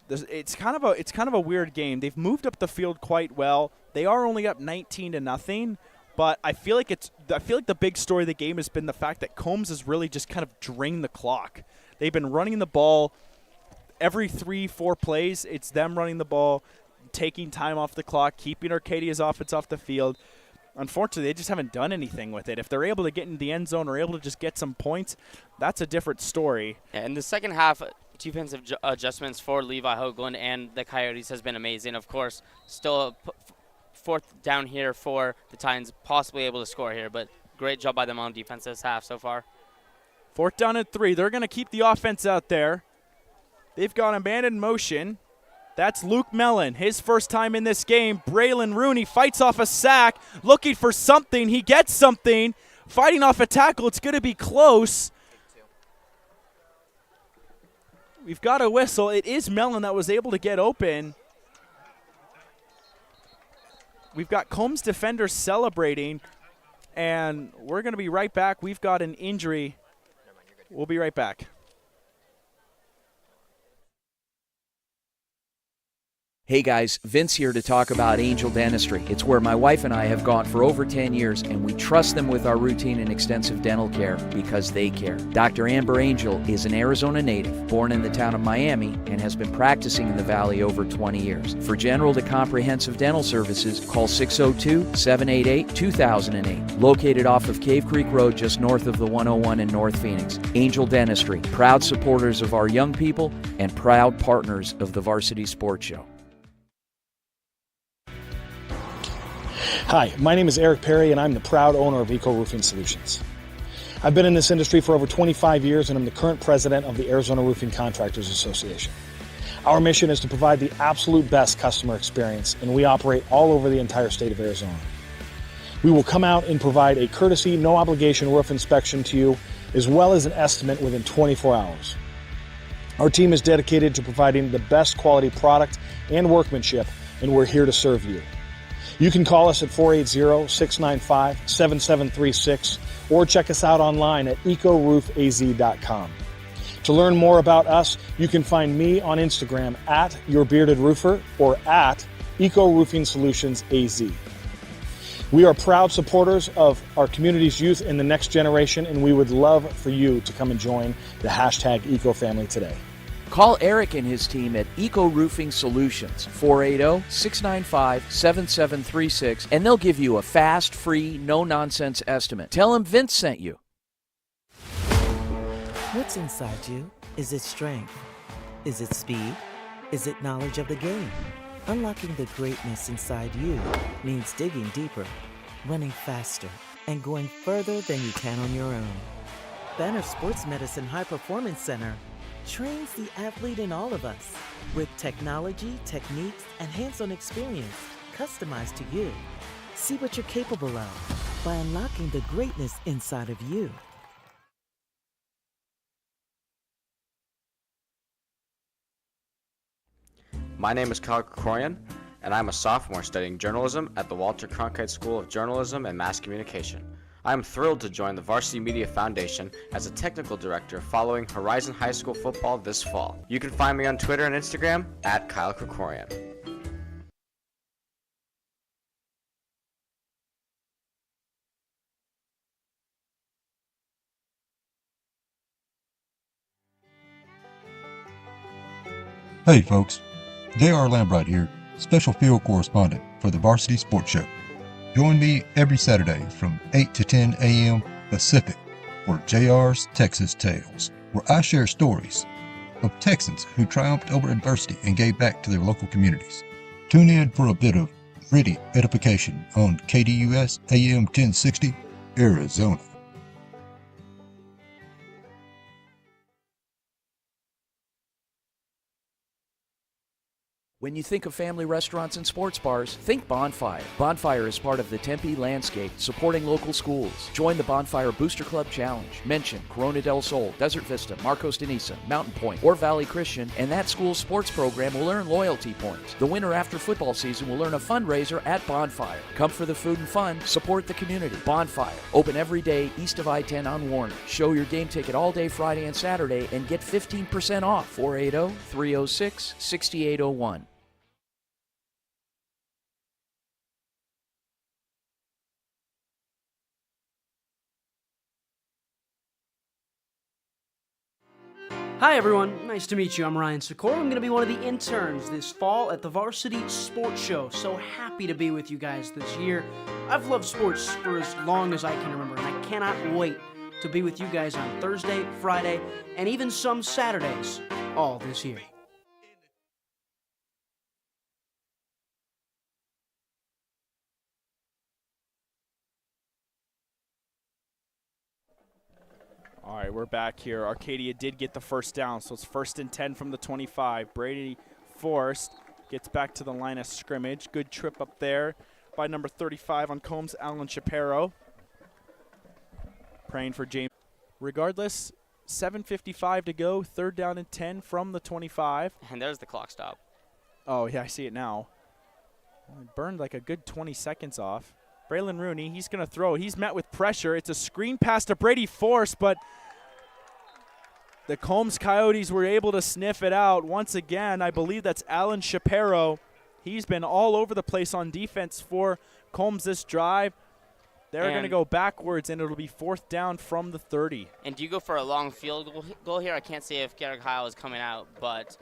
[SPEAKER 3] it's kind of a weird game. They've moved up the field quite well. They are only up 19-0, but I feel like the big story of the game has been the fact that Combs has really just kind of drained the clock. They've been running the ball every 3-4 plays. It's them running the ball, taking time off the clock, keeping Arcadia's offense off the field. Unfortunately, they just haven't done anything with it. If they're able to get in the end zone or able to just get some points, that's a different story.
[SPEAKER 1] Yeah, in the second half, defensive adjustments for Levi Hoagland and the Coyotes has been amazing. Of course, still fourth down here for the Titans, possibly able to score here, but great job by them on defense this half so far.
[SPEAKER 3] 4th down and 3. They're going to keep the offense out there. They've got a man in motion. That's Luke Mellon, his first time in this game. Braylon Rooney fights off a sack, looking for something. He gets something. Fighting off a tackle. It's going to be close. We've got a whistle. It is Mellon that was able to get open. We've got Combs defenders celebrating, and we're going to be right back. We've got an injury. We'll be right back.
[SPEAKER 4] Hey guys, Vince here to talk about Angel Dentistry. It's where my wife and I have gone for over 10 years, and we trust them with our routine and extensive dental care because they care. Dr. Amber Angel is an Arizona native, born in the town of Miami, and has been practicing in the Valley over 20 years. For general to comprehensive dental services, call 602-788-2008. Located off of Cave Creek Road just north of the 101 in North Phoenix. Angel Dentistry, proud supporters of our young people and proud partners of the Varsity Sports Show.
[SPEAKER 7] Hi, my name is Eric Perry, and I'm the proud owner of Eco Roofing Solutions. I've been in this industry for over 25 years, and I'm the current president of the Arizona Roofing Contractors Association. Our mission is to provide the absolute best customer experience, and we operate all over the entire state of Arizona. We will come out and provide a courtesy, no-obligation roof inspection to you, as well as an estimate within 24 hours. Our team is dedicated to providing the best quality product and workmanship, and we're here to serve you. You can call us at 480-695-7736 or check us out online at ecoroofaz.com. To learn more about us, you can find me on Instagram at YourBeardedRoofer or at Eco Roofing Solutions AZ. We are proud supporters of our community's youth and the next generation, and we would love for you to come and join the hashtag Eco Family today.
[SPEAKER 4] Call Eric and his team at Eco Roofing Solutions, 480-695-7736, and they'll give you a fast, free, no-nonsense estimate. Tell them Vince sent you.
[SPEAKER 17] What's inside you? Is it strength? Is it speed? Is it knowledge of the game? Unlocking the greatness inside you means digging deeper, running faster, and going further than you can on your own. Banner Sports Medicine High Performance Center trains the athlete in all of us with technology, techniques, and hands-on experience customized to you. See what you're capable of by unlocking the greatness inside of you.
[SPEAKER 19] My name is Kyle Krikorian, and I'm a sophomore studying journalism at the Walter Cronkite School of Journalism and Mass Communication. I am thrilled to join the Varsity Media Foundation as a technical director following Horizon High School football this fall. You can find me on Twitter and Instagram at Kyle Krikorian.
[SPEAKER 13] Hey folks, J.R. Lambright here, special field correspondent for the Varsity Sports Show. Join me every Saturday from 8 to 10 a.m. Pacific for JR's Texas Tales, where I share stories of Texans who triumphed over adversity and gave back to their local communities. Tune in for a bit of gritty edification on KDUS AM 1060, Arizona.
[SPEAKER 4] When you think of family restaurants and sports bars, think Bonfire. Bonfire is part of the Tempe landscape, supporting local schools. Join the Bonfire Booster Club Challenge. Mention Corona del Sol, Desert Vista, Marcos de Niza, Mountain Point, or Valley Christian, and that school's sports program will earn loyalty points. The winner after football season will earn a fundraiser at Bonfire. Come for the food and fun, support the community. Bonfire, open every day east of I-10 on Warner. Show your game ticket all day Friday and Saturday and get 15% off. 480-306-6801.
[SPEAKER 20] Hi everyone, nice to meet you. I'm Ryan Sikora. I'm going to be one of the interns this fall at the Varsity Sports Show. So happy to be with you guys this year. I've loved sports for as long as I can remember, and I cannot wait to be with you guys on Thursday, Friday, and even some Saturdays all this year.
[SPEAKER 3] All right, we're back here. Arcadia did get the first down, so it's 1st and 10 from the 25. Brady Forrest gets back to the line of scrimmage. Good trip up there by number 35 on Combs, Alan Shapiro. Praying for James. Regardless, 7:55 to go, 3rd down and 10 from the 25.
[SPEAKER 1] And there's the clock stop.
[SPEAKER 3] Oh, yeah, I see it now. Well, it burned like a good 20 seconds off. Braylon Rooney, he's going to throw. He's met with pressure. It's a screen pass to Brady Force, but the Combs Coyotes were able to sniff it out. Once again, I believe that's Alan Shapiro. He's been all over the place on defense for Combs this drive. They're going to go backwards, and it'll be 4th down from the 30.
[SPEAKER 1] And do you go for a long field goal here? I can't see if Garrett Kyle is coming out, but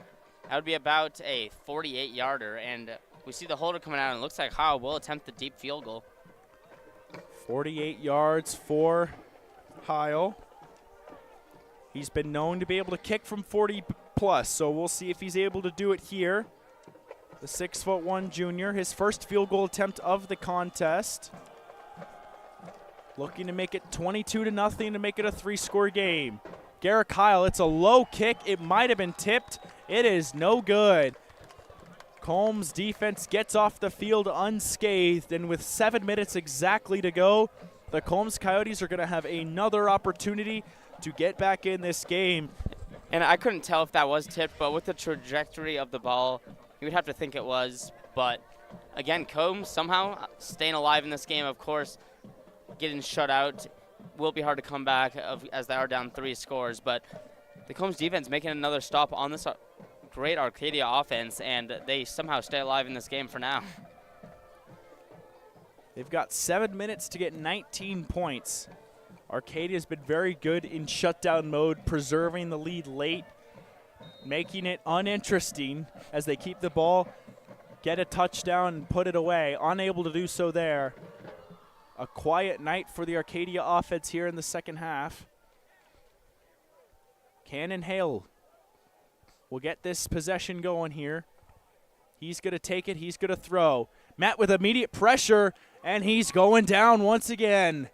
[SPEAKER 1] that would be about a 48-yarder. And we see the holder coming out, and it looks like Kyle will attempt the deep field goal.
[SPEAKER 3] 48 yards for Heil. He's been known to be able to kick from 40 plus, so we'll see if he's able to do it here. The 6'1" junior, his first field goal attempt of the contest. Looking to make it 22-0 to make it a 3-score game. Garrett Kyle, it's a low kick. It might have been tipped. It is no good. Combs defense gets off the field unscathed, and with 7 minutes exactly to go, the Combs Coyotes are going to have another opportunity to get back in this game.
[SPEAKER 1] And I couldn't tell if that was tipped, but with the trajectory of the ball, you would have to think it was. But again, Combs somehow staying alive in this game. Of course, getting shut out will be hard to come back as they are down 3 scores. But the Combs defense making another stop on this great Arcadia offense, and they somehow stay alive in this game for now.
[SPEAKER 3] They've got 7 minutes to get 19 points. Arcadia's been very good in shutdown mode, preserving the lead late, making it uninteresting as they keep the ball, get a touchdown, and put it away. Unable to do so there. A quiet night for the Arcadia offense here in the second half. Cannon Hale will get this possession going here. He's going to take it. He's going to throw. Met with immediate pressure, and he's going down once again.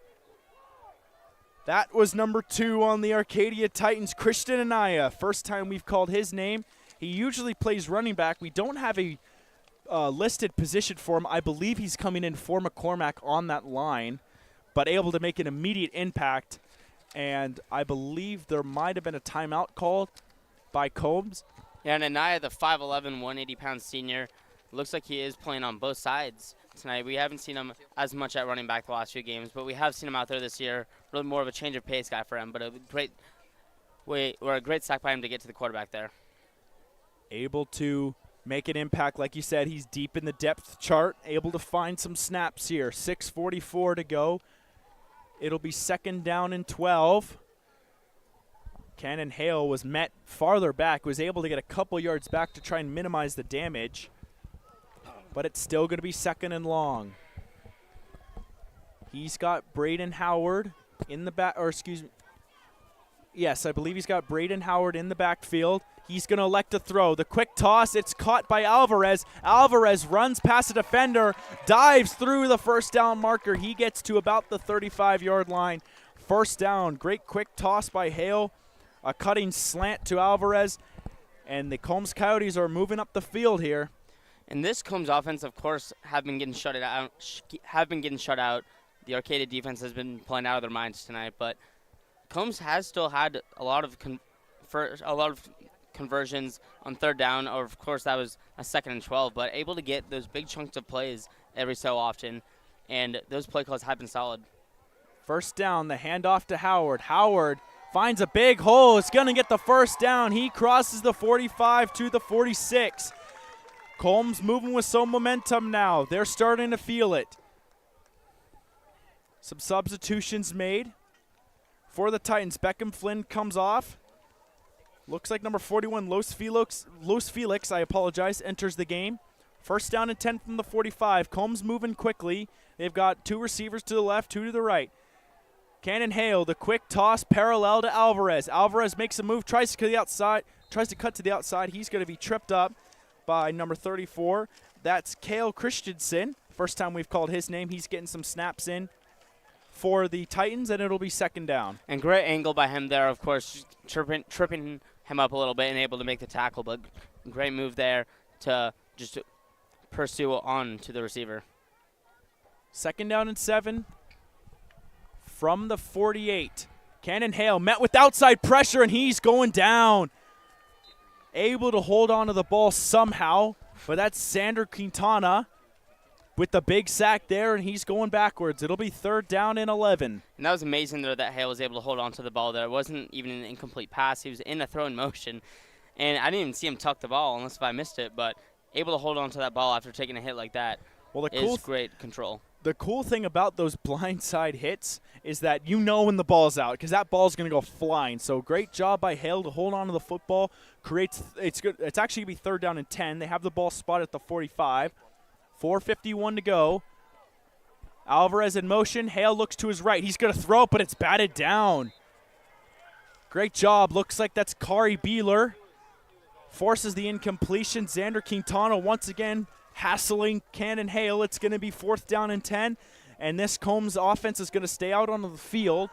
[SPEAKER 3] That was number 2 on the Arcadia Titans, Christian Anaya. First time we've called his name. He usually plays running back. We don't have a listed position for him. I believe he's coming in for McCormack on that line, but able to make an immediate impact. And I believe there might have been a timeout called by Combs.
[SPEAKER 1] Yeah, and Anaya, the 5'11", 180-pound senior, looks like he is playing on both sides tonight. We haven't seen him as much at running back the last few games, but we have seen him out there this year. Really more of a change of pace guy for him, but a great sack by him to get to the quarterback there.
[SPEAKER 3] Able to make an impact. Like you said, he's deep in the depth chart, able to find some snaps here. 6:44 to go. It'll be 2nd down and 12. Cannon Hale was met farther back, was able to get a couple yards back to try and minimize the damage, but it's still going to be 2nd and long. He's got Braden Howard in the back, or excuse me. Yes, I believe he's got Braden Howard in the backfield. He's going to elect to throw. The quick toss, it's caught by Alvarez. Alvarez runs past a defender, dives through the 1st down marker. He gets to about the 35-yard line. 1st down, great quick toss by Hale. A cutting slant to Alvarez, and the Combs Coyotes are moving up the field here.
[SPEAKER 1] And this Combs offense, of course, have been getting shut out. The Arcadia defense has been playing out of their minds tonight, but Combs has still had a lot of conversions on third down, or of course that was a 2nd and 12, but able to get those big chunks of plays every so often, and those play calls have been solid.
[SPEAKER 3] First down, the handoff to Howard. Howard finds a big hole. It's going to get the first down. He crosses the 45 to the 46. Combs moving with some momentum now. They're starting to feel it. Some substitutions made for the Titans. Beckham Flynn comes off. Looks like number 41, Los Felix, enters the game. First down and 10 from the 45. Combs moving quickly. They've got 2 receivers to the left, 2 to the right. Cannon Hale, the quick toss parallel to Alvarez. Alvarez makes a move, tries to cut to the outside. He's going to be tripped up by number 34. That's Cale Christensen. First time we've called his name. He's getting some snaps in for the Titans, and it'll be second down.
[SPEAKER 1] And great angle by him there, of course, tripping him up a little bit and able to make the tackle, but great move there to just pursue on to the receiver.
[SPEAKER 3] Second down and 7 from the 48. Cannon Hale met with outside pressure, and he's going down. Able to hold on to the ball somehow, but that's Sander Quintana with the big sack there, and he's going backwards. It'll be third down and 11.
[SPEAKER 1] And that was amazing there that Hale was able to hold on to the ball there. It wasn't even an incomplete pass. He was in a throw-in motion, and I didn't even see him tuck the ball unless if I missed it, but able to hold on to that ball after taking a hit like that is great control.
[SPEAKER 3] The cool thing about those blindside hits is that you know when the ball's out because that ball's going to go flying. So great job by Hale to hold on to the football. It's good. It's actually going to be third down and 10. They have the ball spotted at the 45. 4:51 to go. Alvarez in motion. Hale looks to his right. He's going to throw it, but it's batted down. Great job. Looks like that's Kari Beeler. Forces the incompletion. Xander Quintana once again hassling Cannon Hale. It's going to be fourth down and 10, and this Combs offense is going to stay out onto the field.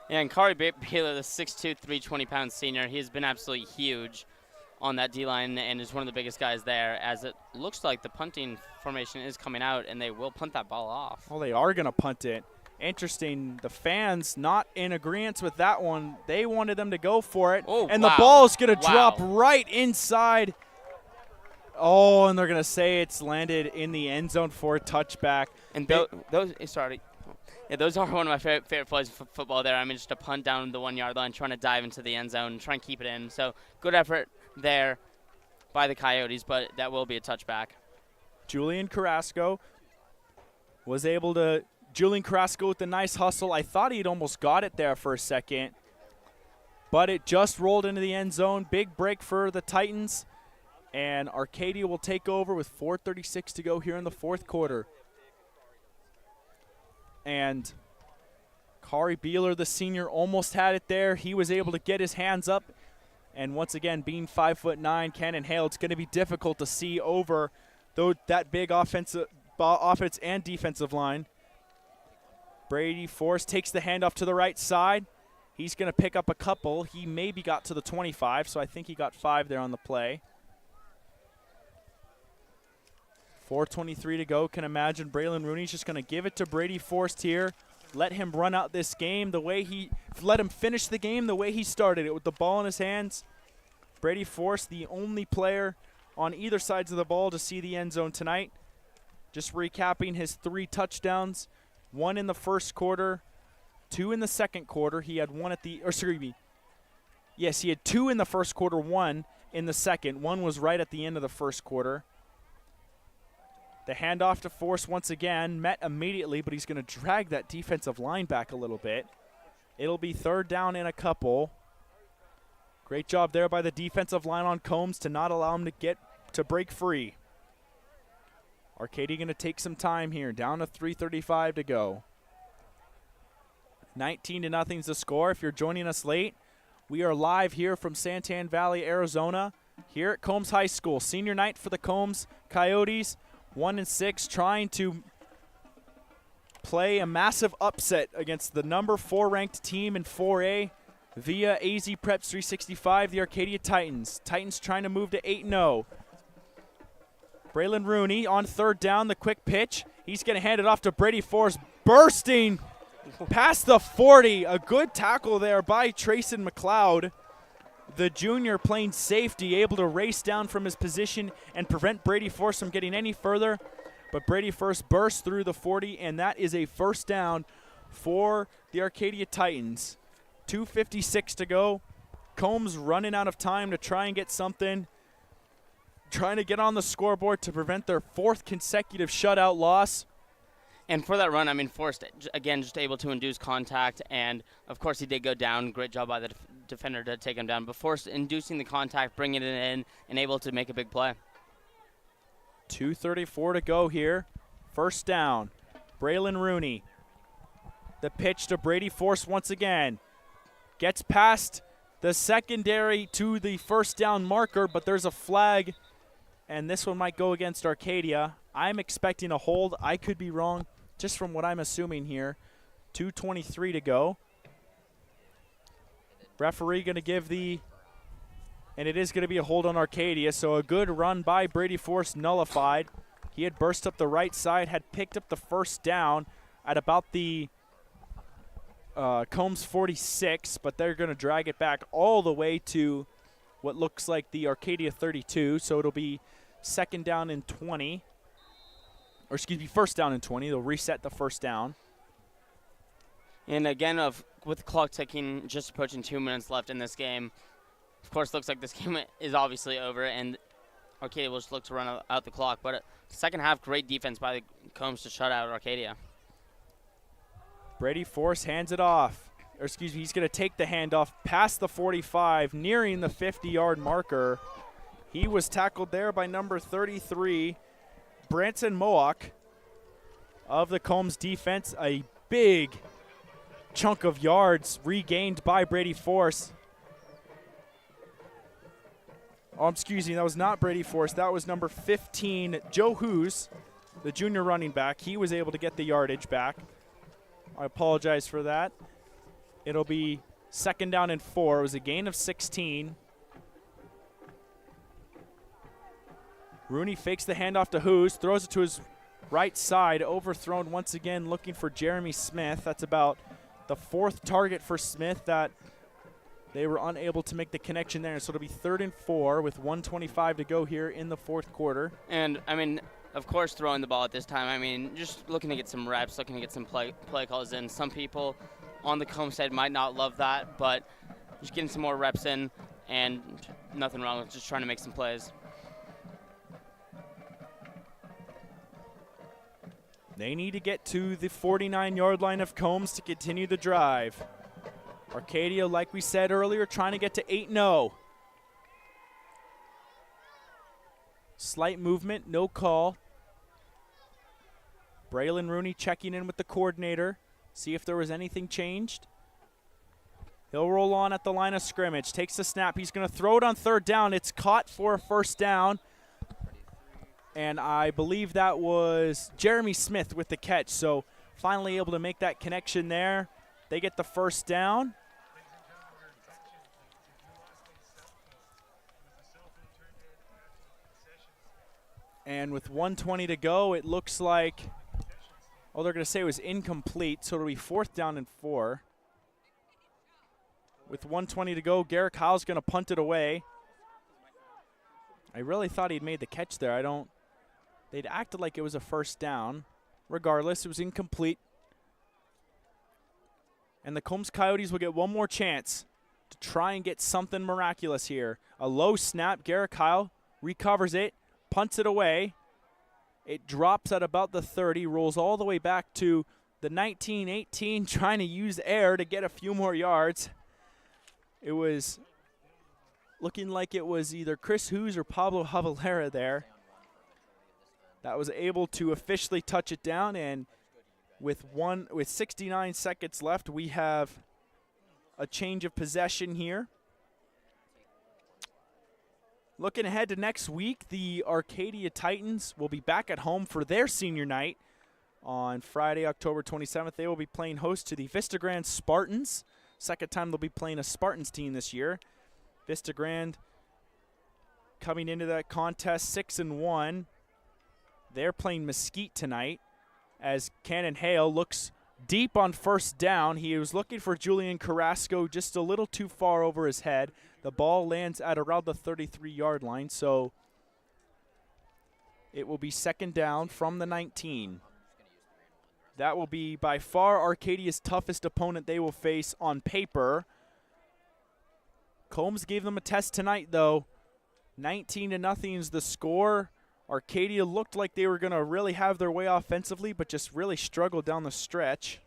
[SPEAKER 1] Yeah, and Kari Beeler, the 6'2", 320-pound senior, he has been absolutely huge on that D-line and is one of the biggest guys there, as it looks like the punting formation is coming out, and they will punt that ball off.
[SPEAKER 3] Well, they are going to punt it. Interesting. The fans not in agreement with that one. They wanted them to go for it, and the ball is going to drop right inside. Oh, and they're going to say it's landed in the end zone for a touchback.
[SPEAKER 1] And those are one of my favorite plays of football there. I mean, just a punt down the 1 yard line, trying to dive into the end zone and try and keep it in. So good effort there by the Coyotes, but that will be a touchback.
[SPEAKER 3] Julian Carrasco with the nice hustle. I thought he'd almost got it there for a second, but it just rolled into the end zone. Big break for the Titans, and Arcadia will take over with 4:36 to go here in the fourth quarter. And Kari Beeler, the senior, almost had it there. He was able to get his hands up. And once again, being 5'9", Cannon Hale, it's going to be difficult to see over that big offense and defensive line. Brady Force takes the handoff to the right side. He's going to pick up a couple. He maybe got to the 25, so I think he got 5 there on the play. 4:23 to go. Can imagine Braylon Rooney's just going to give it to Brady Forrest here. Let him run out this game let him finish the game the way he started it, with the ball in his hands. Brady Forrest, the only player on either sides of the ball to see the end zone tonight. Just recapping his 3 touchdowns, 1 in the first quarter, 2 in the second quarter. He had 1 he had 2 in the first quarter, 1 in the second. 1 was right at the end of the first quarter. The handoff to Force once again, met immediately, but he's going to drag that defensive line back a little bit. It'll be third down and a couple. Great job there by the defensive line on Combs to not allow him to break free. Arcadia going to take some time here, down to 3:35 to go. 19-0 is the score. If you're joining us late, we are live here from Santan Valley, Arizona, here at Combs High School. Senior night for the Combs Coyotes. 1-6, trying to play a massive upset against the number 4 ranked team in 4A via AZ Preps 365, the Arcadia Titans. Titans trying to move to 8-0. Braylon Rooney on third down, the quick pitch. He's going to hand it off to Brady Force, bursting past the 40. A good tackle there by Trayson McLeod. The junior playing safety, able to race down from his position and prevent Brady Force from getting any further. But Brady Force bursts through the 40, and that is a first down for the Arcadia Titans. 2:56 to go. Combs running out of time to try and get something. Trying to get on the scoreboard to prevent their 4th consecutive shutout loss.
[SPEAKER 1] And for that run, I mean, Forrest, again, just able to induce contact. And, of course, he did go down. Great job by the defender to take him down. But Forrest inducing the contact, bringing it in, and able to make a big play.
[SPEAKER 3] 2:34 to go here. First down. Braylon Rooney. The pitch to Brady Force once again. Gets past the secondary to the first down marker, but there's a flag, and this one might go against Arcadia. I'm expecting a hold. I could be wrong, just from what I'm assuming here. 2:23 to go. Referee going to give and it is going to be a hold on Arcadia, so a good run by Brady Force nullified. He had burst up the right side, had picked up the first down at about the Combs 46, but they're going to drag it back all the way to what looks like the Arcadia 32, so it'll be second down and 20. Or excuse me, first down and 20. They'll reset the first down.
[SPEAKER 1] And again, with the clock ticking, just approaching 2 minutes left in this game, of course, looks like this game is obviously over, and Arcadia will just look to run out the clock. But second half, great defense by the Combs to shut out Arcadia.
[SPEAKER 3] Brady Force hands it off. Or excuse me, he's going to take the handoff past the 45, nearing the 50-yard marker. He was tackled there by number 33, Branson Moak of the Combs defense. A big chunk of yards regained by Brady Force. Oh, excuse me, that was not Brady Force. That was number 15, Joe Hoos, the junior running back. He was able to get the yardage back. I apologize for that. It'll be second down and 4. It was a gain of 16. Rooney fakes the handoff to Hoos, throws it to his right side, overthrown once again, looking for Jeremy Smith. That's about the 4th target for Smith that they were unable to make the connection there. So it'll be 3rd and 4 with 1:25 to go here in the 4th quarter.
[SPEAKER 1] And, I mean, of course, throwing the ball at this time. I mean, just looking to get some reps, looking to get some play calls in. Some people on the Combs side might not love that, but just getting some more reps in, and nothing wrong with just trying to make some plays.
[SPEAKER 3] They need to get to the 49-yard line of Combs to continue the drive. Arcadia, like we said earlier, trying to get to 8-0. Slight movement, no call. Braylon Rooney checking in with the coordinator, see if there was anything changed. He'll roll on at the line of scrimmage, takes the snap. He's going to throw it on third down. It's caught for a first down. And I believe that was Jeremy Smith with the catch. So finally able to make that connection there. They get the first down. And with 1:20 to go, it looks like, oh, they're going to say it was incomplete. So it'll be 4th down and 4. With 1:20 to go, Garrick Howe's going to punt it away. I really thought he'd made the catch there. They'd acted like it was a first down. Regardless, it was incomplete. And the Combs Coyotes will get one more chance to try and get something miraculous here. A low snap. Garrick Howe recovers it, punts it away. It drops at about the 30, rolls all the way back to the 19-18, trying to use air to get a few more yards. It was looking like it was either Chris Hoos or Pablo Javalera there that was able to officially touch it down. And with 69 seconds left, we have a change of possession here. Looking ahead to next week, the Arcadia Titans will be back at home for their senior night on Friday, October 27th. They will be playing host to the Vista Grand Spartans. Second time they'll be playing a Spartans team this year. Vista Grand coming into that contest 6-1. They're playing Mesquite tonight as Cannon Hale looks deep on first down. He was looking for Julian Carrasco just a little too far over his head. The ball lands at around the 33-yard line, so it will be second down from the 19. That will be by far Arcadia's toughest opponent they will face on paper. Combs gave them a test tonight, though. 19-0 is the score. Arcadia looked like they were going to really have their way offensively, but just really struggled down the stretch.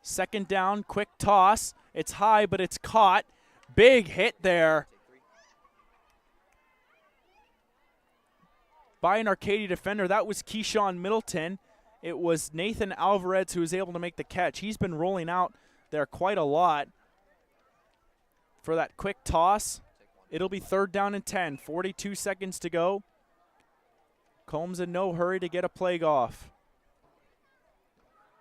[SPEAKER 3] Second down, quick toss. It's high, but it's caught. Big hit there by an Arcadia defender. That was Keyshawn Middleton. It was Nathan Alvarez who was able to make the catch. He's been rolling out there quite a lot for that quick toss. It'll be third down and 10, 42 seconds to go. Combs in no hurry to get a play off.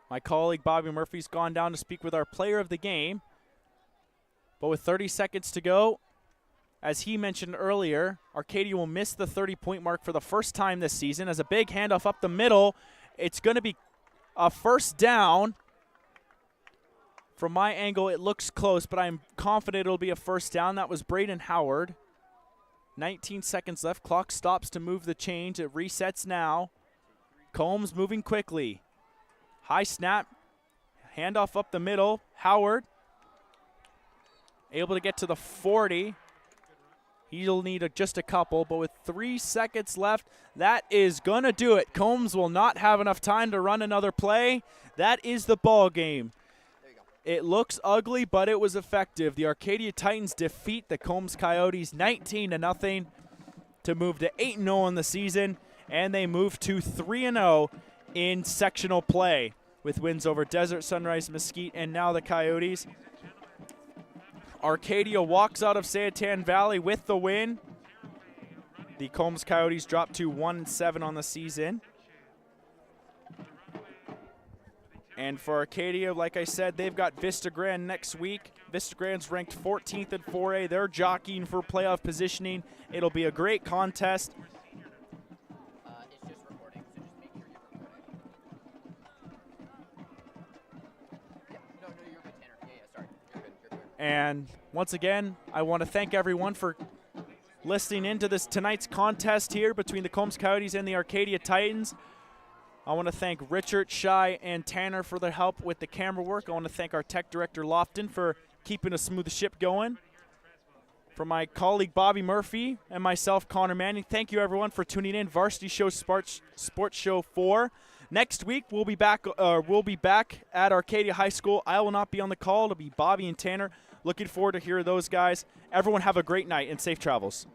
[SPEAKER 3] My colleague Bobby Murphy's gone down to speak with our player of the game. But with 30 seconds to go, as he mentioned earlier, Arcadia will miss the 30-point mark for the first time this season as a big handoff up the middle. It's going to be a first down. From my angle, it looks close, but I'm confident it'll be a first down. That was Braden Howard. 19 seconds left. Clock stops to move the change. It resets now. Combs moving quickly. High snap. Handoff up the middle. Howard able to get to the 40. He'll need just a couple, but with 3 seconds left, that is going to do it. Combs will not have enough time to run another play. That is the ball game. It looks ugly, but it was effective. The Arcadia Titans defeat the Combs Coyotes 19-0 to move to 8-0 in the season, and they move to 3-0 in sectional play with wins over Desert Sunrise, Mesquite, and now the Coyotes. Arcadia walks out of Santan Valley with the win. The Combs Coyotes drop to 1-7 on the season. And for Arcadia, like I said, they've got Vista Grand next week. Vista Grand's ranked 14th in 4A. They're jockeying for playoff positioning. It'll be a great contest. And once again, I want to thank everyone for listening into this tonight's contest here between the Combs Coyotes and the Arcadia Titans. I want to thank Richard, Shai, and Tanner for their help with the camera work. I want to thank our tech director, Lofton, for keeping a smooth ship going. For my colleague, Bobby Murphy, and myself, Connor Manning, thank you, everyone, for tuning in. Varsity Show Sports Show 4. Next week, we'll be back at Arcadia High School. I will not be on the call. It'll be Bobby and Tanner. Looking forward to hearing those guys. Everyone have a great night and safe travels.